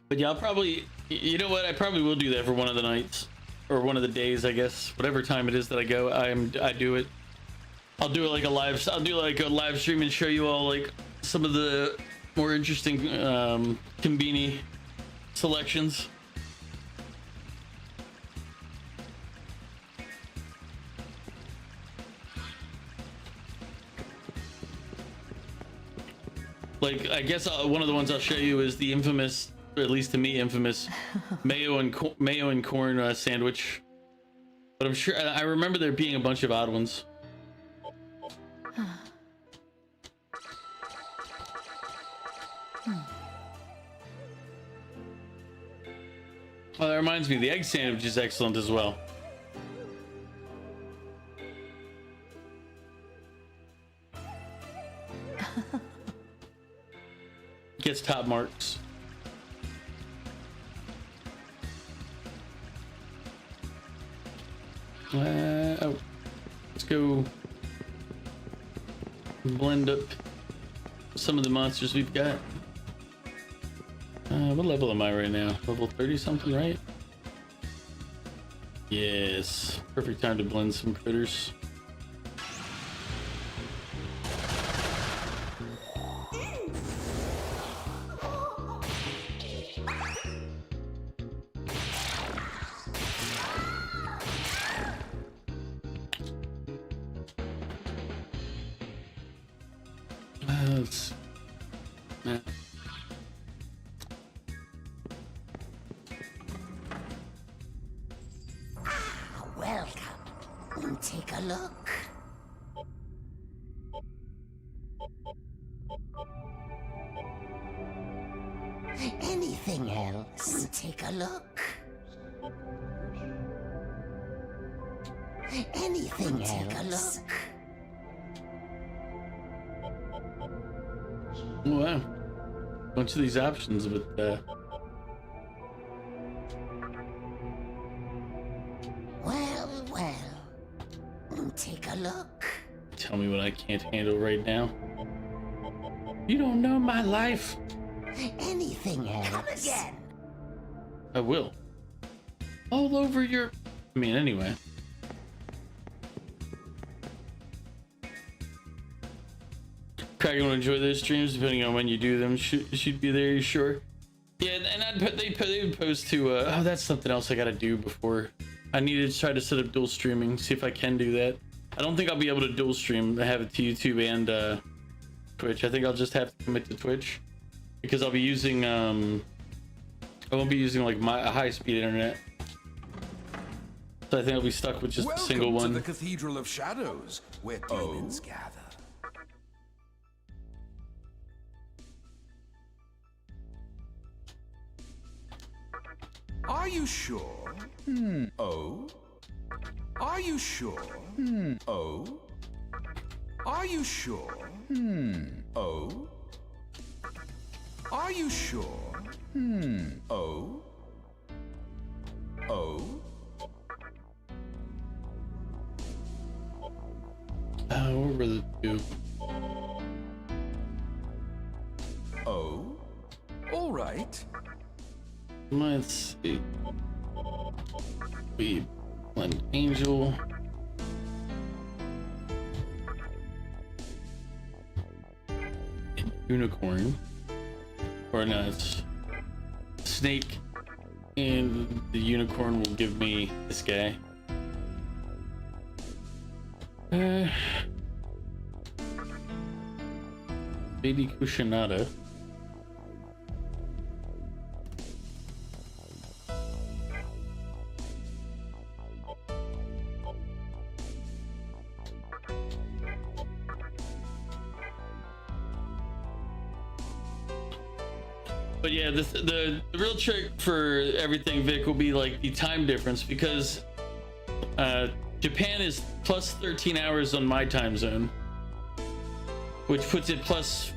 But yeah, I'll probably, you know what? I probably will do that for one of the nights or one of the days, I guess. Whatever time it is that I go, I do it. I'll do like a live stream and show you all like some of the more interesting conveni selections. Like, I guess one of the ones I'll show you is the infamous, or at least to me, infamous mayo and corn sandwich. But I'm sure I remember there being a bunch of odd ones. Oh, that reminds me, the egg sandwich is excellent as well. Gets top marks. Oh, let's go blend up some of the monsters we've got. What level am I right now? Level 30 something, right? Yes, perfect time to blend some critters. Let's... Welcome. Take a look. Anything else? Take a look. Anything else? Take a look. Oh, wow. Bunch of these options with Well. Take a look. tell me what I can't handle right now. You don't know my life. Anything else? Come again. I will. All over your... I mean, anyway. Probably gonna enjoy those streams depending on when you do them. Should be there, you sure? Yeah, and they would post to oh, that's something else I gotta do before. I need to try to set up dual streaming, see if I can do that. I don't think I'll be able to dual stream, have it to YouTube and Twitch. I think I'll just have to commit to Twitch because I'll be using I won't be using like my high-speed internet. So I think I'll be stuck with just a single one. Welcome to the Cathedral of Shadows, where demons gather. Are you sure? Oh? Are you sure? Oh? Are you sure? Oh? Are you sure? Oh? Oh? What were the two? Oh? All right. Let's see. We blend angel. And unicorn. Or no, it's snake. And the unicorn will give me this guy. Baby Kushanada. But yeah, the real trick for everything, Vic, will be like the time difference because Japan is plus 13 hours on my time zone, which puts it plus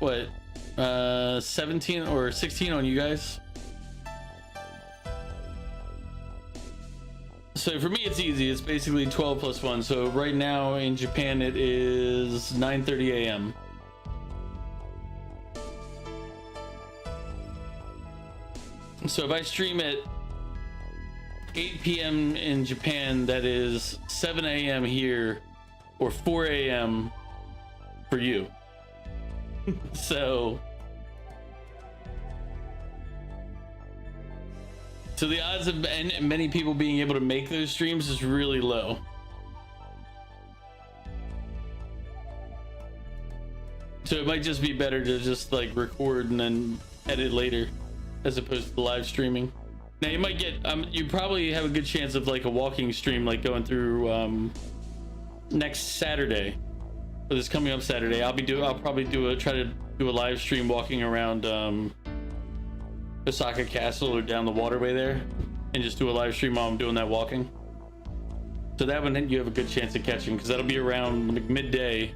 what 17 or 16 on you guys. So for me it's easy, it's basically 12 plus 1. So right now in Japan it is 9:30 a.m. So if I stream at 8 p.m. in Japan, that is 7 a.m. here or 4 a.m. for you. So the odds of many people being able to make those streams is really low. So it might just be better to just like record and then edit later as opposed to live streaming. Now you might get you probably have a good chance of like a walking stream, like going through next Saturday, or this coming up Saturday. I'll probably try to do a live stream walking around Osaka Castle or down the waterway there, and just do a live stream while I'm doing that walking. So that one you have a good chance of catching because that'll be around like midday.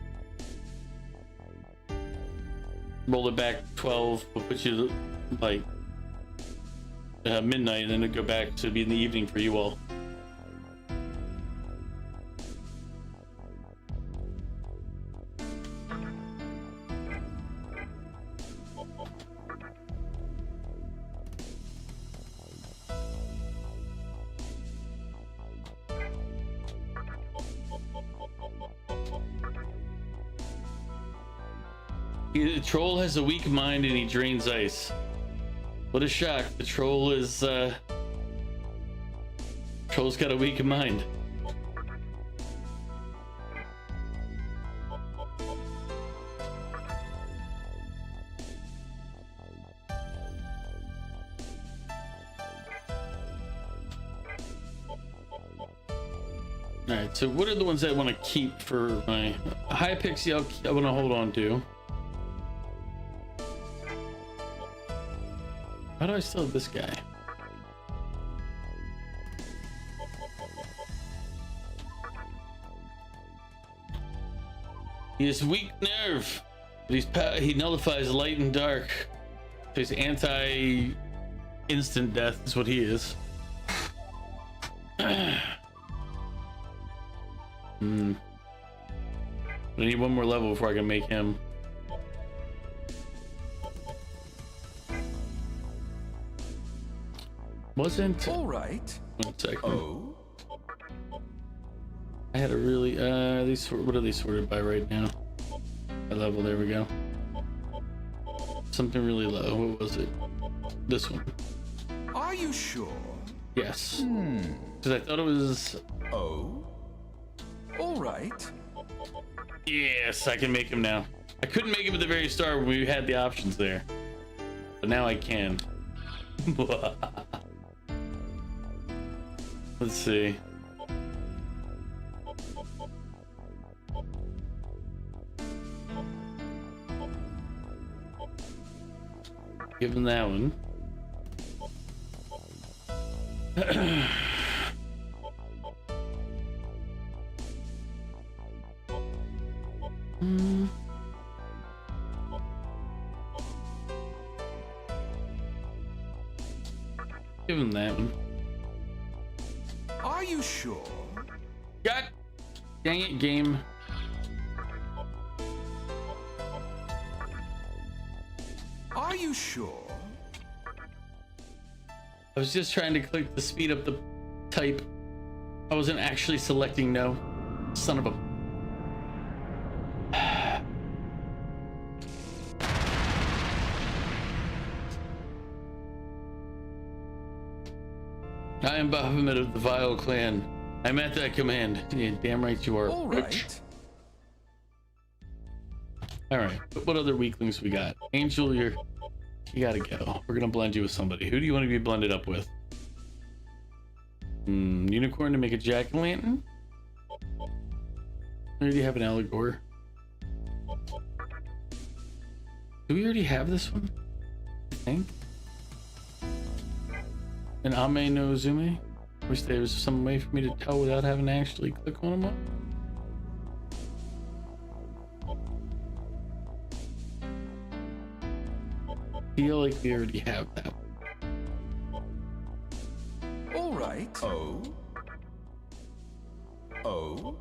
Roll it back 12, we'll put you like midnight, and then it'll go back, so it'll be in the evening for you all. The troll has a weak mind and he drains ice. What a shock. The troll is, troll's got a weak mind. Alright, so what are the ones I want to keep for my high pixie? I want to hold on to. How do I still have this guy? He has weak nerve, but he nullifies light and dark. He's anti-instant death is what he is. I need one more level before I can make him. Wasn't all right. 1 second. Oh, I had a really these what are they sorted by right now? By level, there we go. Something really low. What was it? This one. are you sure? Yes. Because I thought it was. Oh, all right. Yes, I can make him now. I couldn't make him at the very start when we had the options there, but now I can. Let's see. Give him that one. Give him that one. Are you sure? God dang it, game. Are you sure? I was just trying to click to speed up the type. I wasn't actually selecting no. Son of a... I am Baphomet of the Vile Clan. I'm at that command. Yeah, damn right you are. All right. All right. What other weaklings we got? Angel, you gotta go. We're gonna blend you with somebody. Who do you want to be blended up with? Unicorn to make a jack-o'-lantern? Or do you have an allegor? Do we already have this one? I think. An Ame no Uzume? Wish there was some way for me to tell without having to actually click on them up. Feel like we already have that one. All right. Oh. Oh.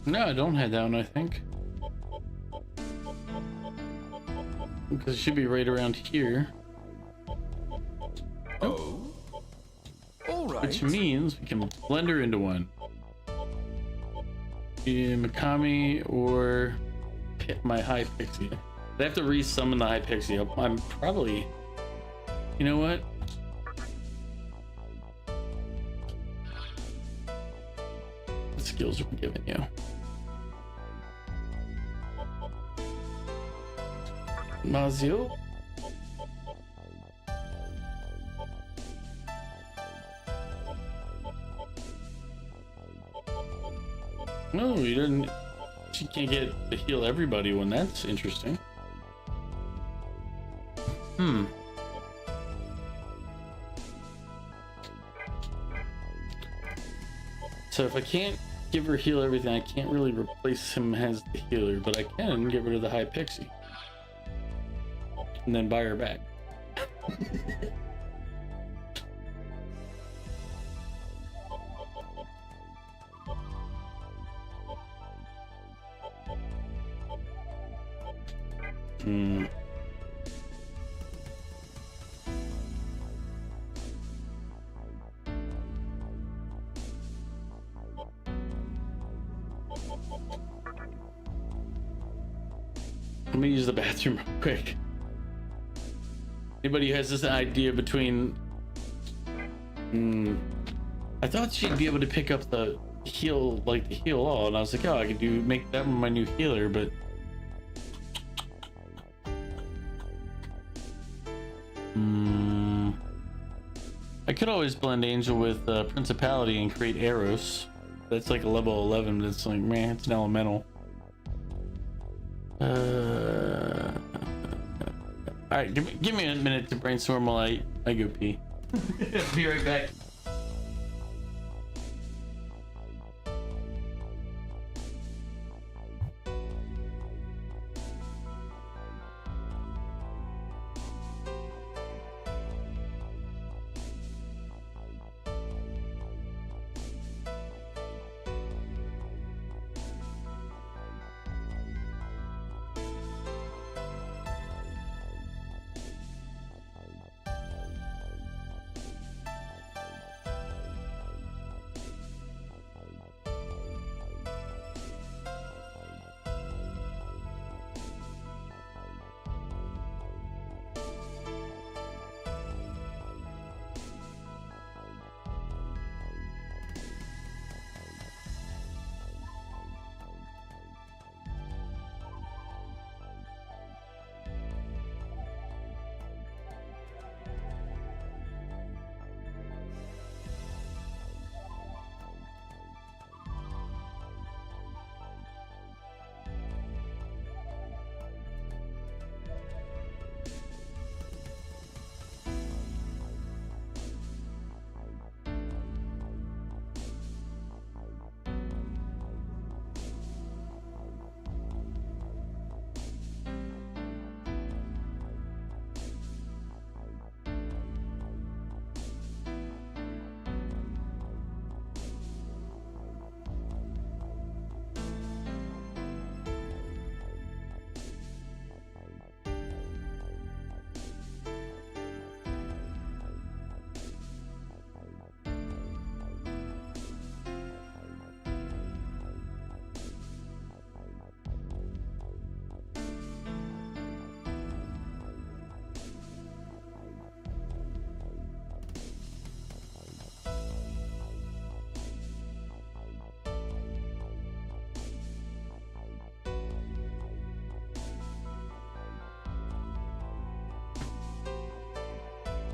No, I don't have that one, I think. Because it should be right around here. Oh. All right. Which means we can blend her into one. Be Mikami or my high pixie. I have to resummon the high pixie. I'm probably... You know what? What skills are we giving you? Mazio? No, you didn't. She can't get to heal everybody when that's interesting. So if I can't give her heal everything, I can't really replace him as the healer, but I can get rid of the high pixie. And then buy her back. Hmm. Let me use the bathroom real quick. Anybody who has this idea between... I thought she'd be able to pick up the heal, like the heal all, and I was like, oh, I could make that one my new healer, but... I could always blend Angel with Principality and create Eros. That's like a level 11, but it's like, man, it's an elemental. Alright, give me a minute to brainstorm while I go pee. Be right back.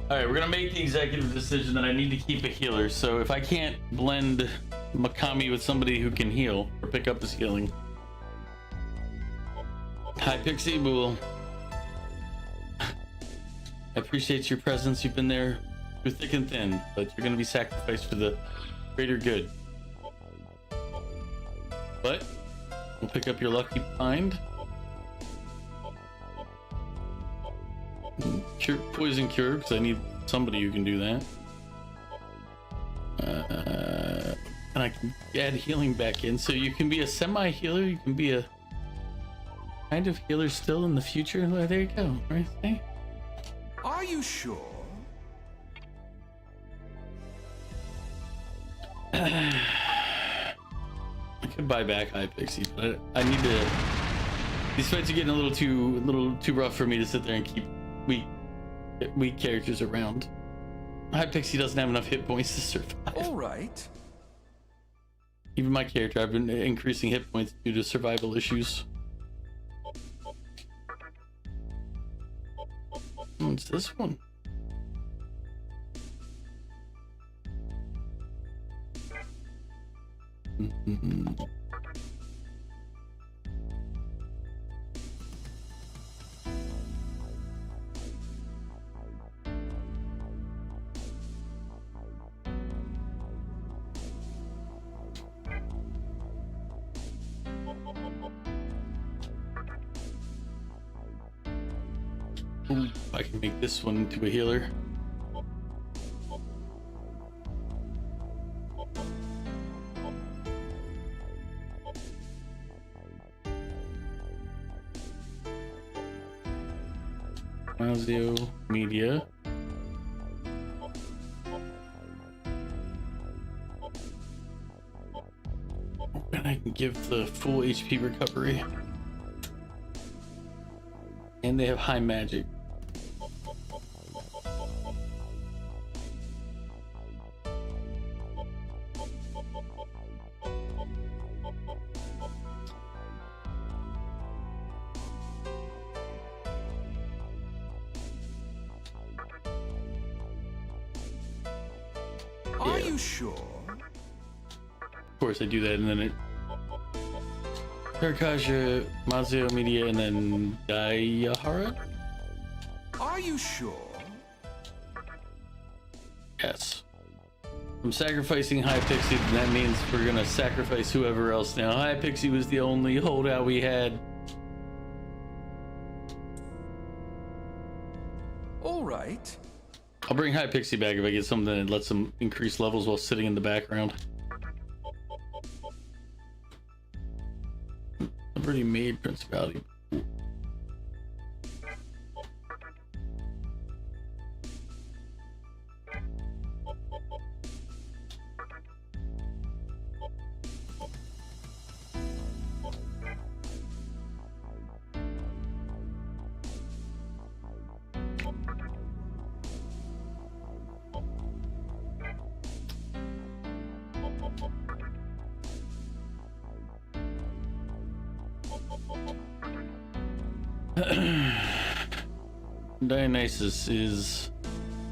All right, we're gonna make the executive decision that I need to keep a healer. So if I can't blend Mikami with somebody who can heal or pick up his healing. Hi, Pixie Bool. I appreciate your presence. You've been there through thick and thin, but you're gonna be sacrificed for the greater good. But we'll pick up your lucky find. Poison cure, because I need somebody who can do that. And I can add healing back in, so you can be a semi-healer, you can be a kind of healer still in the future. There you go, right there. Are you sure? I could buy back High Pixie, but I need to. These fights are getting a little too rough for me to sit there and keep weak characters around. High Pixie doesn't have enough hit points to survive. All right. Even my character, I've been increasing hit points due to survival issues. What's this one? Ooh, I can make this one into a healer. Mazio Media. And I can give the full HP recovery. And they have high magic. Are you sure? Of course, I do that, and then it. Karakaja, Mazio Media, and then Dayahara? Are you sure? Yes. I'm sacrificing High Pixie, and that means we're gonna sacrifice whoever else now. High Pixie was the only holdout we had. All right. I'll bring High Pixie back if I get something that lets him increase levels while sitting in the background. I've already made Principality. Dionysus is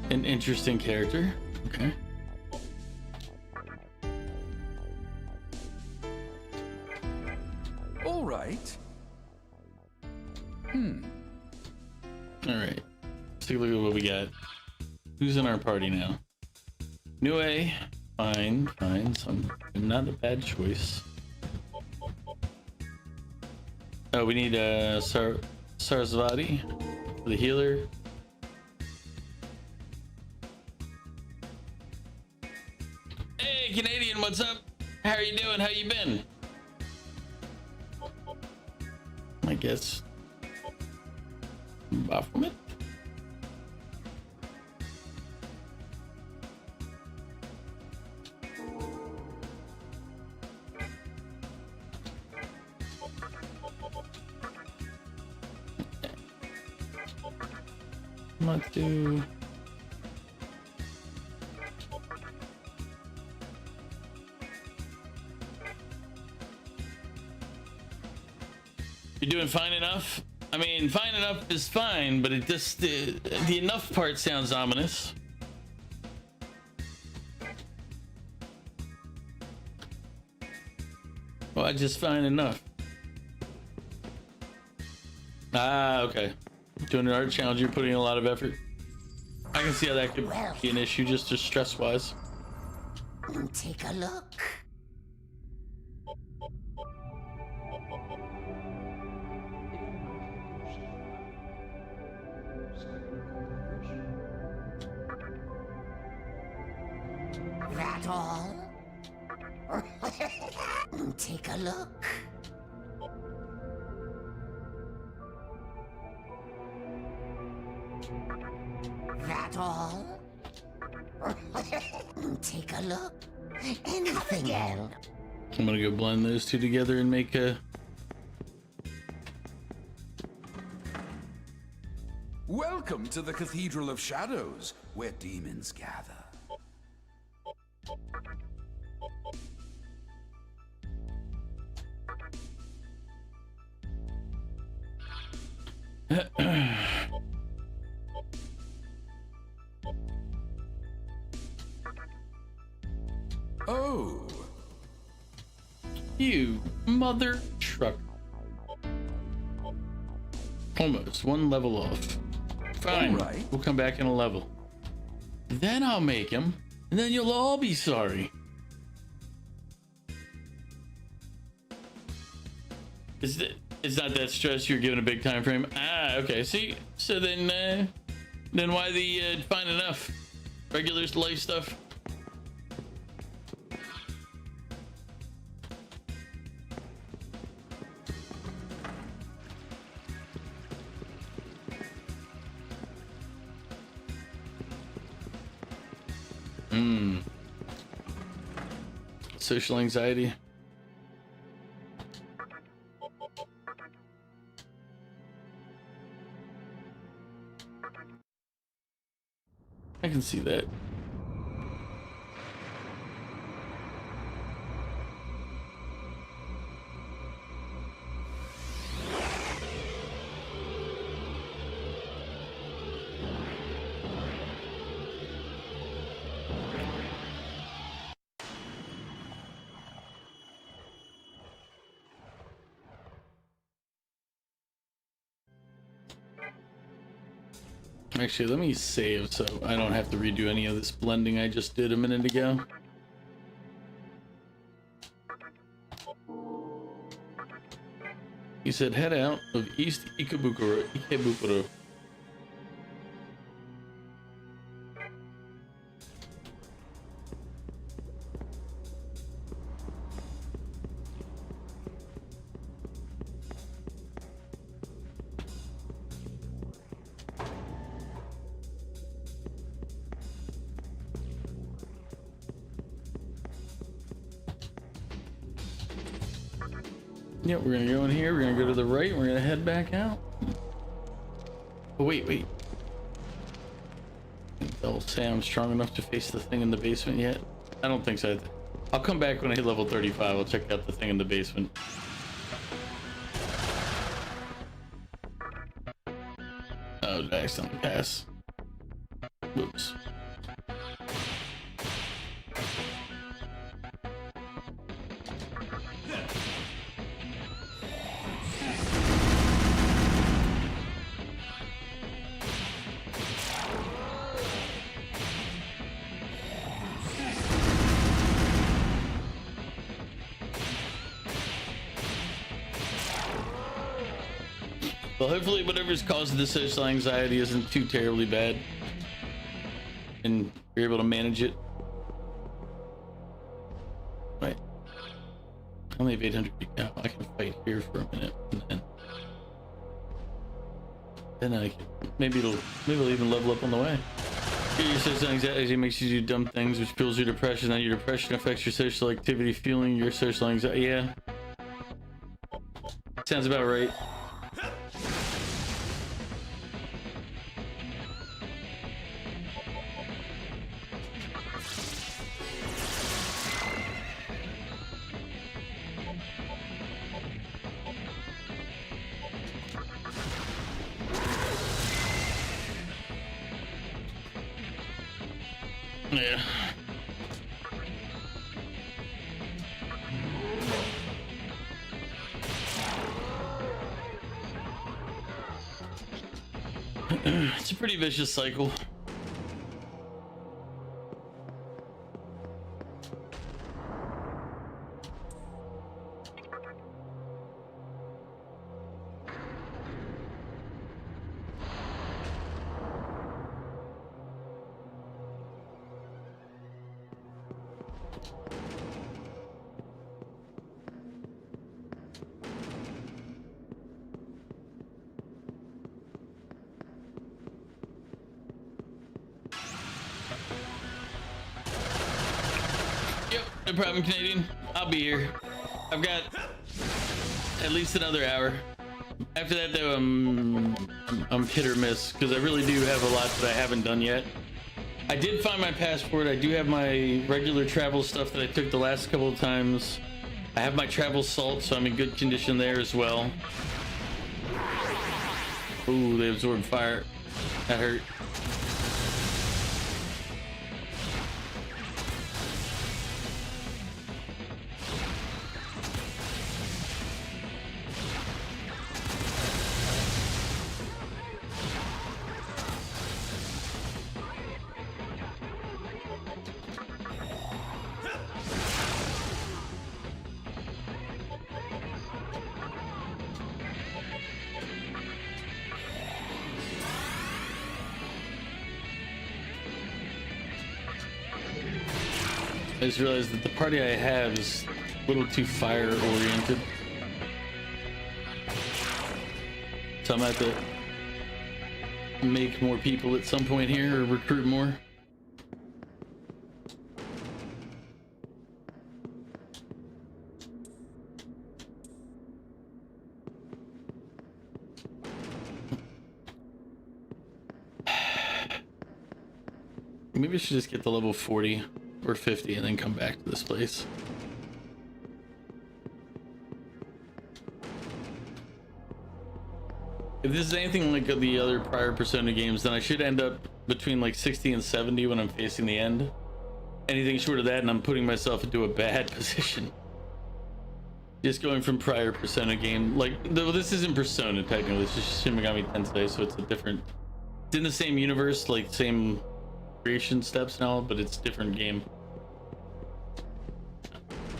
an interesting character. Okay. All right. All right. Let's take a look at what we got. Who's in our party now? Nue. Fine, fine. So I'm not a bad choice. Oh, we need Sarasvati for the healer. Hey, Canadian, what's up? How are you doing? How you been? I guess. Baphomet? Let's do. You're doing fine enough? I mean, fine enough is fine, but it just the enough part sounds ominous. Well, I just fine enough. Ah, okay. Doing an art challenge, you're putting in a lot of effort. I can see how that could be an issue, just stress-wise. Take a look. That all? Take a look. That all? Take a look. Anything else? I'm gonna go blend those two together and make a. Welcome to the Cathedral of Shadows, where demons gather. Oh. You mother truck. Almost one level off. Fine. All right. We'll come back in a level. Then I'll make him, and then you'll all be sorry. It's not that stressed. You're given a big time frame. Ah, okay. See, so then why the fine enough regular life stuff? Social anxiety. I can see that. Actually, let me save so I don't have to redo any of this blending I just did a minute ago. He said head out of East Ikebukuro. Yep, we're gonna go in here, we're gonna go to the right, we're gonna head back out. Oh, wait. They'll say I'm strong enough to face the thing in the basement yet? I don't think so. I'll come back when I hit level 35, I'll check out the thing in the basement. Oh, did I accidentally pass? Whoops. Well, hopefully whatever's causing the social anxiety isn't too terribly bad and you're able to manage it. Right. I only have 800 now. I can fight here for a minute and then I can maybe it'll even level up on the way. Your social anxiety makes you do dumb things, which fuels your depression. Then your depression affects your social activity, fueling your social anxiety. Yeah. Sounds about right. Yeah. It's a pretty vicious cycle. No problem, Canadian. I'll be here. I've got at least another hour. After that, though, I'm hit or miss because I really do have a lot that I haven't done yet. I did find my passport. I do have my regular travel stuff that I took the last couple of times. I have my travel salt, so I'm in good condition there as well. Ooh, they absorbed fire. That hurt. I just realized that the party I have is a little too fire oriented. So I'm gonna have to make more people at some point here or recruit more. Maybe I should just get to level 40 or 50 and then come back to this place. If this is anything like the other prior Persona games, then I should end up between like 60 and 70 when I'm facing the end. Anything short of that and I'm putting myself into a bad position. Just going from prior Persona game, like, though this isn't Persona technically, it's just Shin Megami Tensei, so it's a different, it's in the same universe, like same creation steps and all, but it's different game.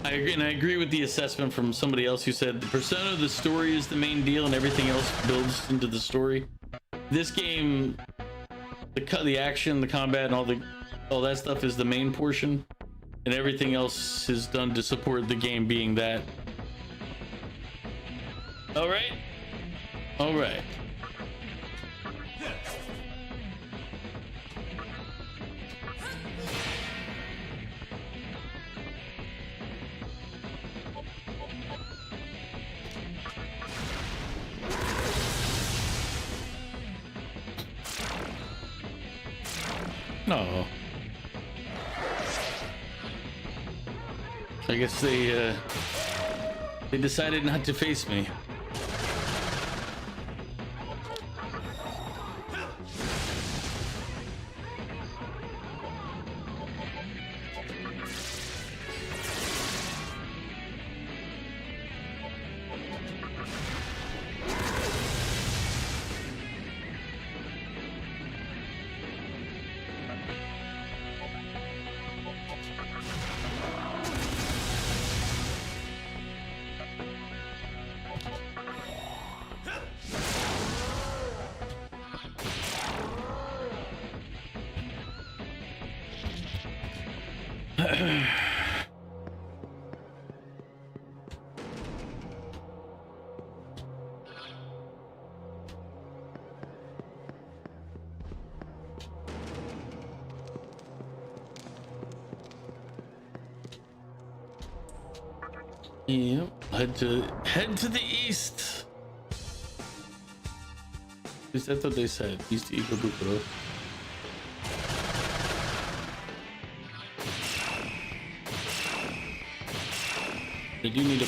I agree, and I agree with the assessment from somebody else who said the Persona, the story is the main deal and everything else builds into the story. This game, the action, the combat, and all that stuff is the main portion, and everything else is done to support the game being that. All right. All right. No. I guess they decided not to face me. Yep, head to the east. At least that's what they said. East Ikebukuro. I do need a.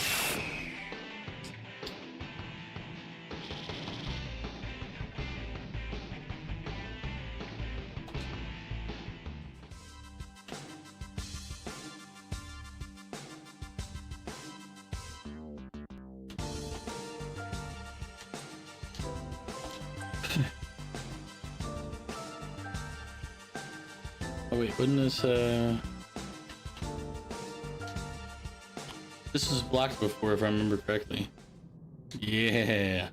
Oh wait, wasn't this this was blocked before if I remember correctly. Yeah.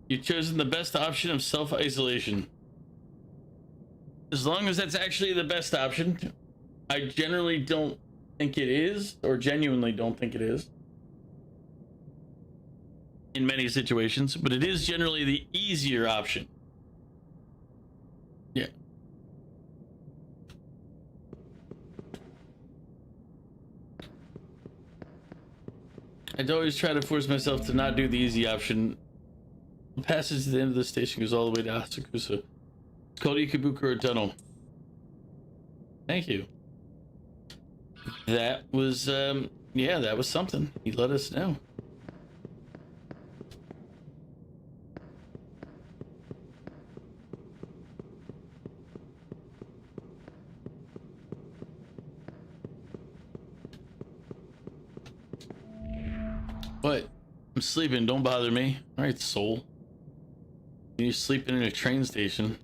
You've chosen the best option of self-isolation. As long as that's actually the best option. I generally don't think it is, or genuinely don't think it is. In many situations, but it is generally the easier option. Yeah. I'd always try to force myself to not do the easy option. The passage to the end of the station goes all the way to Asakusa. It's called Ikebukuro Tunnel. Thank you. That was, yeah, that was something. He let us know. What? I'm sleeping. Don't bother me. All right, soul. You're sleeping in a train station.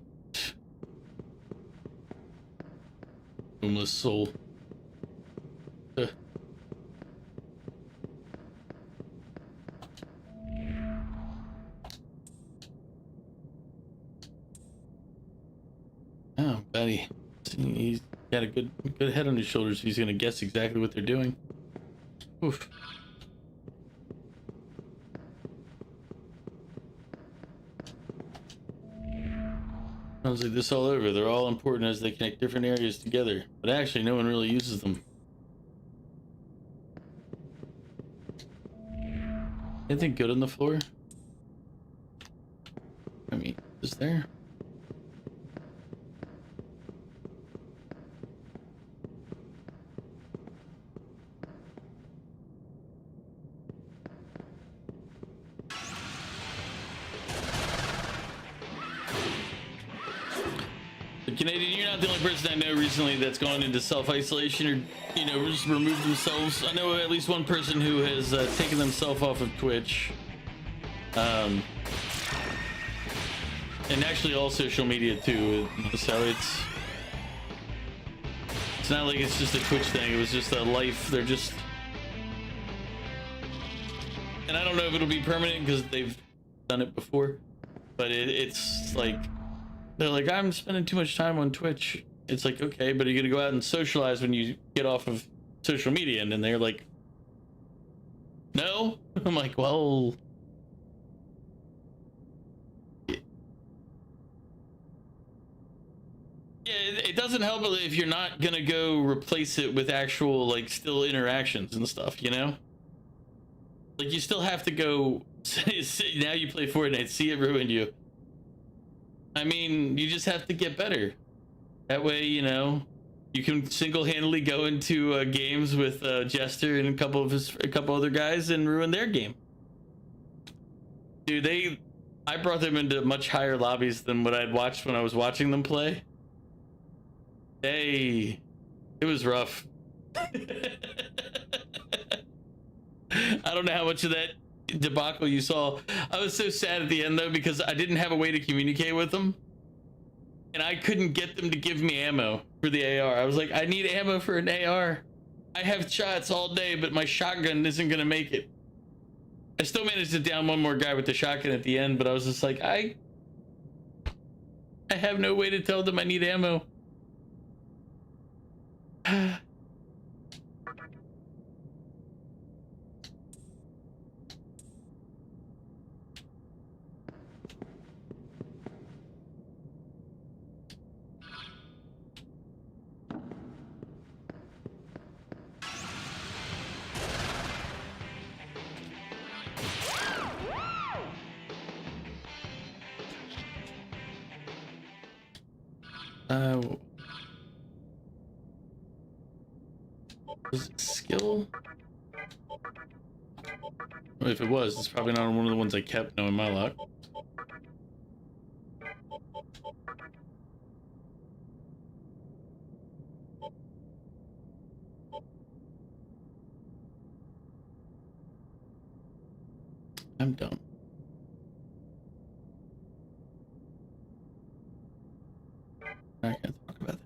Homeless soul. Oh, Betty. He's got a good head on his shoulders. He's gonna guess exactly what they're doing. Oof. Sounds like this all over. They're all important as they connect different areas together, but actually no one really uses them. Anything good on the floor? I mean, is there? Canadian, you're not the only person I know recently that's gone into self-isolation or, you know, just removed themselves. I know at least one person who has taken themselves off of Twitch. And actually all social media too. So it's not like it's just a Twitch thing. It was just a life. They're just, and I don't know if it'll be permanent because they've done it before, but it's like, they're like, I'm spending too much time on Twitch. It's like, okay, but are you gonna go out and socialize when you get off of social media? And then they're like, no. I'm like, well, yeah, it doesn't help if you're not gonna go replace it with actual, like, still interactions and stuff, you know? Like, you still have to go, now you play Fortnite, see it ruin you. I mean, you just have to get better. That way, you know, you can single-handedly go into games with Jester and a couple other guys and ruin their game. Dude, I brought them into much higher lobbies than what I'd watched when I was watching them play. It was rough. I don't know how much of that debacle you saw. I was so sad at the end though, because I didn't have a way to communicate with them. And I couldn't get them to give me ammo for the AR. I was like, I need ammo for an AR. I have shots all day, but my shotgun isn't gonna make it. I still managed to down one more guy with the shotgun at the end, but I was just like, I have no way to tell them I need ammo. Was it skill? Well, if it was, it's probably not one of the ones I kept knowing my luck. I'm dumb. I can't talk about that.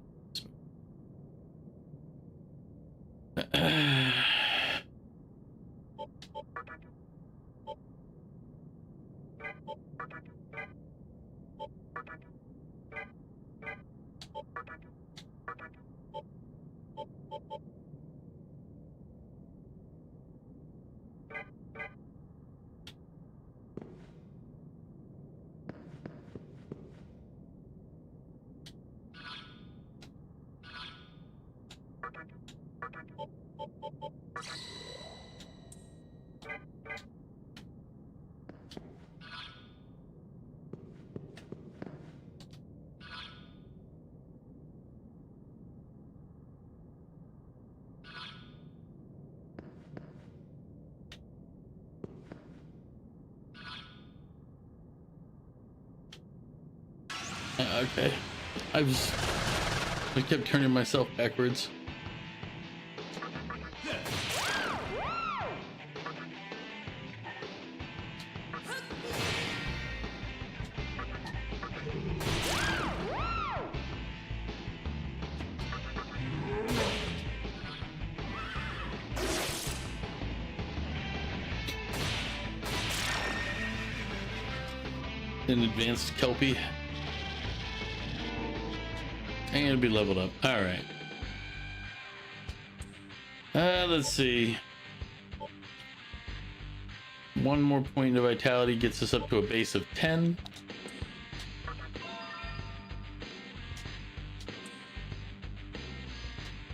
Okay. I kept turning myself backwards. An advanced Kelpie. I'm gonna be leveled up. All right. Let's see. One more point of vitality gets us up to a base of 10.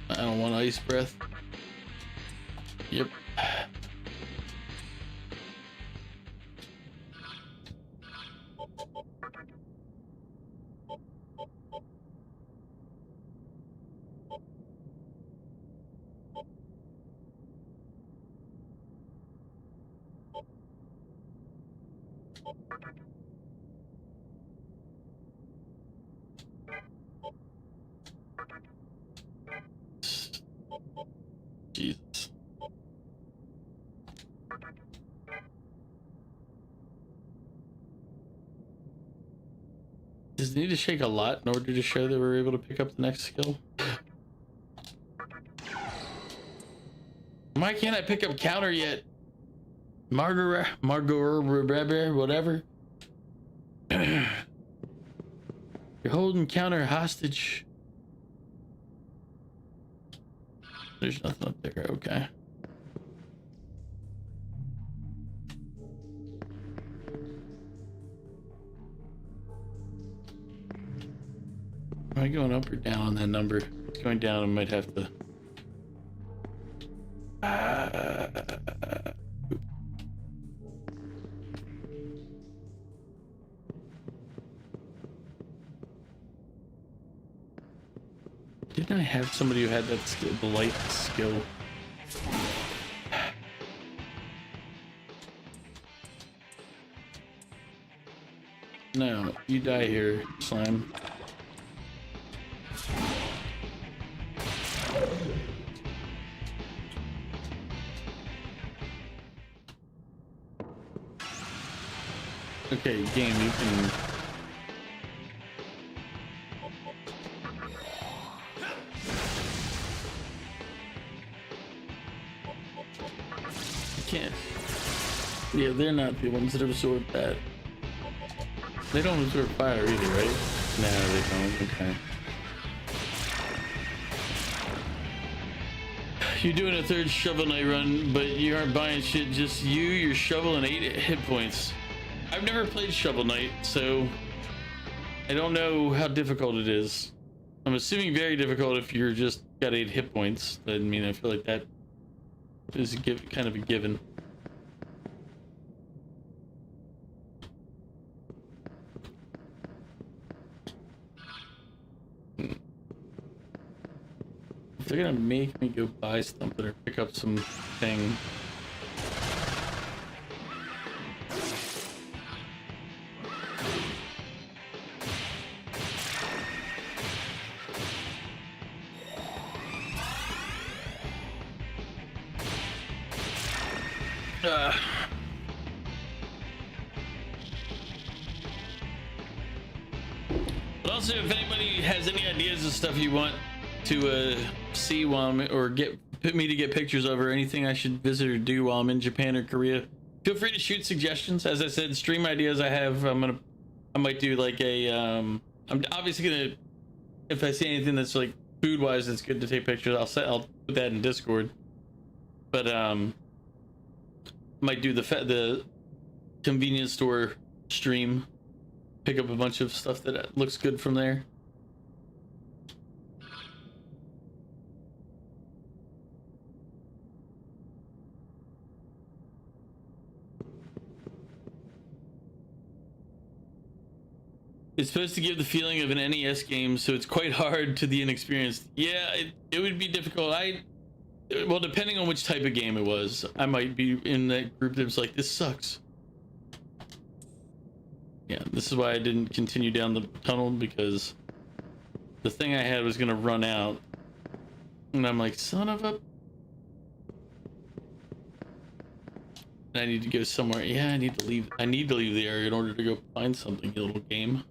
I don't want ice breath. Yep. Does it need to shake a lot in order to show that we're able to pick up the next skill? Why can't I pick up counter yet? Margaret, whatever. You're holding counter hostage. There's nothing up there, okay. Am I going up or down on that number? It's going down, I might have to. Didn't I have somebody who had that skill, the light skill? No, you die here, slime. Okay, game, you can. You can't. Yeah, they're not the ones that absorb that. They don't absorb fire either, right? No, they don't. Okay. You're doing a third Shovel Knight run, but you aren't buying shit. Just you, your shovel, and 8 hit points. I've never played Shovel Knight, so I don't know how difficult it is. I'm assuming very difficult if you're just got 8 hit points. I mean, I feel like that is kind of a given. If they're gonna make me go buy something or pick up something. But also, if anybody has any ideas of stuff you want to see while I'm, or put me to get pictures of, or anything I should visit or do while I'm in Japan or Korea, feel free to shoot suggestions. As I said, stream ideas I have. I might do like a I'm obviously gonna, if I see anything that's like food wise that's good to take pictures, I'll put that in Discord. But might do the convenience store stream, pick up a bunch of stuff that looks good from there. It's supposed to give the feeling of an NES game, so it's quite hard to the inexperienced. Yeah, it would be difficult. Well, depending on which type of game it was, I might be in that group that was like, this sucks. Yeah, this is why I didn't continue down the tunnel, because the thing I had was gonna run out. And I'm like, son of a... I need to go somewhere. Yeah, I need to leave the area in order to go find something, you little game.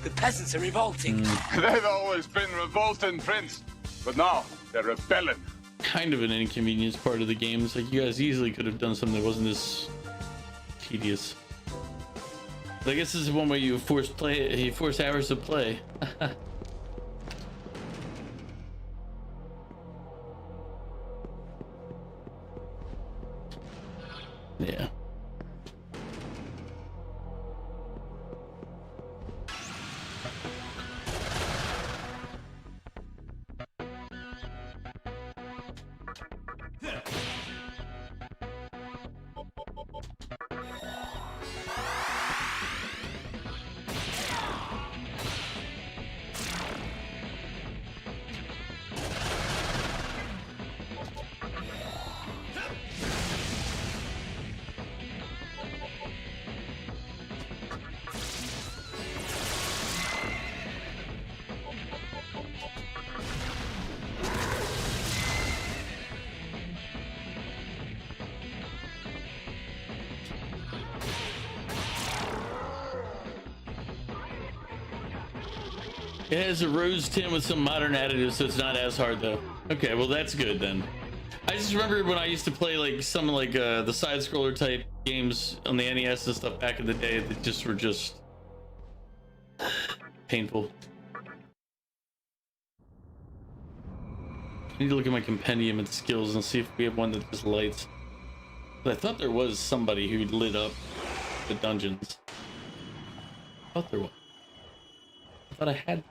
The peasants are revolting. They've always been revolting, Prince, but now they're rebelling. Kind of an inconvenience part of the game. It's like you guys easily could have done something that wasn't this tedious. But I guess this is one way you force hours to play. Yeah. It has a rose tint with some modern additives, so it's not as hard though. Okay, well that's good then. I just remember when I used to play like some like the side scroller type games on the NES and stuff back in the day that just were just painful. I need to look at my compendium and skills and see if we have one that just lights. But I thought there was somebody who lit up the dungeons. I thought there was. I thought I had.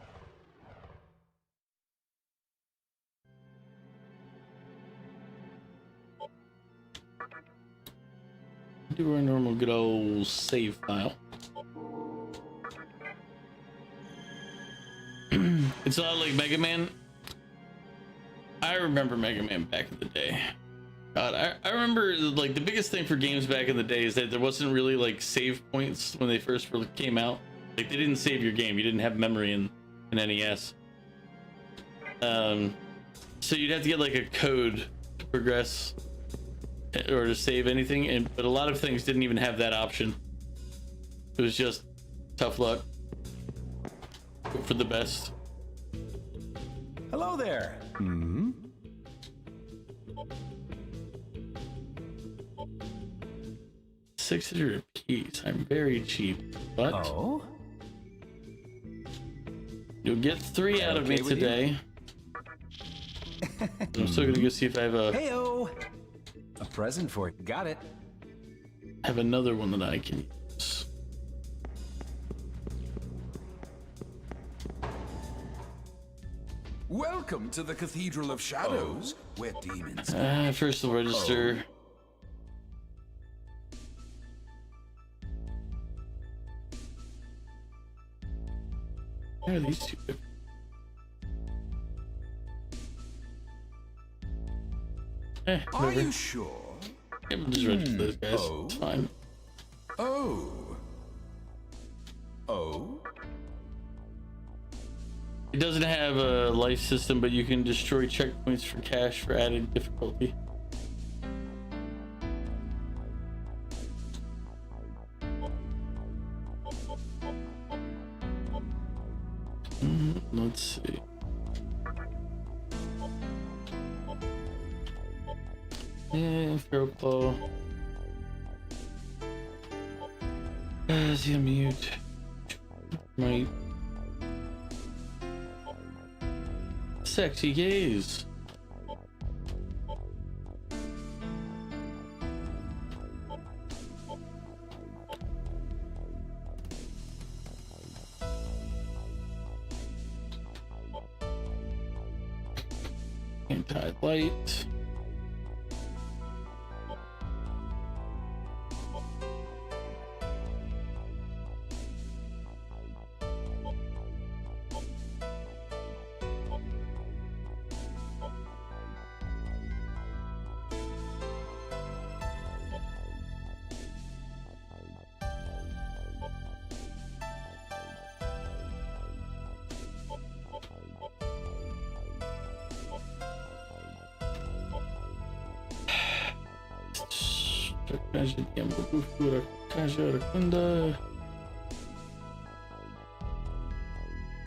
Do our normal good old save file. It's a lot like Mega Man. I remember Mega Man back in the day. God, I remember like the biggest thing for games back in the day is that there wasn't really like save points when they first came out. Like they didn't save your game. You didn't have memory in NES. So you'd have to get like a code to progress or to save anything, but a lot of things didn't even have that option. It was just tough luck. Hope for the best. Hello there. 600 apiece. I'm very cheap, but you'll get 3 out of me today. I'm still gonna go see if I have a. Heyo. A present for you. Got it. Have another one that I can use. Welcome to the Cathedral of Shadows, where demons. First the register. Where are these two? Are you sure? Yeah, we'll just register those guys. It's fine. It doesn't have a life system, but you can destroy checkpoints for cash for added difficulty. Let's see. Yeah, Feral Claw. Is he a mute? Right. Sexy gaze. Anti-light.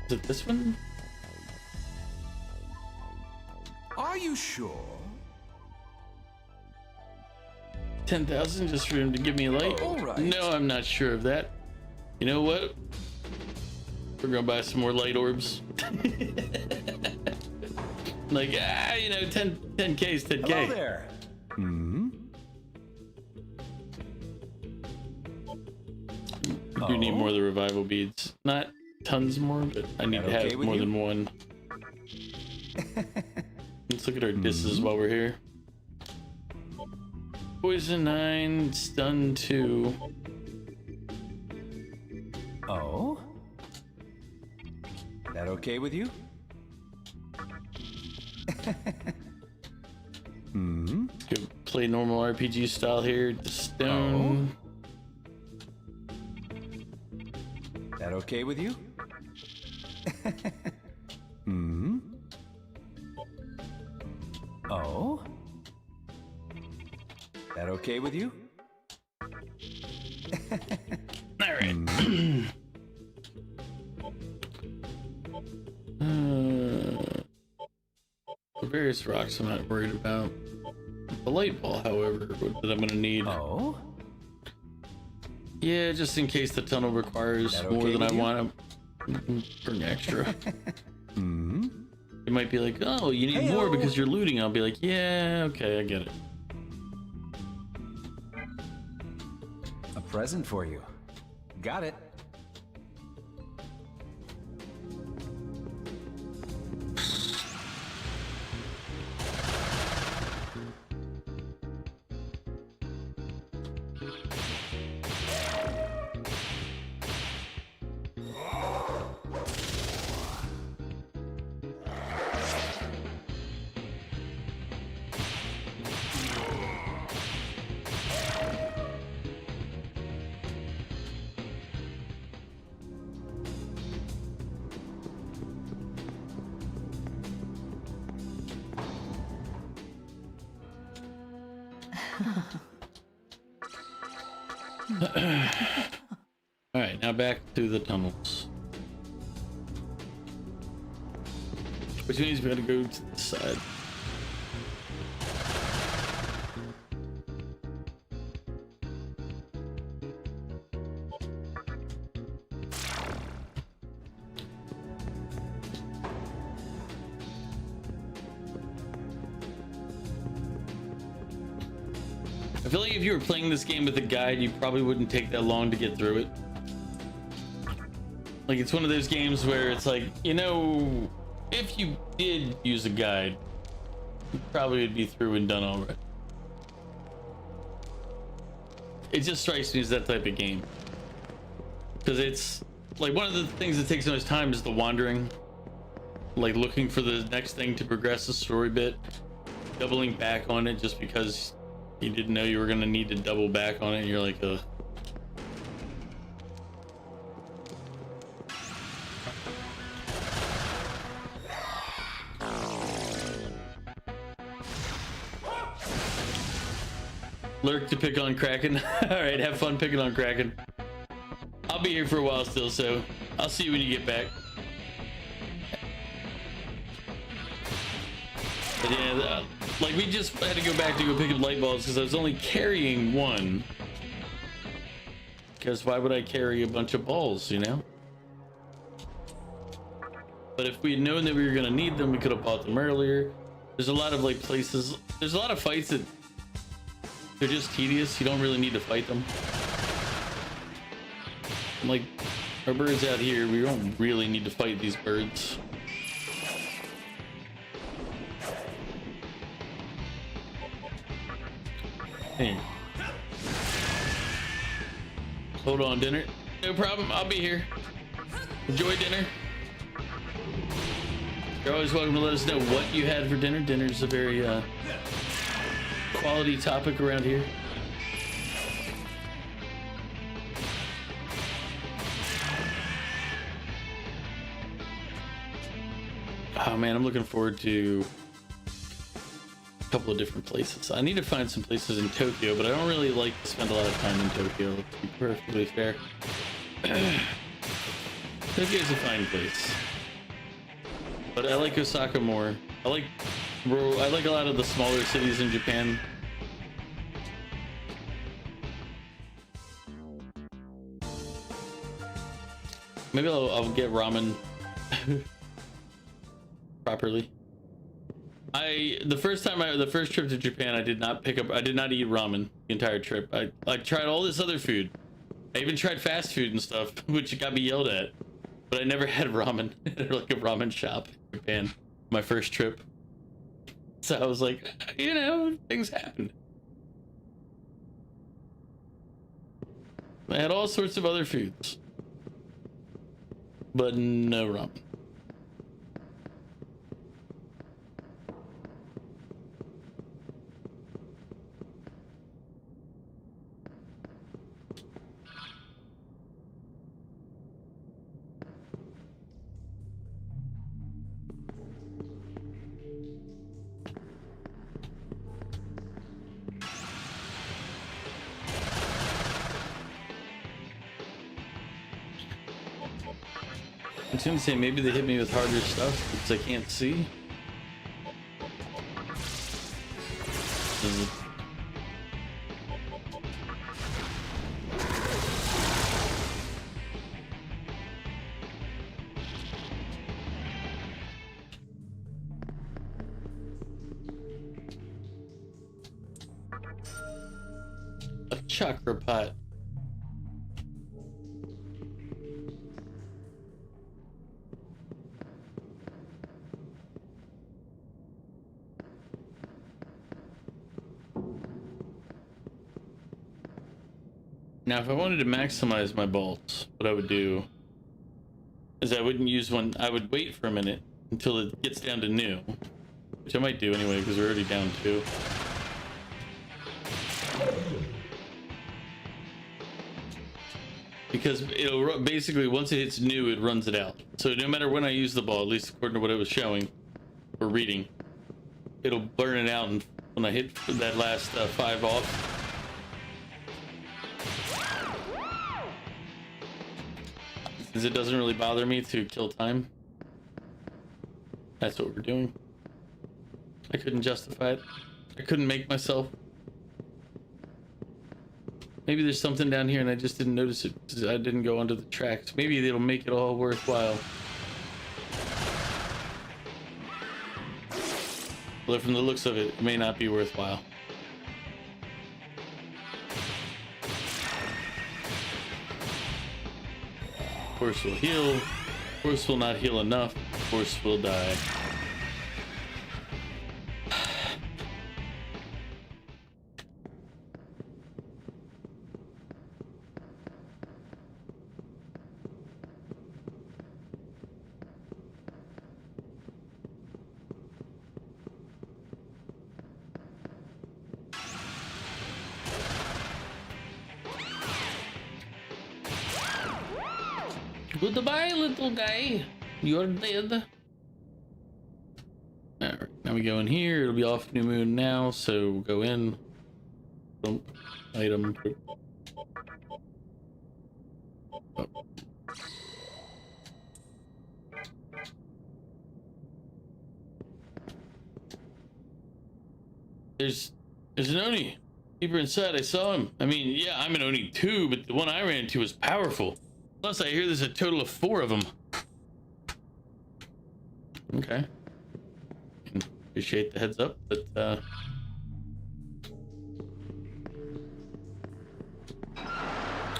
Is it this one? Are you sure? 10,000 just for him to give me a light? All right. No, I'm not sure of that. You know what? We're gonna buy some more light orbs. Like, you know, 10K is 10K. Hello there. I do need more of the revival beads. Not tons more, but I need to have more than one. Let's look at our disses while we're here. Poison 9, stun 2. Oh? That okay with you? Go play normal RPG style here. The stone. That okay with you? Oh? That okay with you? All right. various rocks I'm not worried about. The light ball, however, that I'm gonna need. Oh? Yeah, just in case the tunnel requires That more okay than I with you? want to bring extra. Hmm? It might be like, oh, you need more because you're looting. I'll be like, yeah, okay, I get it. A present for you. Got it. All right, now back to the tunnels. Which means we gotta go to the side. I feel like if you were playing this game with a guide, you probably wouldn't take that long to get through it. Like, it's one of those games where it's like, you know, if you did use a guide, you probably would be through and done already. It just strikes me as that type of game. Because it's, like, one of the things that takes the most time is the wandering. Like, looking for the next thing to progress the story bit. Doubling back on it just because you didn't know you were going to need to double back on it. And you're like, ugh. Lurk to pick on Kraken. Alright, have fun picking on Kraken. I'll be here for a while still, so I'll see you when you get back. But yeah, like we just had to go back to go pick up light bulbs because I was only carrying one. Because why would I carry a bunch of balls, you know? But if we had known that we were going to need them, we could have bought them earlier. There's a lot of like places, there's a lot of fights that they're just tedious. You don't really need to fight them. Like our birds out here, we don't really need to fight these birds. Hey. Hold on, dinner. No problem, I'll be here. Enjoy dinner. You're always welcome to let us know what you had for dinner. Dinner's a very quality topic around here. Oh man, I'm looking forward to a couple of different places. I need to find some places in Tokyo, but I don't really like to spend a lot of time in Tokyo, to be perfectly fair. Tokyo's a fine place. But I like Osaka more. I like a lot of the smaller cities in Japan. Maybe I'll get ramen properly. The first trip to Japan, I did not eat ramen the entire trip. I tried all this other food. I even tried fast food and stuff, which got me yelled at. But I never had ramen at like a ramen shop in Japan. My first trip. So I was like, you know, things happen. I had all sorts of other foods, but no ramen. I was gonna say maybe they hit me with harder stuff because I can't see. A chakra pot. Now, if I wanted to maximize my bolts, what I would do is I wouldn't use one. I would wait for a minute until it gets down to new, which I might do anyway because we're already down 2. Because it'll basically, once it hits new, it runs it out. So no matter when I use the ball, at least according to what it was showing or reading, it'll burn it out, and when I hit that last 5 off. Since it doesn't really bother me to kill time, that's what we're doing. I couldn't justify it. I couldn't make myself. Maybe there's something down here and I just didn't notice it because I didn't go onto the tracks. Maybe it'll make it all worthwhile. But from the looks of it, it may not be worthwhile. Horse will heal. Horse will not heal enough. Horse will die. Goodbye, little guy. You're dead. Alright, now we go in here. It'll be off new moon now, so we'll go in. Boom. Item. Oh. There's an Oni. Deeper inside, I saw him. I mean, yeah, I'm an Oni too, but the one I ran into was powerful. Plus, I hear there's a total of 4 of them. Okay. Appreciate the heads up, but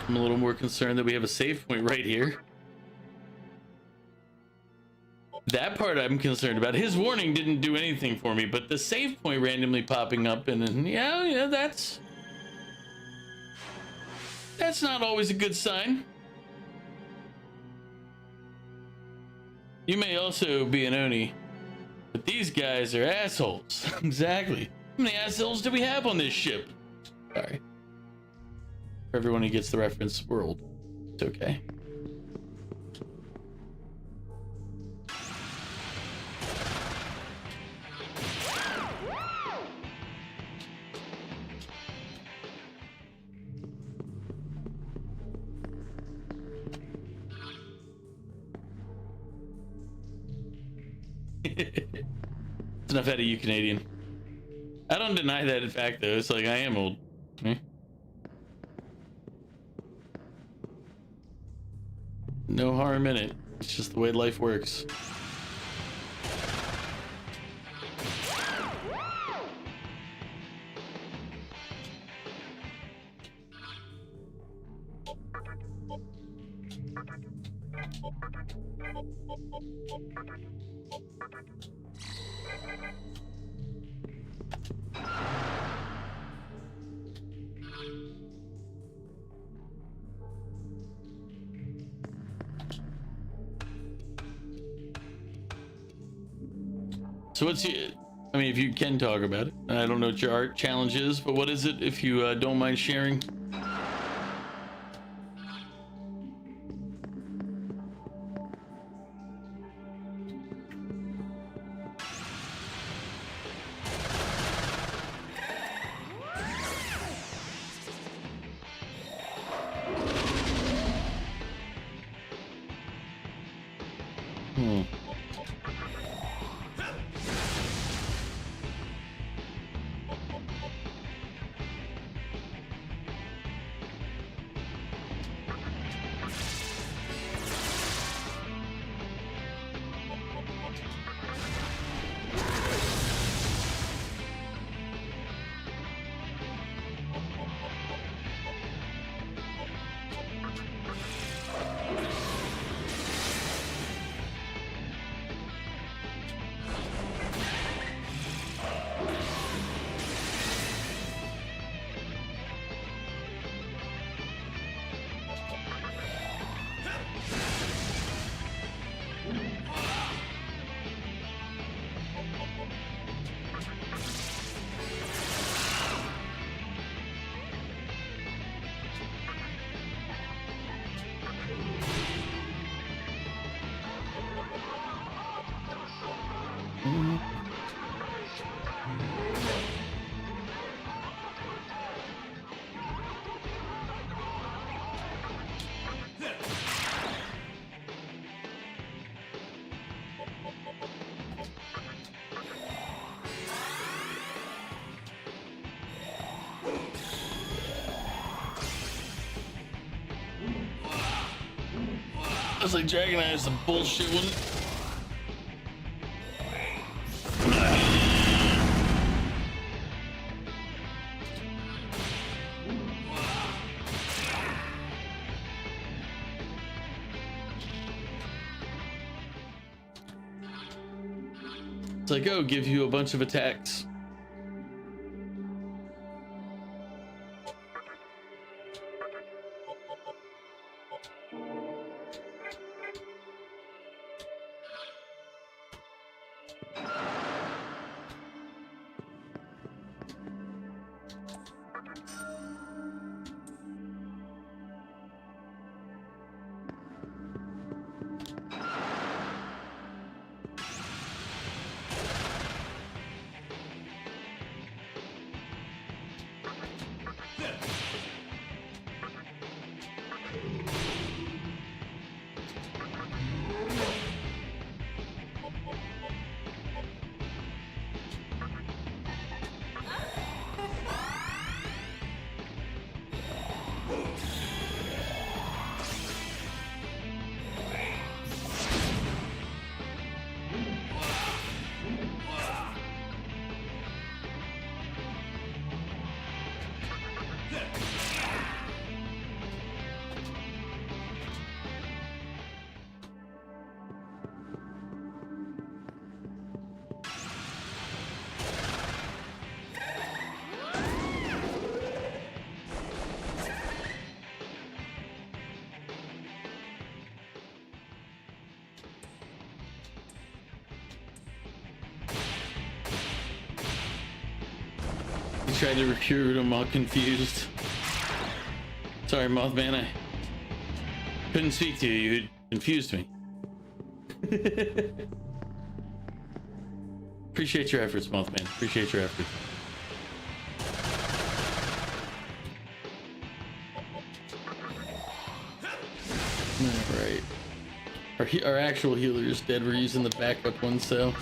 I'm a little more concerned that we have a save point right here. That part I'm concerned about. His warning didn't do anything for me, but the save point randomly popping up and yeah, that's not always a good sign. You may also be an Oni, but these guys are assholes. Exactly. How many assholes do we have on this ship? Sorry. For everyone who gets the reference, world. It's okay. It's enough out of you, Canadian. I don't deny that in fact, though. It's like I am old. No harm in it. It's just the way life works. So what's your, I mean, if you can talk about it. I don't know what your art challenge is, but what is it, if you don't mind sharing? was like, Dragon Eye is a bullshit one. It's like, oh, give you a bunch of attacks. Tried to recruit him, all confused. Sorry, Mothman, I couldn't speak to you. You confused me. Appreciate your efforts, Mothman. Appreciate your efforts. All right. Our actual healer is dead. We're using the backup one, so.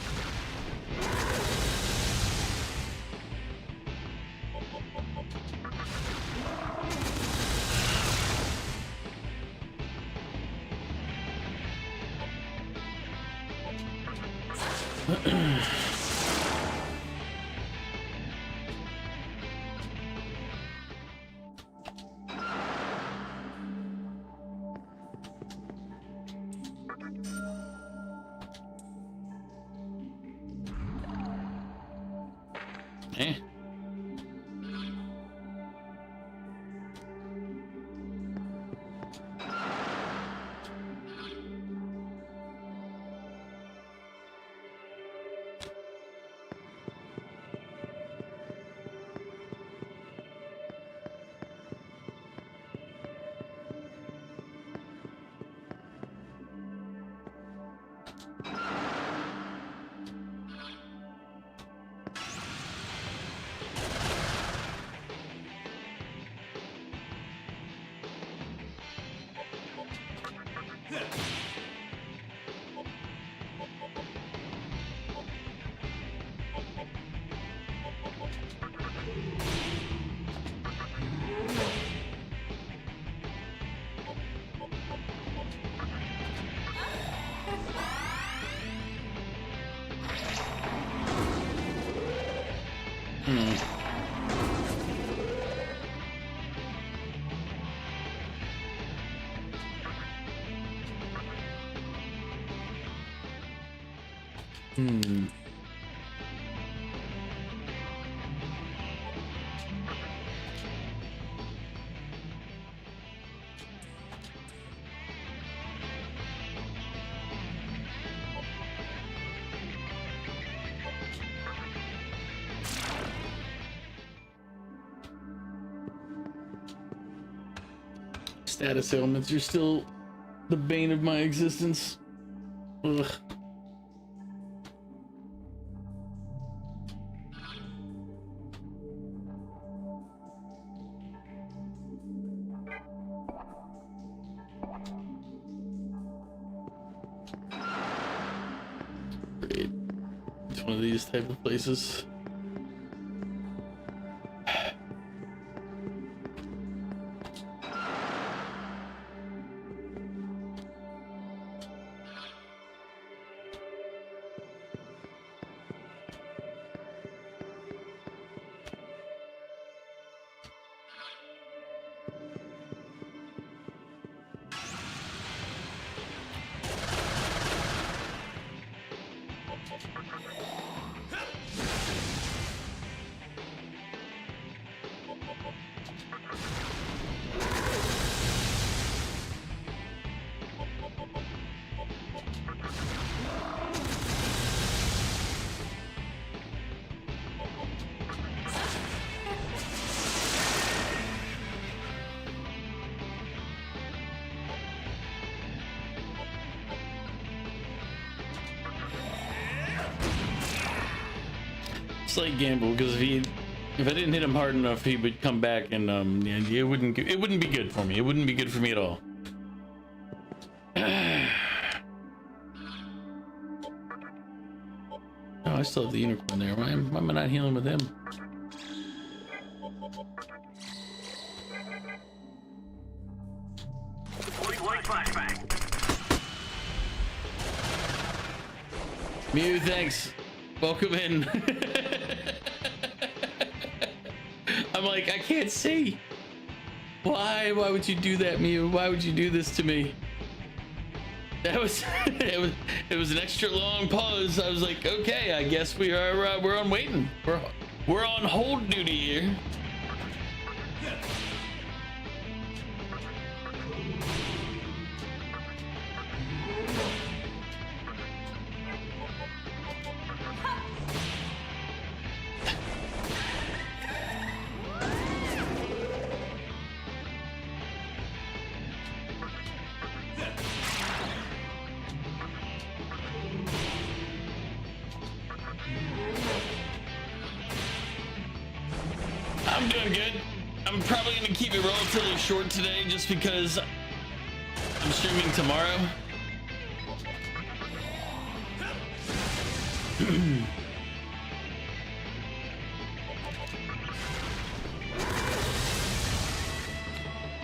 Eh. Status ailments are still the bane of my existence. Ugh. Great. It's one of these type of places. slight gamble because if I didn't hit him hard enough, he would come back and yeah, it wouldn't be good for me. It wouldn't be good for me at all. Oh, I still have the unicorn there. Why am I not healing with him? Mew, thanks. Welcome in. I'm like, I can't see. Why would you do that, Mew? Why would you do this to me? That was it was an extra long pause. I was like, okay, I guess we're on waiting. We're on hold duty here. I'm doing good. I'm probably gonna keep it relatively short today just because I'm streaming tomorrow.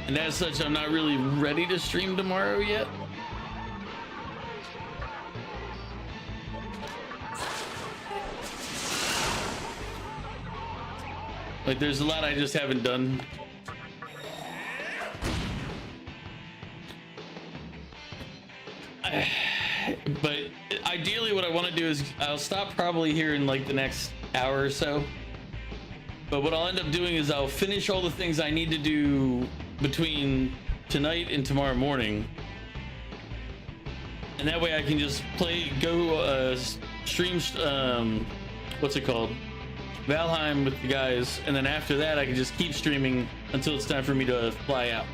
And as such, I'm not really ready to stream tomorrow yet. Like, there's a lot I just haven't done. But ideally what I want to do is I'll stop probably here in like the next hour or so. But what I'll end up doing is I'll finish all the things I need to do between tonight and tomorrow morning. And that way I can just stream, what's it called? Valheim with the guys, and then after that I can just keep streaming until it's time for me to fly out.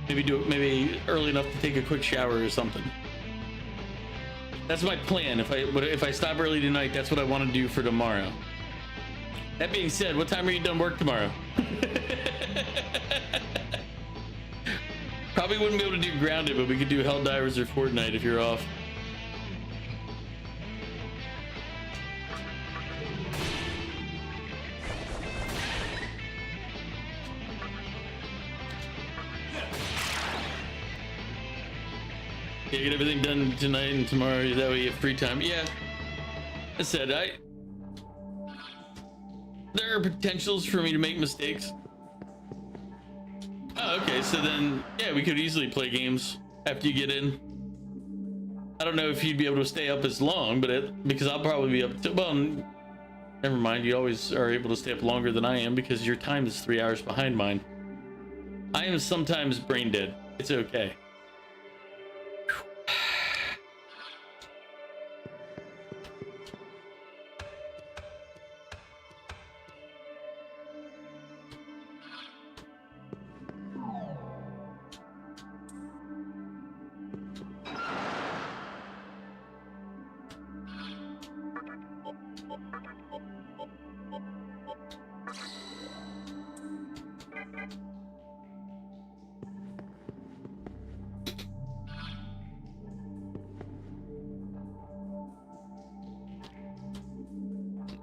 Maybe early enough to take a quick shower or something. That's my plan. If I stop early tonight, that's what I want to do for tomorrow. That being said, what time are you done work tomorrow? Probably wouldn't be able to do Grounded, but we could do Helldivers or Fortnite if you're off. Yeah, get everything done tonight and tomorrow. That way you have free time. Yeah, I said there are potentials for me to make mistakes. Oh, okay, so then yeah, we could easily play games after you get in. I don't know if you'd be able to stay up as long, but because I'll probably be up to, well, never mind. You always are able to stay up longer than I am because your time is 3 hours behind mine. I am sometimes brain dead. It's okay.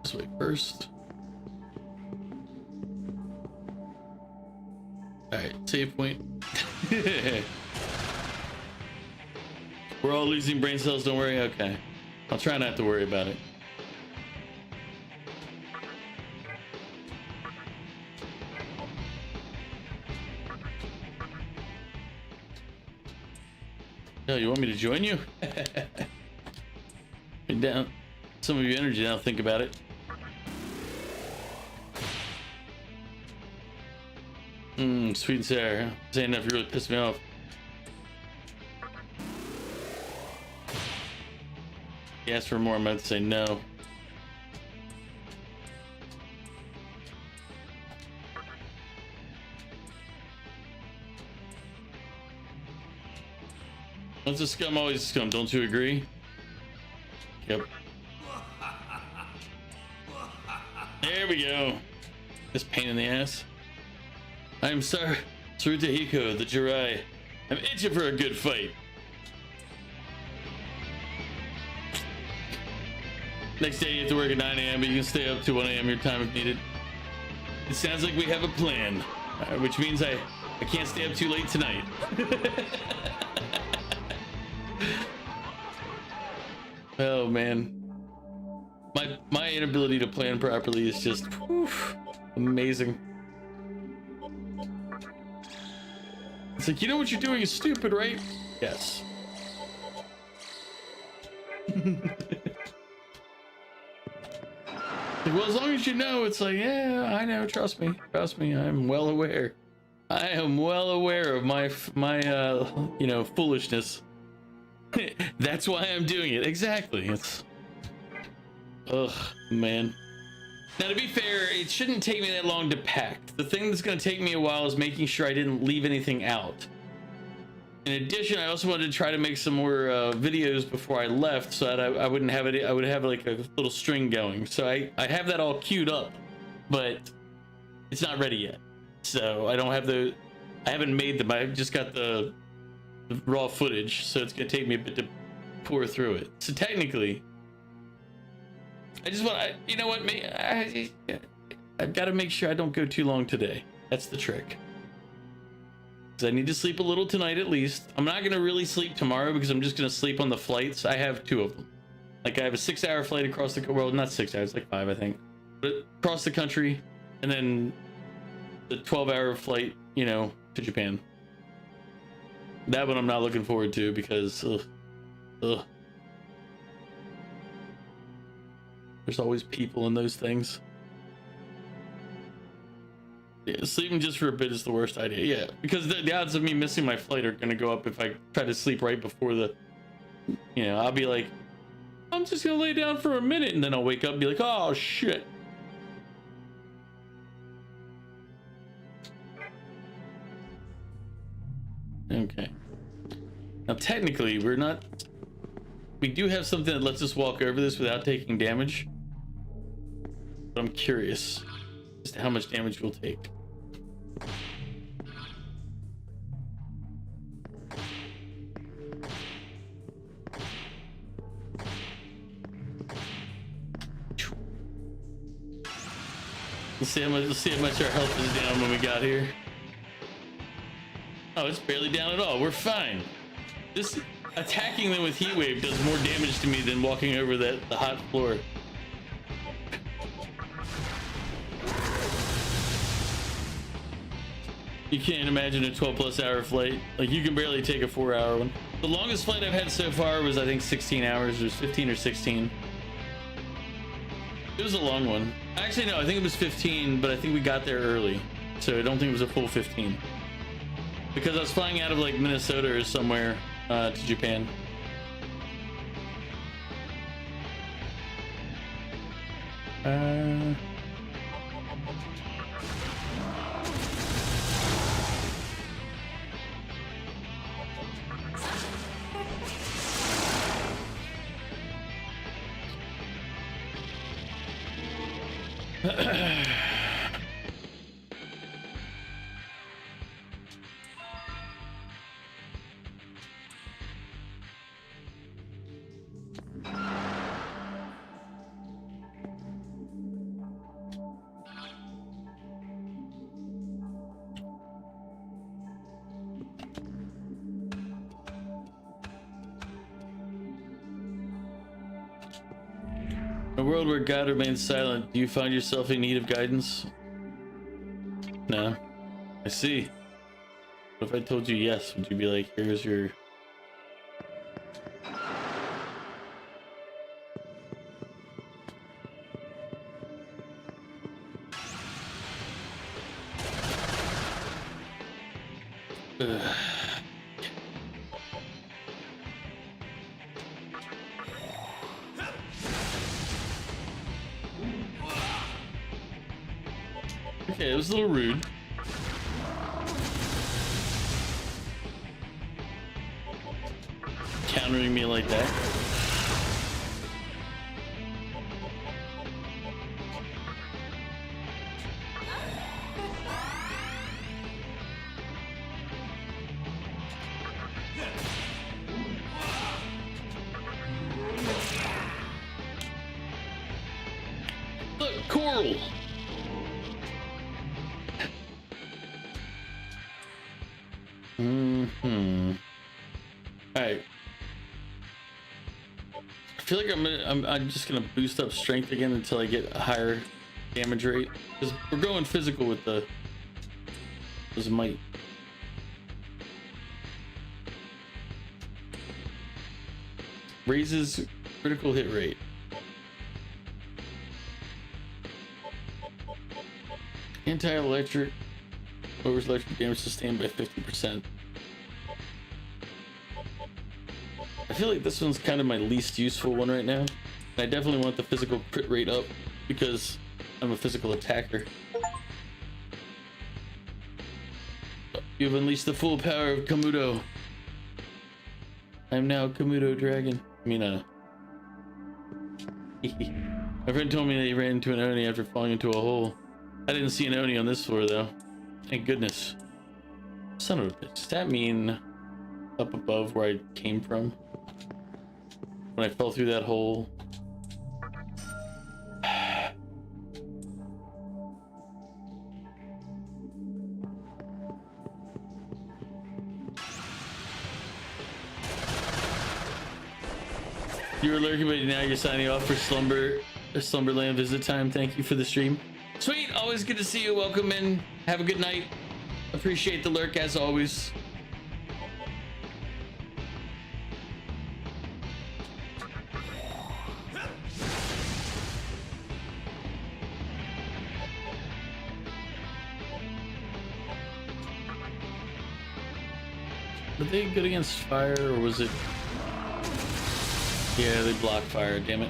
This way first. Alright, save point. We're all losing brain cells, don't worry. Okay. I'll try not to worry about it. Oh, you want me to join you? Down some of your energy now, think about it. Sweet and sour. Saying enough, you really pissed me off. You asked for more, I'm about to say no. Once a scum, always a scum. Don't you agree? Yep. we go. This pain in the ass. I'm Tsuruhiko, the Jirai. I'm itching for a good fight. Next day you have to work at 9 a.m., but you can stay up to 1 a.m. your time if needed. It sounds like we have a plan, which means I can't stay up too late tonight. Oh man. My inability to plan properly is just amazing. It's like, you know what you're doing is stupid, right? Yes. Well, as long as you know, it's like, yeah, I know. Trust me. I'm well aware. I am well aware of my you know, foolishness. That's why I'm doing it. Exactly. It's, ugh, man. Now, to be fair, it shouldn't take me that long to pack. The thing that's going to take me a while is making sure I didn't leave anything out. In addition, I also wanted to try to make some more videos before I left, so that I wouldn't have it. I would have like a little string going. So I have that all queued up, but it's not ready yet. So I don't have the. I haven't made them. I've just got the raw footage, so it's gonna take me a bit to pour through it. So technically, I just want. You know what? I've got to make sure I don't go too long today. That's the trick. I need to sleep a little tonight at least. I'm not gonna really sleep tomorrow because I'm just gonna sleep on the flights. I have 2 of them. Like I have a 6-hour flight across the well, not 6 hours, like 5 I think, but across the country, and then the 12-hour flight, you know, to Japan. That one I'm not looking forward to because ugh. There's always people in those things. Yeah, sleeping just for a bit is the worst idea. Yeah, because the odds of me missing my flight are gonna go up if I try to sleep right before the, you know, I'll be like, I'm just gonna lay down for a minute, and then I'll wake up and be like, oh shit. Okay. Now technically we do have something that lets us walk over this without taking damage. But I'm curious as to how much damage we'll take. Let's see how much our health is down when we got here. Oh, it's barely down at all. We're fine. This attacking them with heat wave does more damage to me than walking over the hot floor. You can't imagine a 12+ hour flight. Like, you can barely take a 4-hour one. The longest flight I've had so far was, I think, 16 hours. It was 15 or 16. It was a long one. Actually, no, I think it was 15, but I think we got there early. So I don't think it was a full 15. Because I was flying out of, like, Minnesota or somewhere to Japan. In a world where God remains silent, do you find yourself in need of guidance? No. I see. What if I told you yes? Would you be like, here's your... Ugh. Okay, it was a little rude. Countering me like that. Coral. Alright. I feel like I'm just gonna boost up strength again until I get a higher damage rate. Because we're going physical with this might. Raises critical hit rate. Anti-electric lowers electric damage sustained by 50%. I feel like this one's kind of my least useful one right now. I definitely want the physical crit rate up because I'm a physical attacker. You've unleashed the full power of Komodo. I'm now Komodo Dragon. I mean, my friend told me that he ran into an Oni after falling into a hole. I didn't see an Oni on this floor though. Thank goodness. Son of a bitch. Does that mean up above where I came from? When I fell through that hole? You were lurking, but now you're signing off for Slumberland visit time. Thank you for the stream. Sweet, always good to see you. Welcome in. Have a good night. Appreciate the lurk as always. Were they good against fire, or was it? Yeah, they block fire, damn it.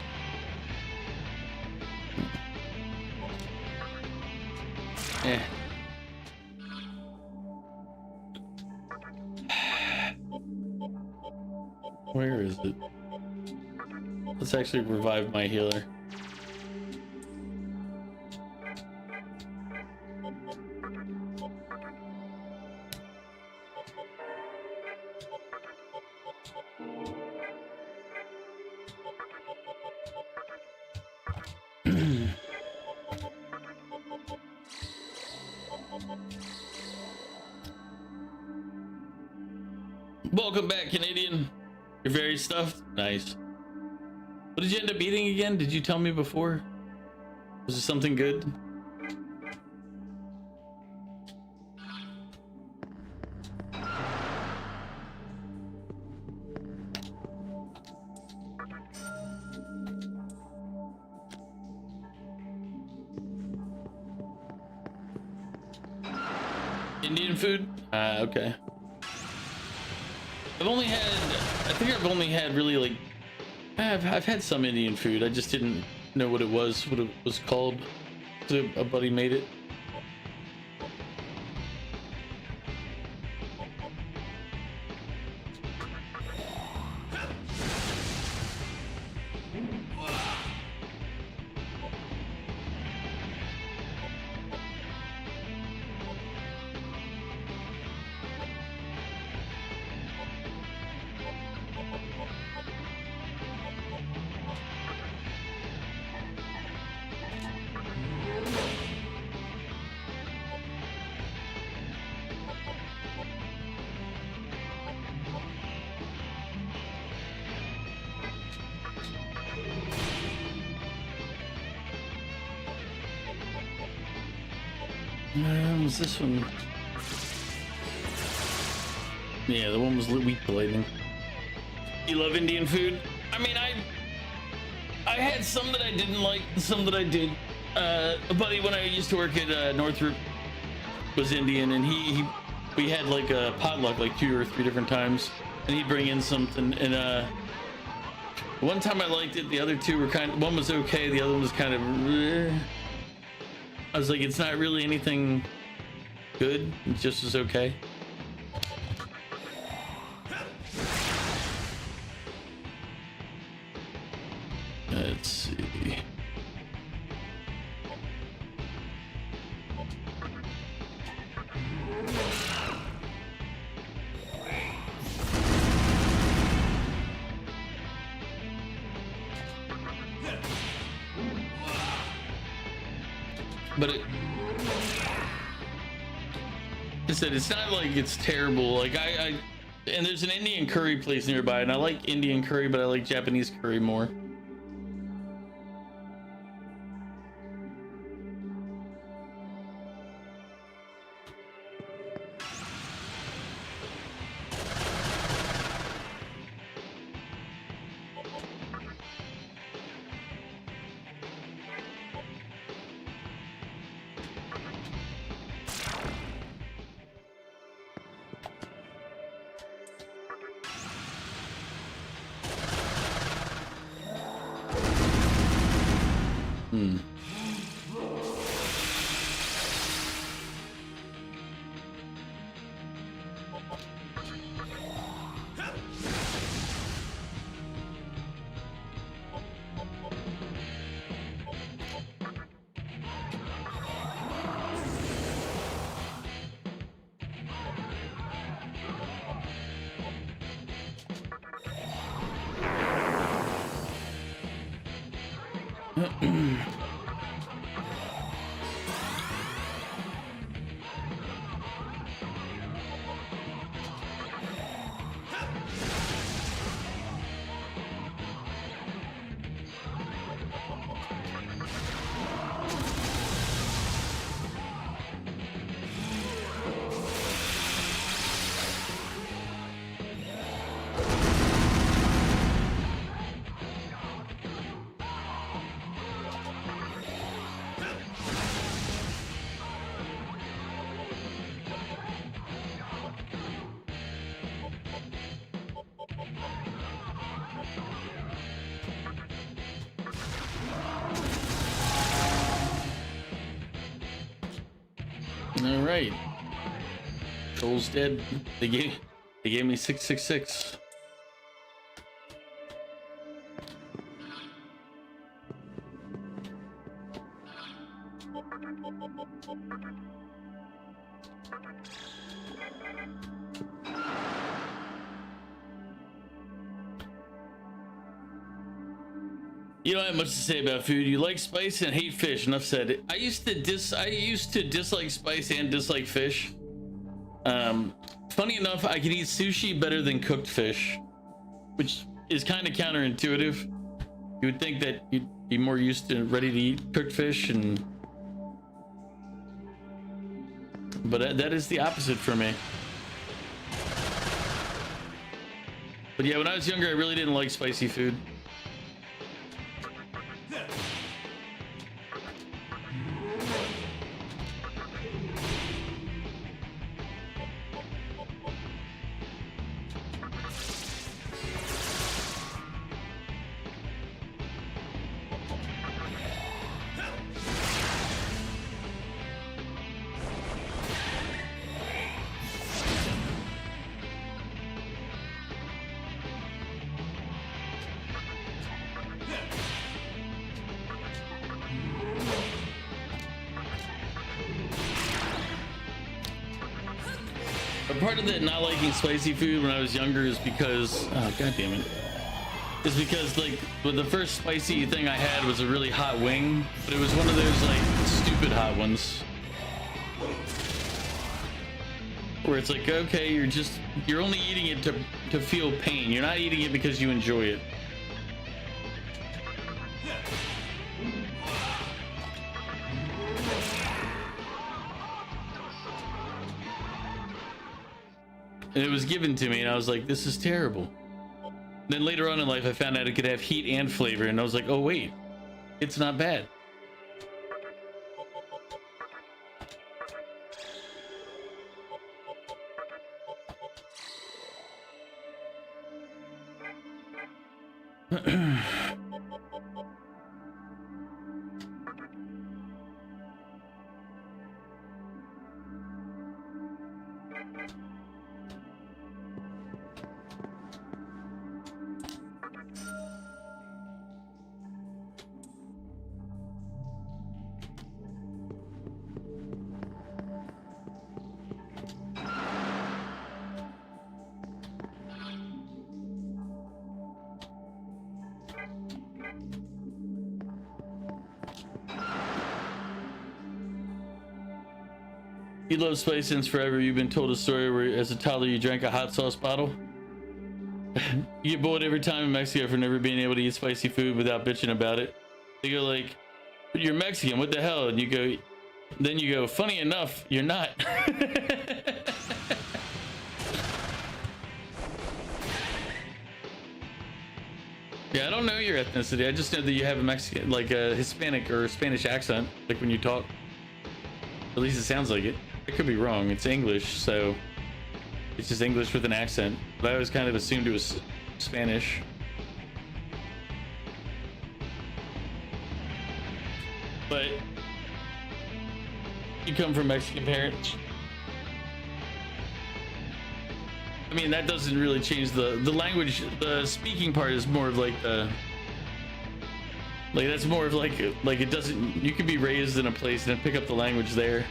Eh. Where is it? Let's actually revive my healer. Welcome back, Canadian. You're very stuffed. Nice. What did you end up eating again? Did you tell me before? Was it something good? Indian food? Okay. I think I've only had really like, I've had some Indian food. I just didn't know what it was called. So a buddy made it. Was this one? Yeah, the one was weak to lightning. You love Indian food? I mean, I had some that I didn't like, some that I did. A buddy when I used to work at Northrop was Indian, and we had like a potluck like 2 or 3 different times, and he'd bring in something. And one time I liked it, the other 2 were one was okay, the other one was kind of. I was like, it's not really anything good, it just is okay. Let's see. But I said it's not like it's terrible. Like and there's an Indian curry place nearby, and I like Indian curry, but I like Japanese curry more. All right, Joel's dead. They gave me 666. You don't have much to say about food. You like spice and hate fish. Enough said. I used to dislike spice and dislike fish. Funny enough, I can eat sushi better than cooked fish, which is kind of counterintuitive. You would think that you'd be more used to ready to eat cooked fish, but that is the opposite for me. But yeah, when I was younger, I really didn't like spicy food. Part of that not liking spicy food when I was younger is because, oh god damn it, is because like the first spicy thing I had was a really hot wing, but it was one of those like stupid hot ones where it's like, okay, you're only eating it to feel pain. You're not eating it because you enjoy it. And it was given to me, and I was like, this is terrible. Then later on in life, I found out it could have heat and flavor, and I was like, oh wait, it's not bad. You love spice since forever. You've been told a story where as a toddler you drank a hot sauce bottle. You get bored every time in Mexico for never being able to eat spicy food without bitching about it. They go like, but you're Mexican, what the hell? And then you go, funny enough, you're not. Yeah, I don't know your ethnicity. I just know that you have a Mexican, like a Hispanic or Spanish accent, like when you talk. At least it sounds like it. I could be wrong. It's English, so it's just English with an accent. But I always kind of assumed it was Spanish. But you come from Mexican parents. I mean, that doesn't really change the language. The speaking part is more of like that's more of like it doesn't. You can be raised in a place and then pick up the language there.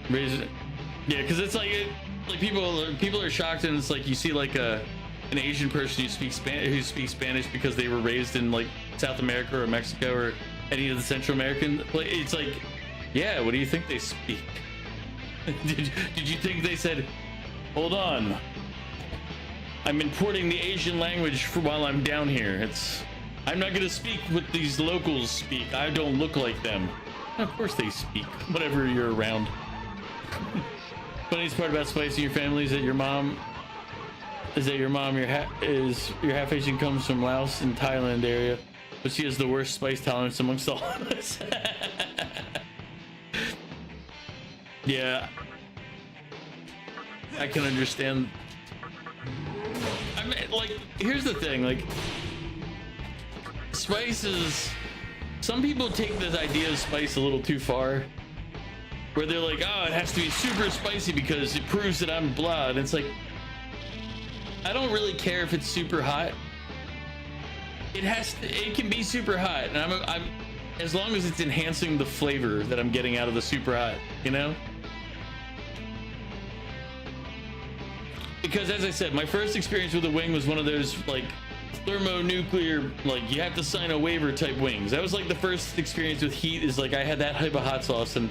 Yeah, because it's like people are shocked, and it's like you see like an Asian person who speaks Spanish because they were raised in like South America or Mexico or any of the Central American. It's like, yeah, what do you think they speak? Did you think they said, hold on, I'm importing the Asian language for while I'm down here. I'm not gonna speak what these locals speak. I don't look like them. Of course they speak, whatever you're around. Funniest part about spice in your family is that your mom, your half Asian, comes from Laos and Thailand area, but she has the worst spice tolerance amongst all of us. Yeah, I can understand. I mean, like, here's the thing, like, spices, some people take this idea of spice a little too far, where they're like, oh, it has to be super spicy because it proves that I'm blah, and it's like, I don't really care if it's super hot. It can be super hot, and I'm as long as it's enhancing the flavor that I'm getting out of the super hot, you know? Because as I said, my first experience with a wing was one of those like thermonuclear, like you have to sign a waiver type wings. That was like the first experience with heat, is like I had that type of hot sauce and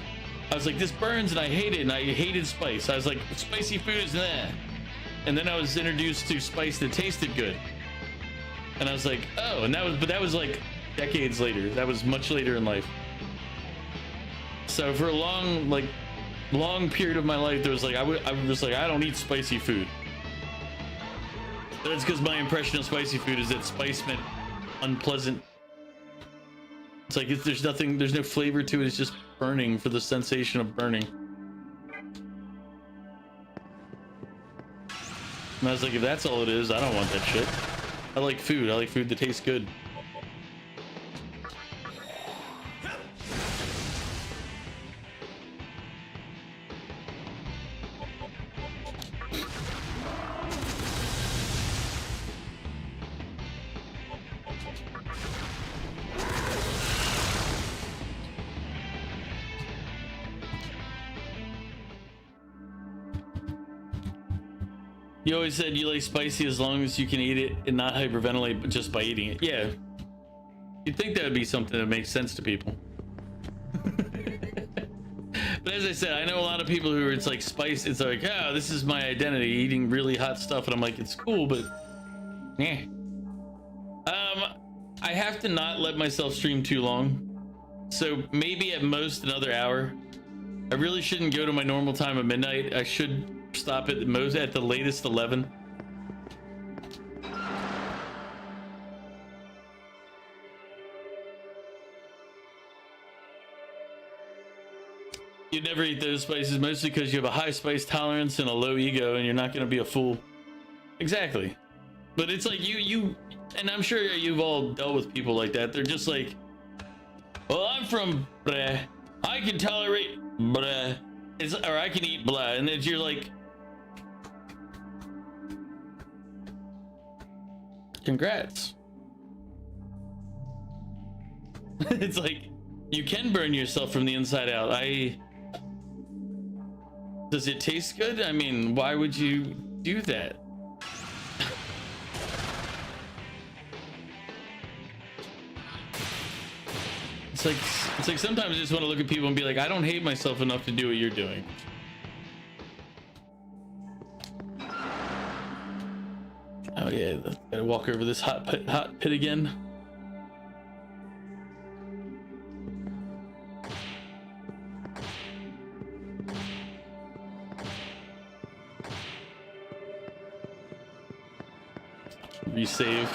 I was like, this burns and I hate it, and I hated spice. I was like, spicy food is that. And then I was introduced to spice that tasted good. And I was like, oh, and that was like decades later. That was much later in life. So for a long period of my life, there was like I was like, I don't eat spicy food. That's because my impression of spicy food is that spice meant unpleasant. It's like there's no flavor to it. It's just burning for the sensation of burning. And I was like, if that's all it is, I don't want that shit. I like food. I like food that tastes good. You always said you like spicy as long as you can eat it and not hyperventilate just by eating it. Yeah. You'd think that would be something that makes sense to people. But as I said, I know a lot of people who are, it's like spice, it's like, oh, this is my identity, eating really hot stuff. And I'm like, it's cool, but yeah. I have to not let myself stream too long. So maybe at most another hour. I really shouldn't go to my normal time of midnight. I should stop at the latest 11. You'd never eat those spices, mostly because you have a high spice tolerance and a low ego, and you're not going to be a fool. Exactly. But it's like you and I'm sure you've all dealt with people like that. They're just like, well, I'm from bleh, I can tolerate bleh, or I can eat blah, and then you're like, congrats. It's like, you can burn yourself from the inside out. Does it taste good? I mean, why would you do that? It's like sometimes I just want to look at people and be like, I don't hate myself enough to do what you're doing. Oh yeah, gotta walk over this hot pit again. Resave.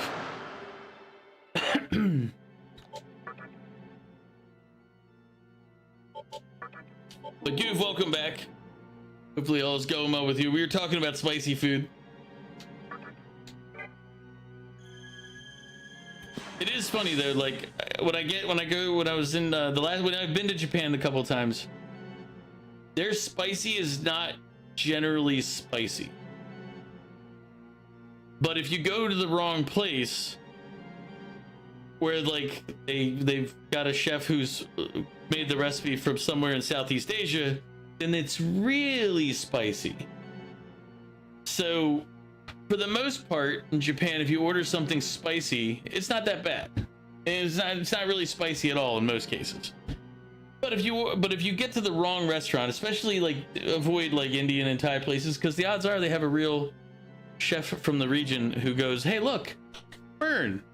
But Goof, welcome back. Hopefully all is going well with you. We were talking about spicy food. It is funny though, like when I was in when I've been to Japan a couple of times, their spicy is not generally spicy. But if you go to the wrong place, where like they've got a chef who's made the recipe from somewhere in Southeast Asia, then it's really spicy. So for the most part in Japan, if you order something spicy, it's not that bad. And it's not really spicy at all in most cases. But if you get to the wrong restaurant, especially like avoid like Indian and Thai places, because the odds are they have a real chef from the region who goes, hey look, burn.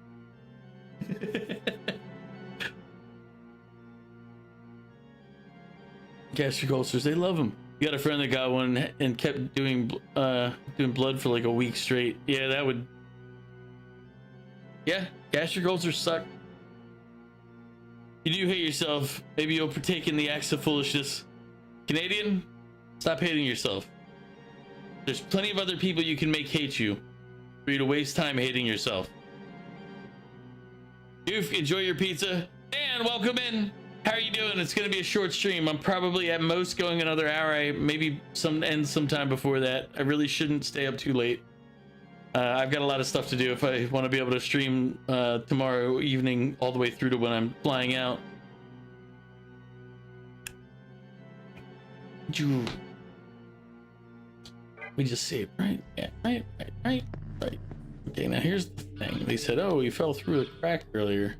Gastric ulcers, they love them. You got a friend that got one and kept doing blood for like a week straight. Yeah, that would. Yeah, gastric ulcers suck. You do hate yourself. Maybe you'll partake in the acts of foolishness. Canadian, stop hating yourself. There's plenty of other people you can make hate you for you to waste time hating yourself. Goof, enjoy your pizza and welcome in. How are you doing? It's going to be a short stream. I'm probably at most going another hour. I maybe end sometime before that. I really shouldn't stay up too late. I've got a lot of stuff to do if I want to be able to stream tomorrow evening all the way through to when I'm flying out. We just saved, right? Yeah, right. Okay, now here's the thing. They said, oh, you fell through the crack earlier.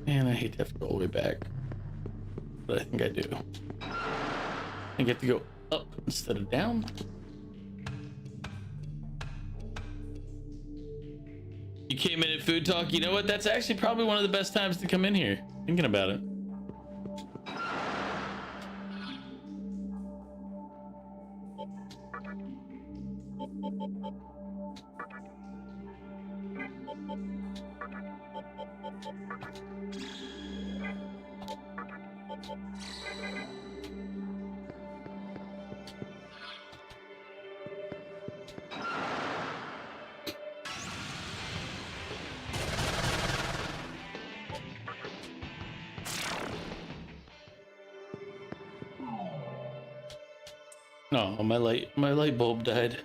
Man, I hate to have to go all the way back. But I think I do. I get to go up instead of down. You came in at Food Talk. You know what? That's actually probably one of the best times to come in here. Thinking about it. Oh, my light bulb died.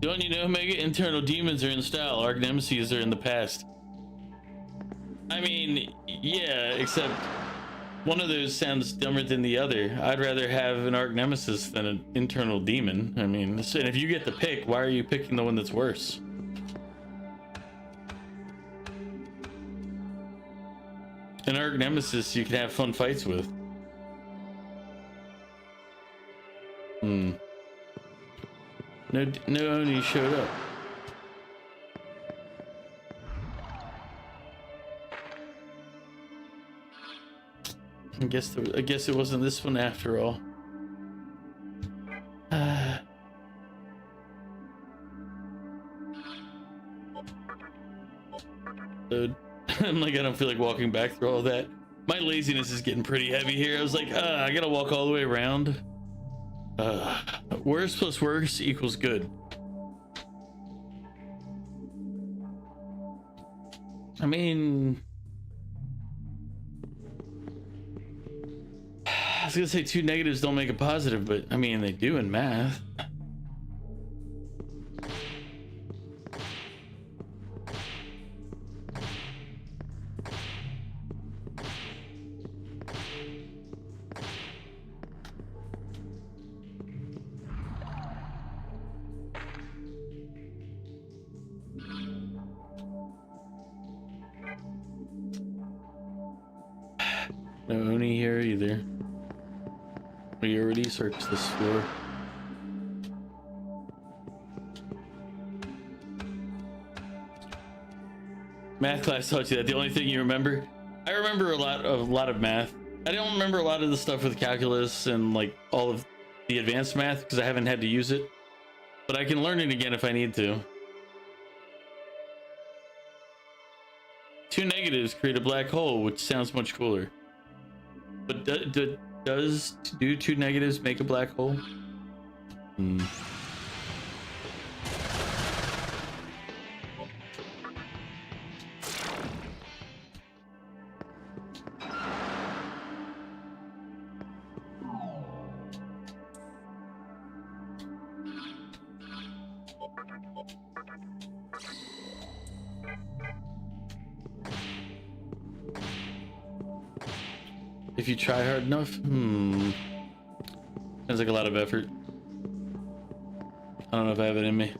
Don't you know, Mega? Internal demons are in style. Arch nemesis are in the past. I mean, yeah, except one of those sounds dumber than the other. I'd rather have an arch nemesis than an internal demon. I mean, and if you get the pick, why are you picking the one that's worse? An arch nemesis you can have fun fights with. No Oni showed up. I guess it wasn't this one after all. Dude, I'm like, I don't feel like walking back through all that. My laziness is getting pretty heavy here. I was like, I gotta walk all the way around. Worse plus worse equals good. I mean, was gonna say 2 negatives don't make a positive, but I mean they do in math. No Oni here either. We already searched this floor. Math class taught you that. The only thing you remember? I remember a lot of math. I don't remember a lot of the stuff with calculus and like all of the advanced math because I haven't had to use it. But I can learn it again if I need to. 2 negatives create a black hole, which sounds much cooler. But does 2 negatives make a black hole? Hmm. If you try hard enough? Sounds like a lot of effort. I don't know if I have it in me.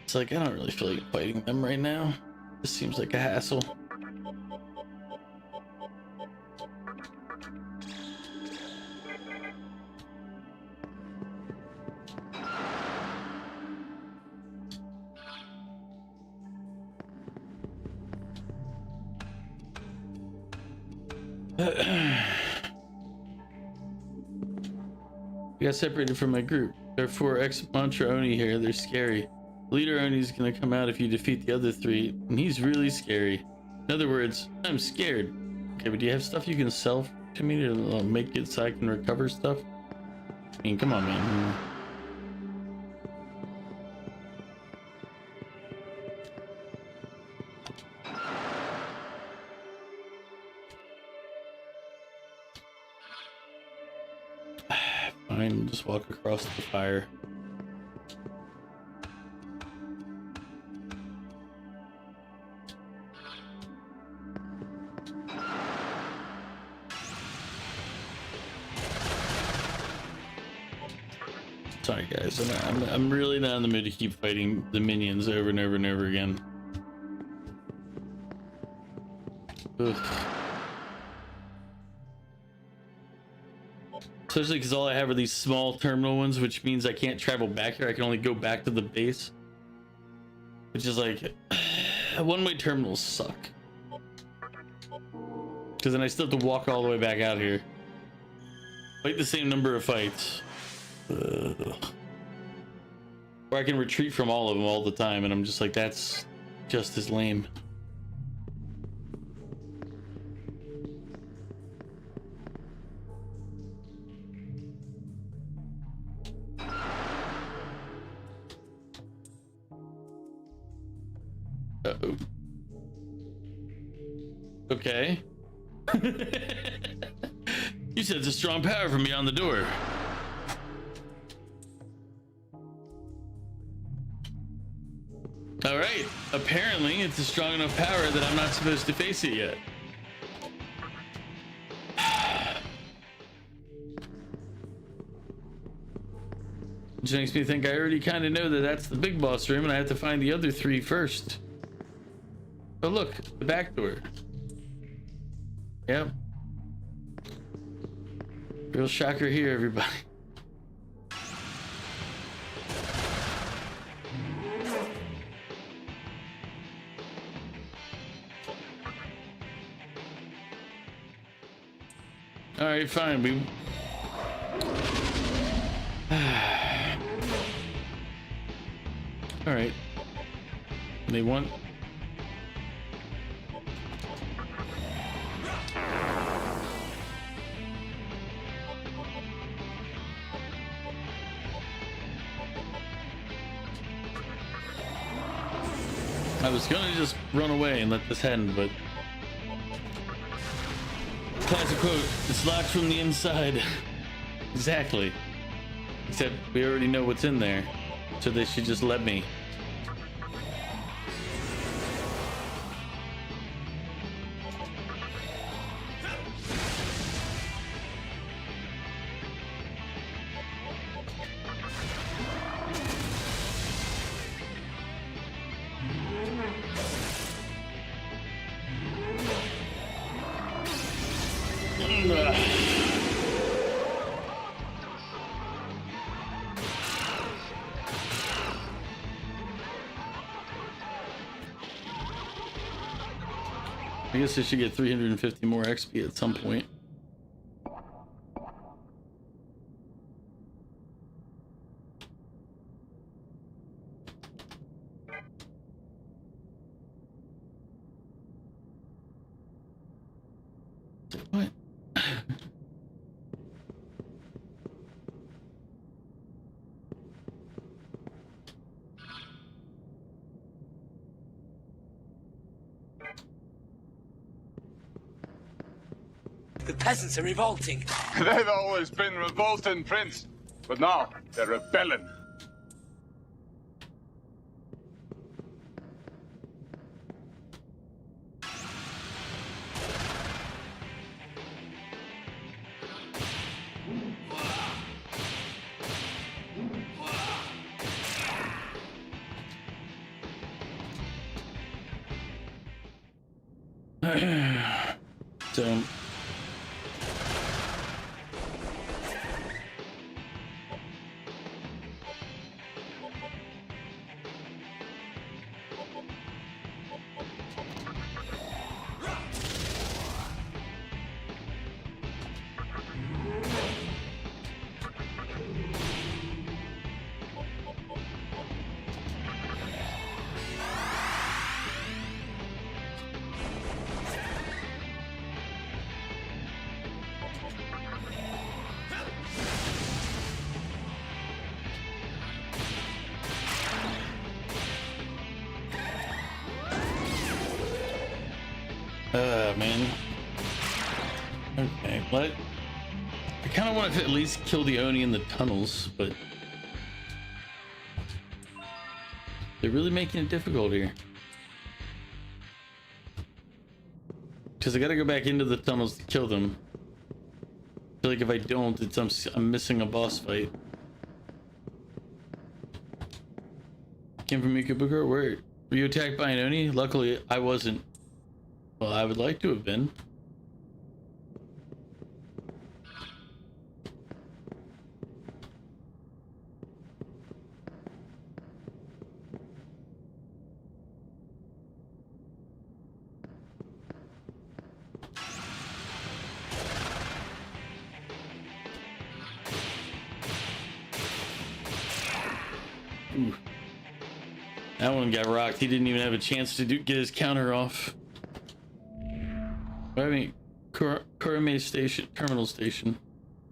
It's like, I don't really feel like fighting them right now. This seems like a hassle. We got separated from my group. There are 4 ex-Mantra Oni here. They're scary. Leader Oni's gonna come out if you defeat the other 3, and he's really scary. In other words, I'm scared. Okay, but do you have stuff you can sell to me to make it so I can recover stuff? I mean, come on, man. Fine, just walk across the fire. Sorry guys, I'm really not in the mood to keep fighting the minions over and over and over again. Ugh. Especially because all I have are these small terminal ones, which means I can't travel back here. I can only go back to the base. Which is like, one-way terminals suck. Because then I still have to walk all the way back out here. Fight the same number of fights. Or I can retreat from all of them all the time, and I'm just like, that's just as lame. Uh-oh. Okay. You said it's a strong power from beyond the door. All right, apparently it's a strong enough power that I'm not supposed to face it yet. Which makes me think I already kind of know that that's the big boss room and I have to find the other 3 first. Oh look, the back door. Yep. Real shocker here, everybody. All right, fine. We. All right. They want. I was gonna just run away and let this happen, but classic quote, it's locked from the inside. Exactly. Except we already know what's in there, so they should just let me. I guess I should get 350 more XP at some point. What? The peasants are revolting. They've always been revolting, Prince. But now they're rebelling. So man. Okay, what? I kind of want to at least kill the Oni in the tunnels, but they're really making it difficult here. Because I gotta go back into the tunnels to kill them. I feel like if I don't, I'm missing a boss fight. Came from Ikebukuro? Where were you attacked by an Oni? Luckily, I wasn't. Well, I would like to have been. Ooh. That one got rocked. He didn't even have a chance to get his counter off. I mean, Kurame Station, Terminal Station.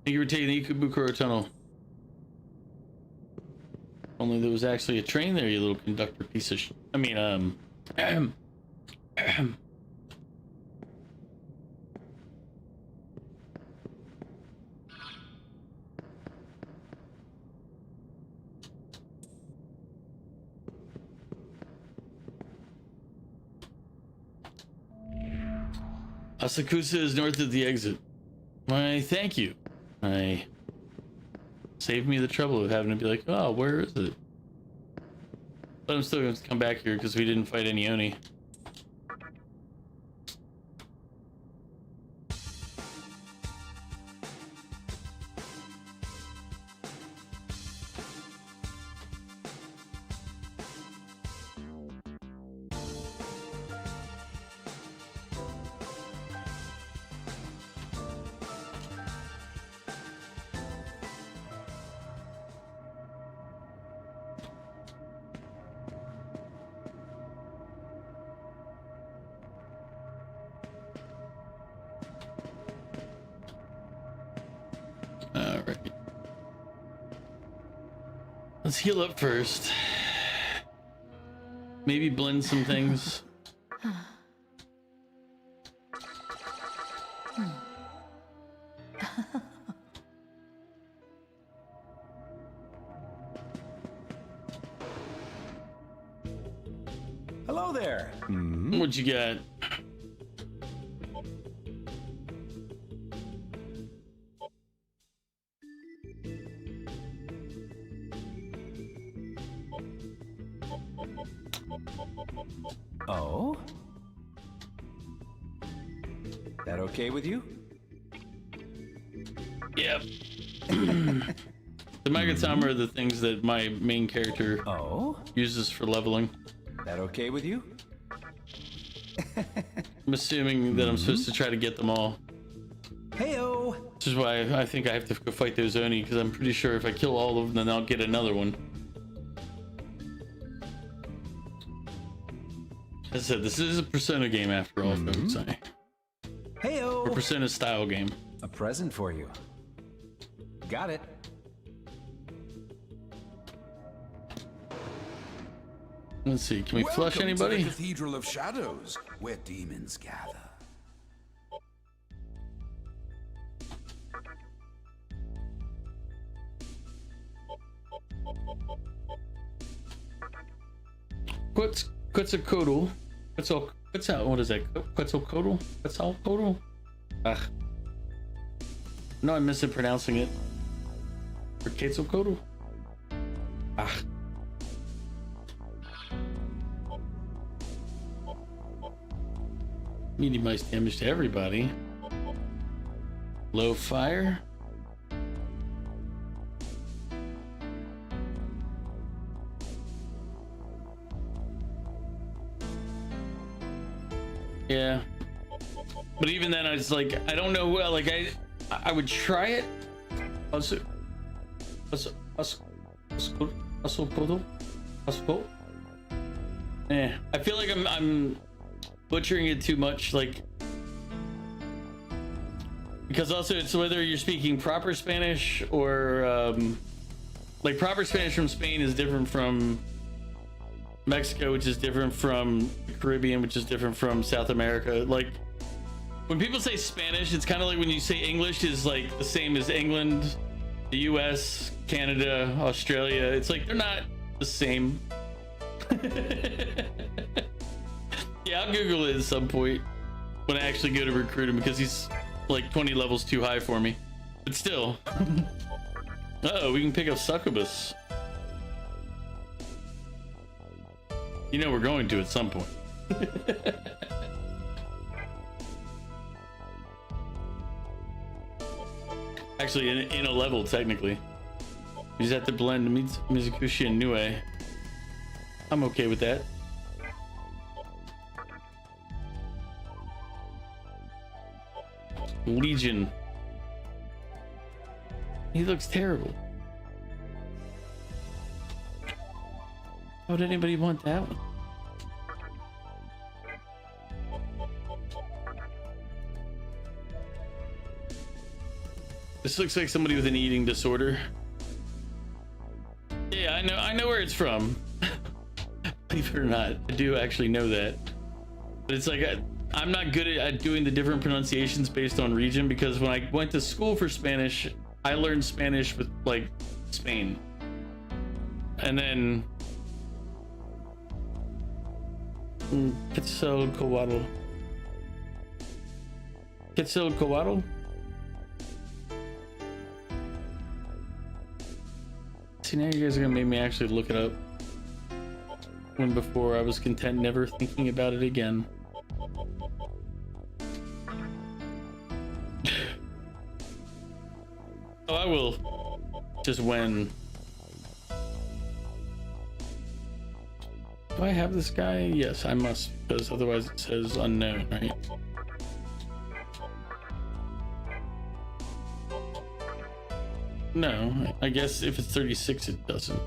Thank you for taking the Ikebukuro Tunnel. Only there was actually a train there, you little conductor piece of I mean, Asakusa is north of the exit. Why, thank you. I saved me the trouble of having to be like, oh, where is it? But I'm still going to come back here because we didn't fight any Oni. Alright. Let's heal up first. Maybe blend some things. Hello there. What you got? Oh? That okay with you? Yep. The Megatama are the things that my main character uses for leveling. That okay with you? I'm assuming that I'm supposed to try to get them all. Heyo! Which is why I think I have to go fight those Oni, because I'm pretty sure if I kill all of them, then I'll get another one. As I said, this is a Persona game after all, folks. Heyo! Or Persona style game. A present for you. Got it. Let's see, can we flush anybody? To the Cathedral of Shadows, where demons gather. Quetzalcoatl. What is that? Quetzalcoatl? Quetzalcoatl? Ugh. No, I'm mispronouncing it. Or Quetzalcoatl? Ah. Medium ice damage to everybody. Low fire. Yeah, but even then, I was like, I don't know. Like, I would try it. Also, I feel like I'm butchering it too much, like, because also it's whether you're speaking proper Spanish or like proper Spanish from Spain is different from Mexico, which is different from the Caribbean, which is different from South America. Like, when people say Spanish, it's kind of like when you say English is like the same as England, the US, Canada, Australia. It's like they're not the same. Yeah, I'll Google it at some point when I actually go to recruit him, because he's like 20 levels too high for me. But still. Uh-oh, we can pick up Succubus. You know we're going to at some point. Actually, in a level, technically. You just have to blend Mizukushi and Nue. I'm okay with that. Legion. He looks terrible. Why would anybody want that one? This looks like somebody with an eating disorder. Yeah, I know where it's from. Believe it or not, I do actually know that. But it's like I'm not good at doing the different pronunciations based on region, because when I went to school for Spanish, I learned Spanish with like Spain. And then Quetzalcoatl. Quetzalcoatl? See, now you guys are gonna make me actually look it up. When before I was content never thinking about it again. Oh, I will. Just when. Do I have this guy? Yes, I must, because otherwise it says unknown, right? No, I guess if it's 36, it doesn't.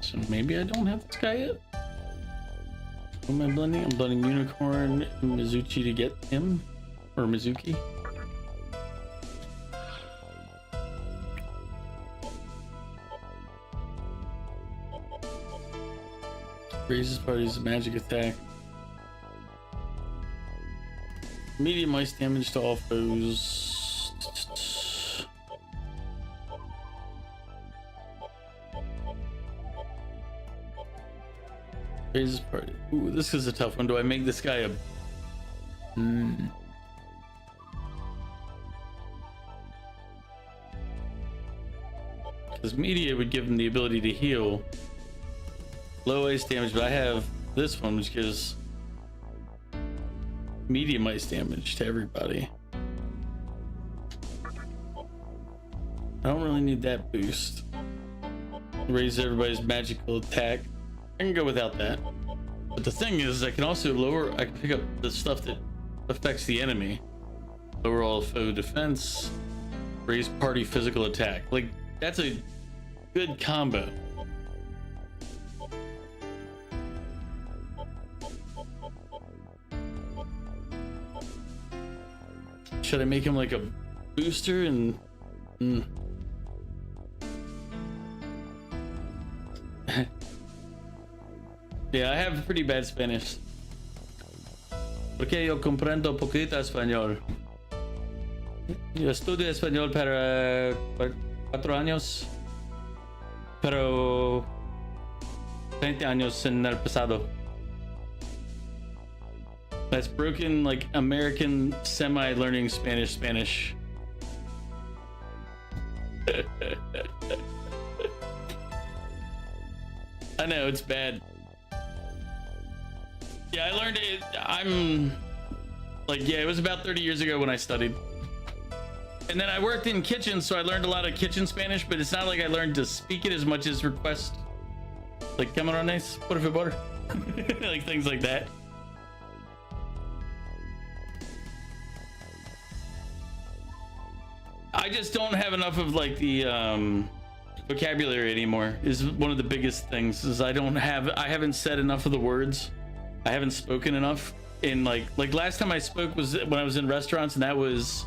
So maybe I don't have this guy yet? Who am I blending? I'm blending Unicorn and Mizuchi to get him. Or Mizuki. Raises party's magic attack. Medium ice damage to all foes. Raises party. Ooh, this is a tough one. Do I make this guy a... Because media would give him the ability to heal. Low ice damage, but I have this one which gives medium ice damage to everybody. I don't really need that boost. Raise everybody's magical attack. I can go without that. But the thing is, I can also I can pick up the stuff that affects the enemy. Lower all foe defense. Raise party physical attack. Like, that's a good combo. Should I make him like a booster and... Yeah, I have pretty bad Spanish. Porque yo comprendo poquito español. Yo estudio español para 4 años, pero 20 años en el pasado. That's broken, like, American semi-learning Spanish. I know, it's bad. Yeah, I learned it. I'm like, yeah, it was about 30 years ago when I studied. And then I worked in kitchens, so I learned a lot of kitchen Spanish, but it's not like I learned to speak it as much as request. Like, camarones, por favor. Like, things like that. I just don't have enough of, like, the vocabulary anymore is one of the biggest things. Is I haven't said enough of the words. I haven't spoken enough. In like last time I spoke was when I was in restaurants, and that was,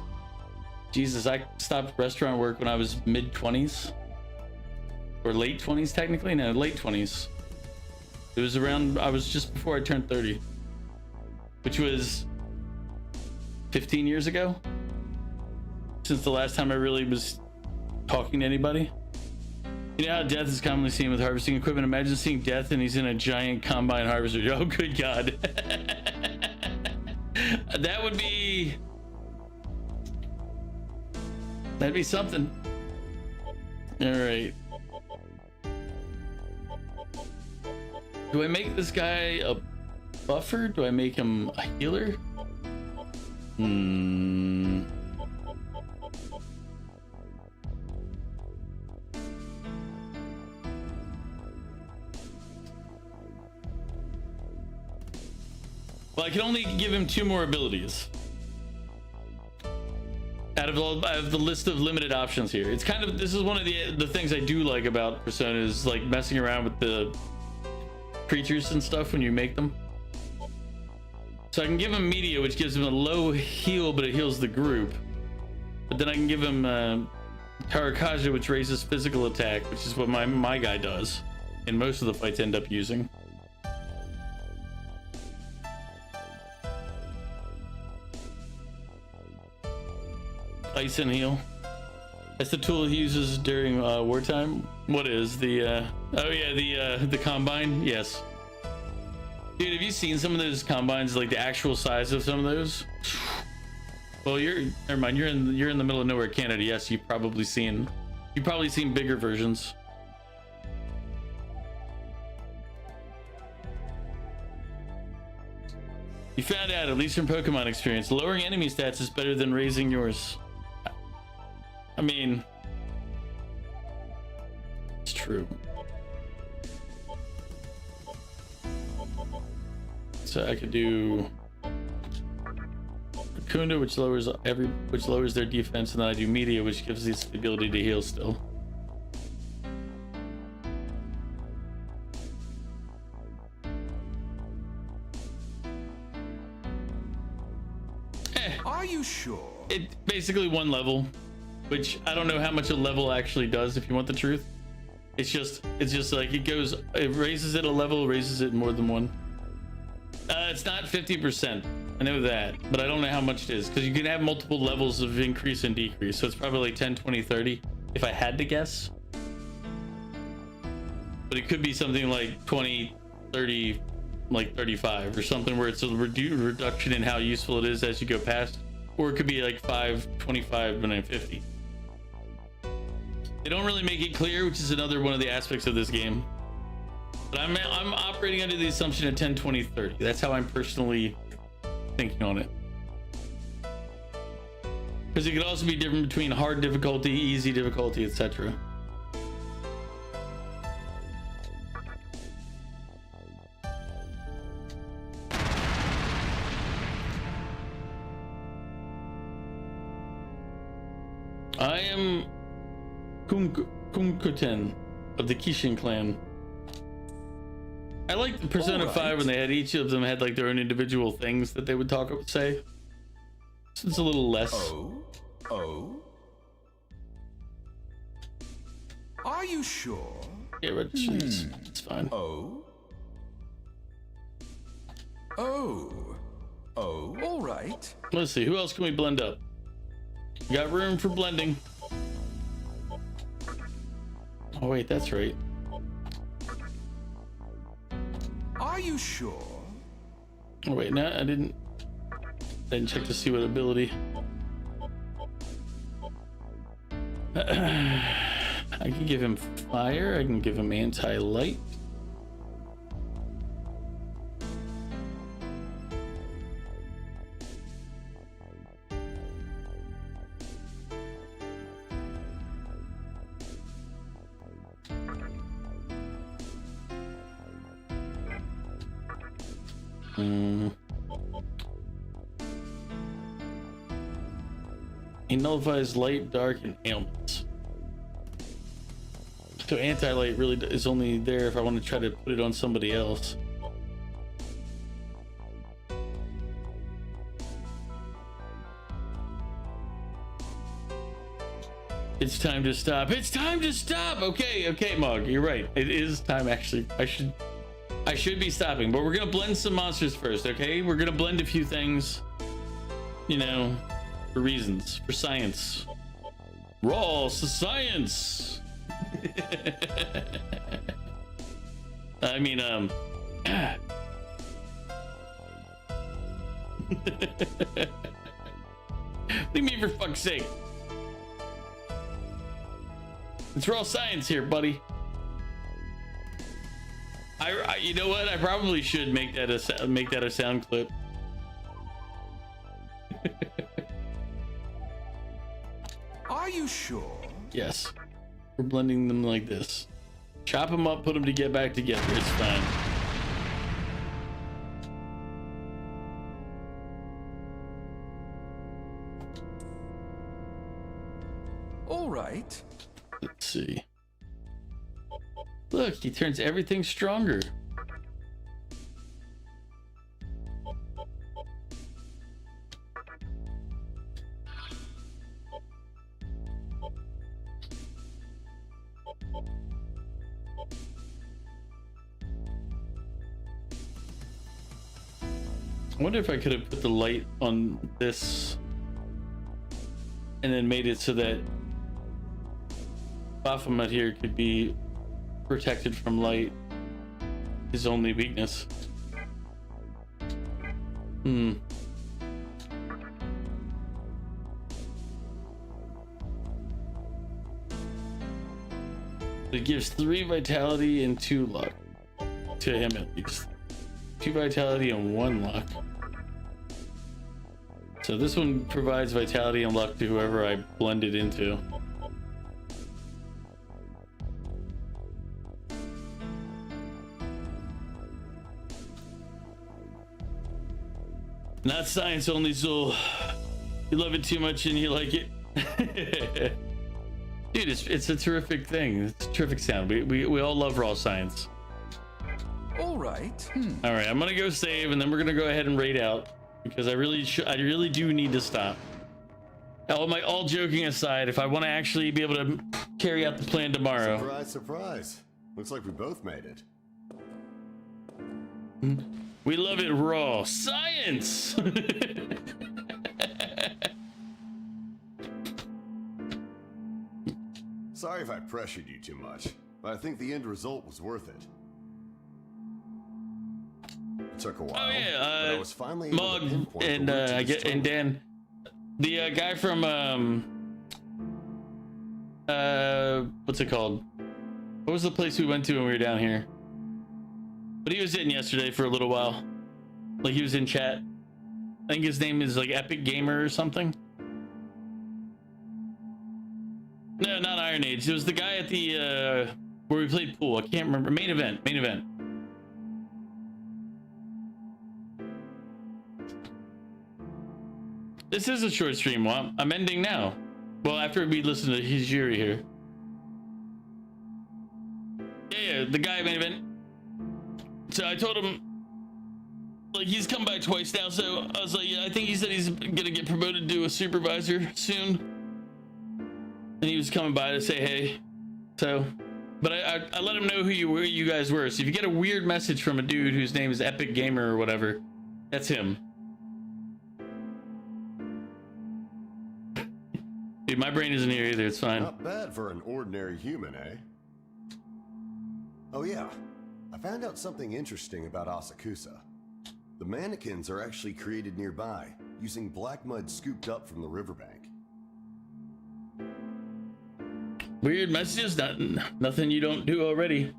Jesus, I stopped restaurant work when I was mid-20s or late 20s technically. No, late 20s. It was around, I was just before I turned 30, which was 15 years ago since the last time I really was talking to anybody. You know how death is commonly seen with harvesting equipment? Imagine seeing death and he's in a giant combine harvester. Oh, good God. That'd be something. All right. Do I make this guy a buffer? Do I make him a healer? Well, I can only give him 2 more abilities out of the list of limited options here. It's kind of, this is one of the things I do like about Persona is like messing around with the creatures and stuff when you make them. So I can give him media, which gives him a low heal, but it heals the group. But then I can give him Tarakaja, which raises physical attack, which is what my guy does, and most of the fights end up using. Ice and heal. That's the tool he uses during wartime. What is the oh yeah, the combine? Yes. Dude, have you seen some of those combines, like the actual size of some of those? Well, never mind, you're in the middle of nowhere, Canada. Yes, you've probably seen bigger versions. You found out, at least from Pokemon experience, lowering enemy stats is better than raising yours. I mean, it's true. So I could do Kunda, which lowers their defense, and then I do Media, which gives us the ability to heal still. Are you sure? It's basically one level, which I don't know how much a level actually does, if you want the truth. It's just like it raises it a level, raises it more than one. It's not 50%. I know that, but I don't know how much it is, because you can have multiple levels of increase and decrease. So it's probably like 10, 20, 30, if I had to guess. But it could be something like 20, 30, like 35 or something, where it's a reduction in how useful it is as you go past. Or it could be like 5, 25, and then 50. They don't really make it clear, which is another one of the aspects of this game. But I'm operating under the assumption of 10, 20, 30. That's how I'm personally thinking on it. Because it could also be different between hard difficulty, easy difficulty, etc. I am Kumkuten of the Kishin clan. I like the Persona 5 when they had each of them had like their own individual things that they would say. So it's a little less. Oh. Are you sure? Yeah, registries. It's fine. Oh. All right. Let's see. Who else can we blend up? We got room for blending. Oh wait, that's right. Are you sure? Oh wait, no, I didn't check to see what ability. I can give him fire. I can give him anti-light. He nullifies light, dark, and ailments. So anti-light really is only there if I want to try to put it on somebody else. It's time to stop. It's time to stop. Okay, Mog, you're right. It is time. Actually, I should be stopping, but we're gonna blend some monsters first. Okay, we're gonna blend a few things, you know, for reasons, for science. Raw science. I mean, leave me for fuck's sake. It's raw science here, buddy. You know what? I probably should make that a sound clip. Are you sure? Yes. We're blending them like this. Chop them up, put them back together. It's fine. All right. Let's see. Look, he turns everything stronger. I wonder if I could have put the light on this and then made it so that Baphomet here could be protected from light. His only weakness. It gives 3 vitality and 2 luck. To him at least. 2 vitality and 1 luck. So this one provides vitality and luck to whoever I blend it into. Not science only, Zul. You love it too much and you like it. Dude, it's a terrific thing. It's a terrific sound. We all love raw science. All right. All right, I'm gonna go save and then we're gonna go ahead and raid out. because I really do need to stop. All joking aside, if I want to actually be able to carry out the plan tomorrow. Surprise, surprise. Looks like we both made it. We love it raw. Science! Sorry if I pressured you too much, but I think the end result was worth it. It took a while. Oh yeah, but I was finally able to Mug pinpoint the and route to I this get and Dan, the guy from what's it called? What was the place we went to when we were down here? But he was in yesterday for a little while. Like he was in chat. I think his name is like Epic Gamer or something. No, not Iron Age. It was the guy at the where we played pool. I can't remember. Main event. This is a short stream. Well, I'm ending now. Well, after we listen to his jury here. Yeah, the guy main event. So I told him, like, he's come by twice now. So I was like, yeah, I think he said he's gonna get promoted to a supervisor soon. And he was coming by to say hey. So, but I let him know who you guys were. So if you get a weird message from a dude whose name is Epic Gamer or whatever, that's him. Dude, my brain isn't here either. It's fine. Not bad for an ordinary human, eh? Oh yeah, I found out something interesting about Asakusa. The mannequins are actually created nearby, using black mud scooped up from the riverbank. Weird messages? Nothing you don't do already.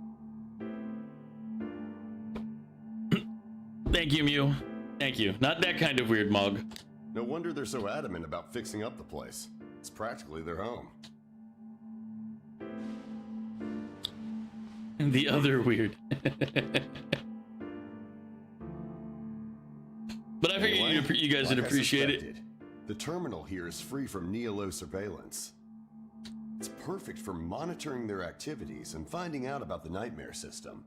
Thank you, Mew. Thank you. Not that kind of weird, Mog. No wonder they're so adamant about fixing up the place. It's practically their home. And the other weird. But I figured Anyway, you guys would like I appreciate it. suspected, the terminal here is free from Neolo surveillance. It's perfect for monitoring their activities and finding out about the nightmare system.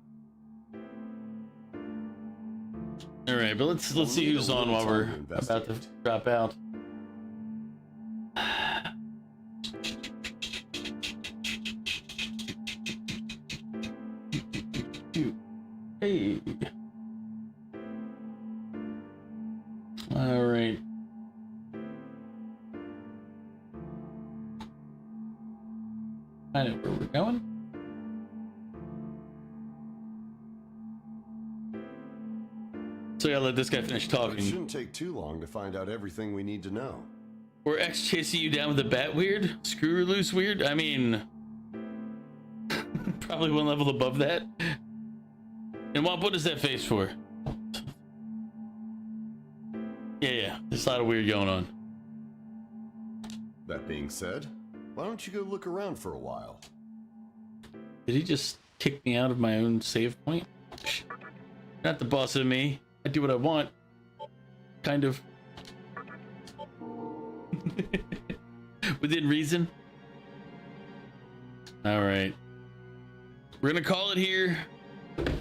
All right, but let's see who's on while we're about to drop out. Hey. All right. I know where we're going. So yeah, let this guy finish But it talking. shouldn't take too long to find out everything we need to know. Or X chasing you down with a bat weird? Screw loose weird? I mean, probably one level above that. And what is that face for? Yeah, there's a lot of weird going on. That being said, why don't you go look around for a while? Did he just kick me out of my own save point? You're not the boss of me. I do what I want. Kind of. Within reason. All right. We're gonna call it here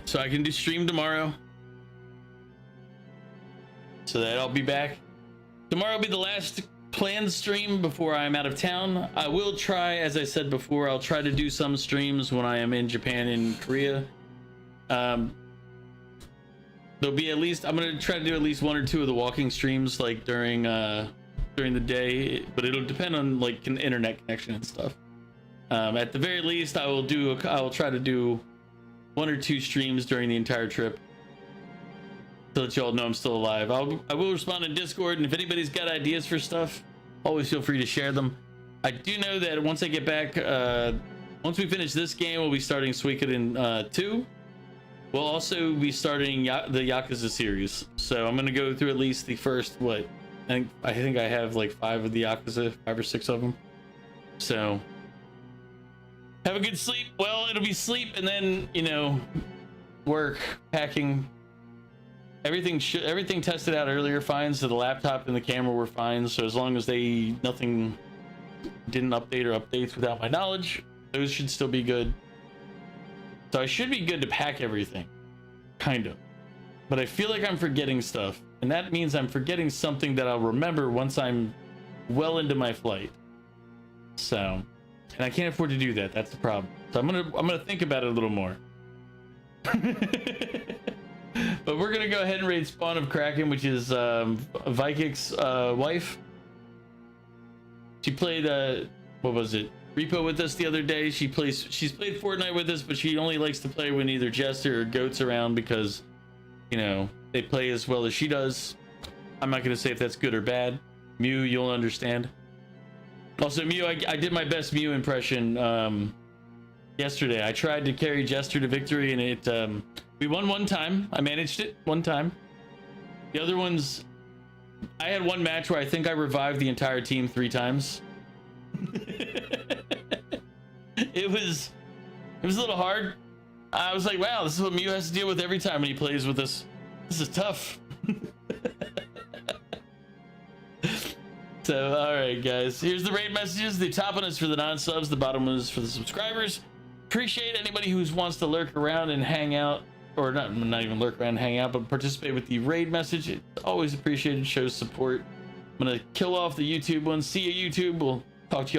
so I can do stream tomorrow. So that I'll be back. Tomorrow will be the last planned stream before I'm out of town. I will try, as I said before, I'll try to do some streams when I am in Japan and Korea. There'll be at least, I'm gonna try to do at least 1 or 2 of the walking streams like during the day, but it'll depend on like internet connection and stuff. At the very least, I will try to do 1 or 2 streams during the entire trip to let y'all know I'm still alive. I will respond in Discord, and if anybody's got ideas for stuff, always feel free to share them. I do know that once I get back, once we finish this game, we'll be starting Suikoden 2. We'll also be starting the Yakuza series. So I'm gonna go through at least the first, I think I have like 5 of the Yakuza, 5 or 6 of them. So have a good sleep. Well, it'll be sleep and then, you know, work, packing. Everything tested out earlier fine, so the laptop and the camera were fine. So as long as nothing didn't update or updates without my knowledge, those should still be good. So I should be good to pack everything, kind of. But I feel like I'm forgetting stuff, and that means I'm forgetting something that I'll remember once I'm well into my flight. So, and I can't afford to do that. That's the problem. So I'm gonna think about it a little more. But we're gonna go ahead and raid Spawn of Kraken, which is Vikic's wife. She played what was it? Repo with us the other day. She's played Fortnite with us, but she only likes to play when either Jester or Goat's around because, you know, they play as well as she does. I'm not gonna say if that's good or bad. Mew, you'll understand. Also, Mew, I did my best Mew impression yesterday. I tried to carry Jester to victory, and it we won one time. I managed it one time. The other ones, I had one match where I think I revived the entire team 3 times. It was a little hard. I was like, wow, this is what Mew has to deal with every time when he plays with us. This is tough. So, all right, guys. Here's the raid messages. The top one is for the non-subs. The bottom one is for the subscribers. Appreciate anybody who wants to lurk around and hang out, or not even lurk around and hang out, but participate with the raid message. It's always appreciated. Shows support. I'm gonna kill off the YouTube one. See you, YouTube. We'll talk to you.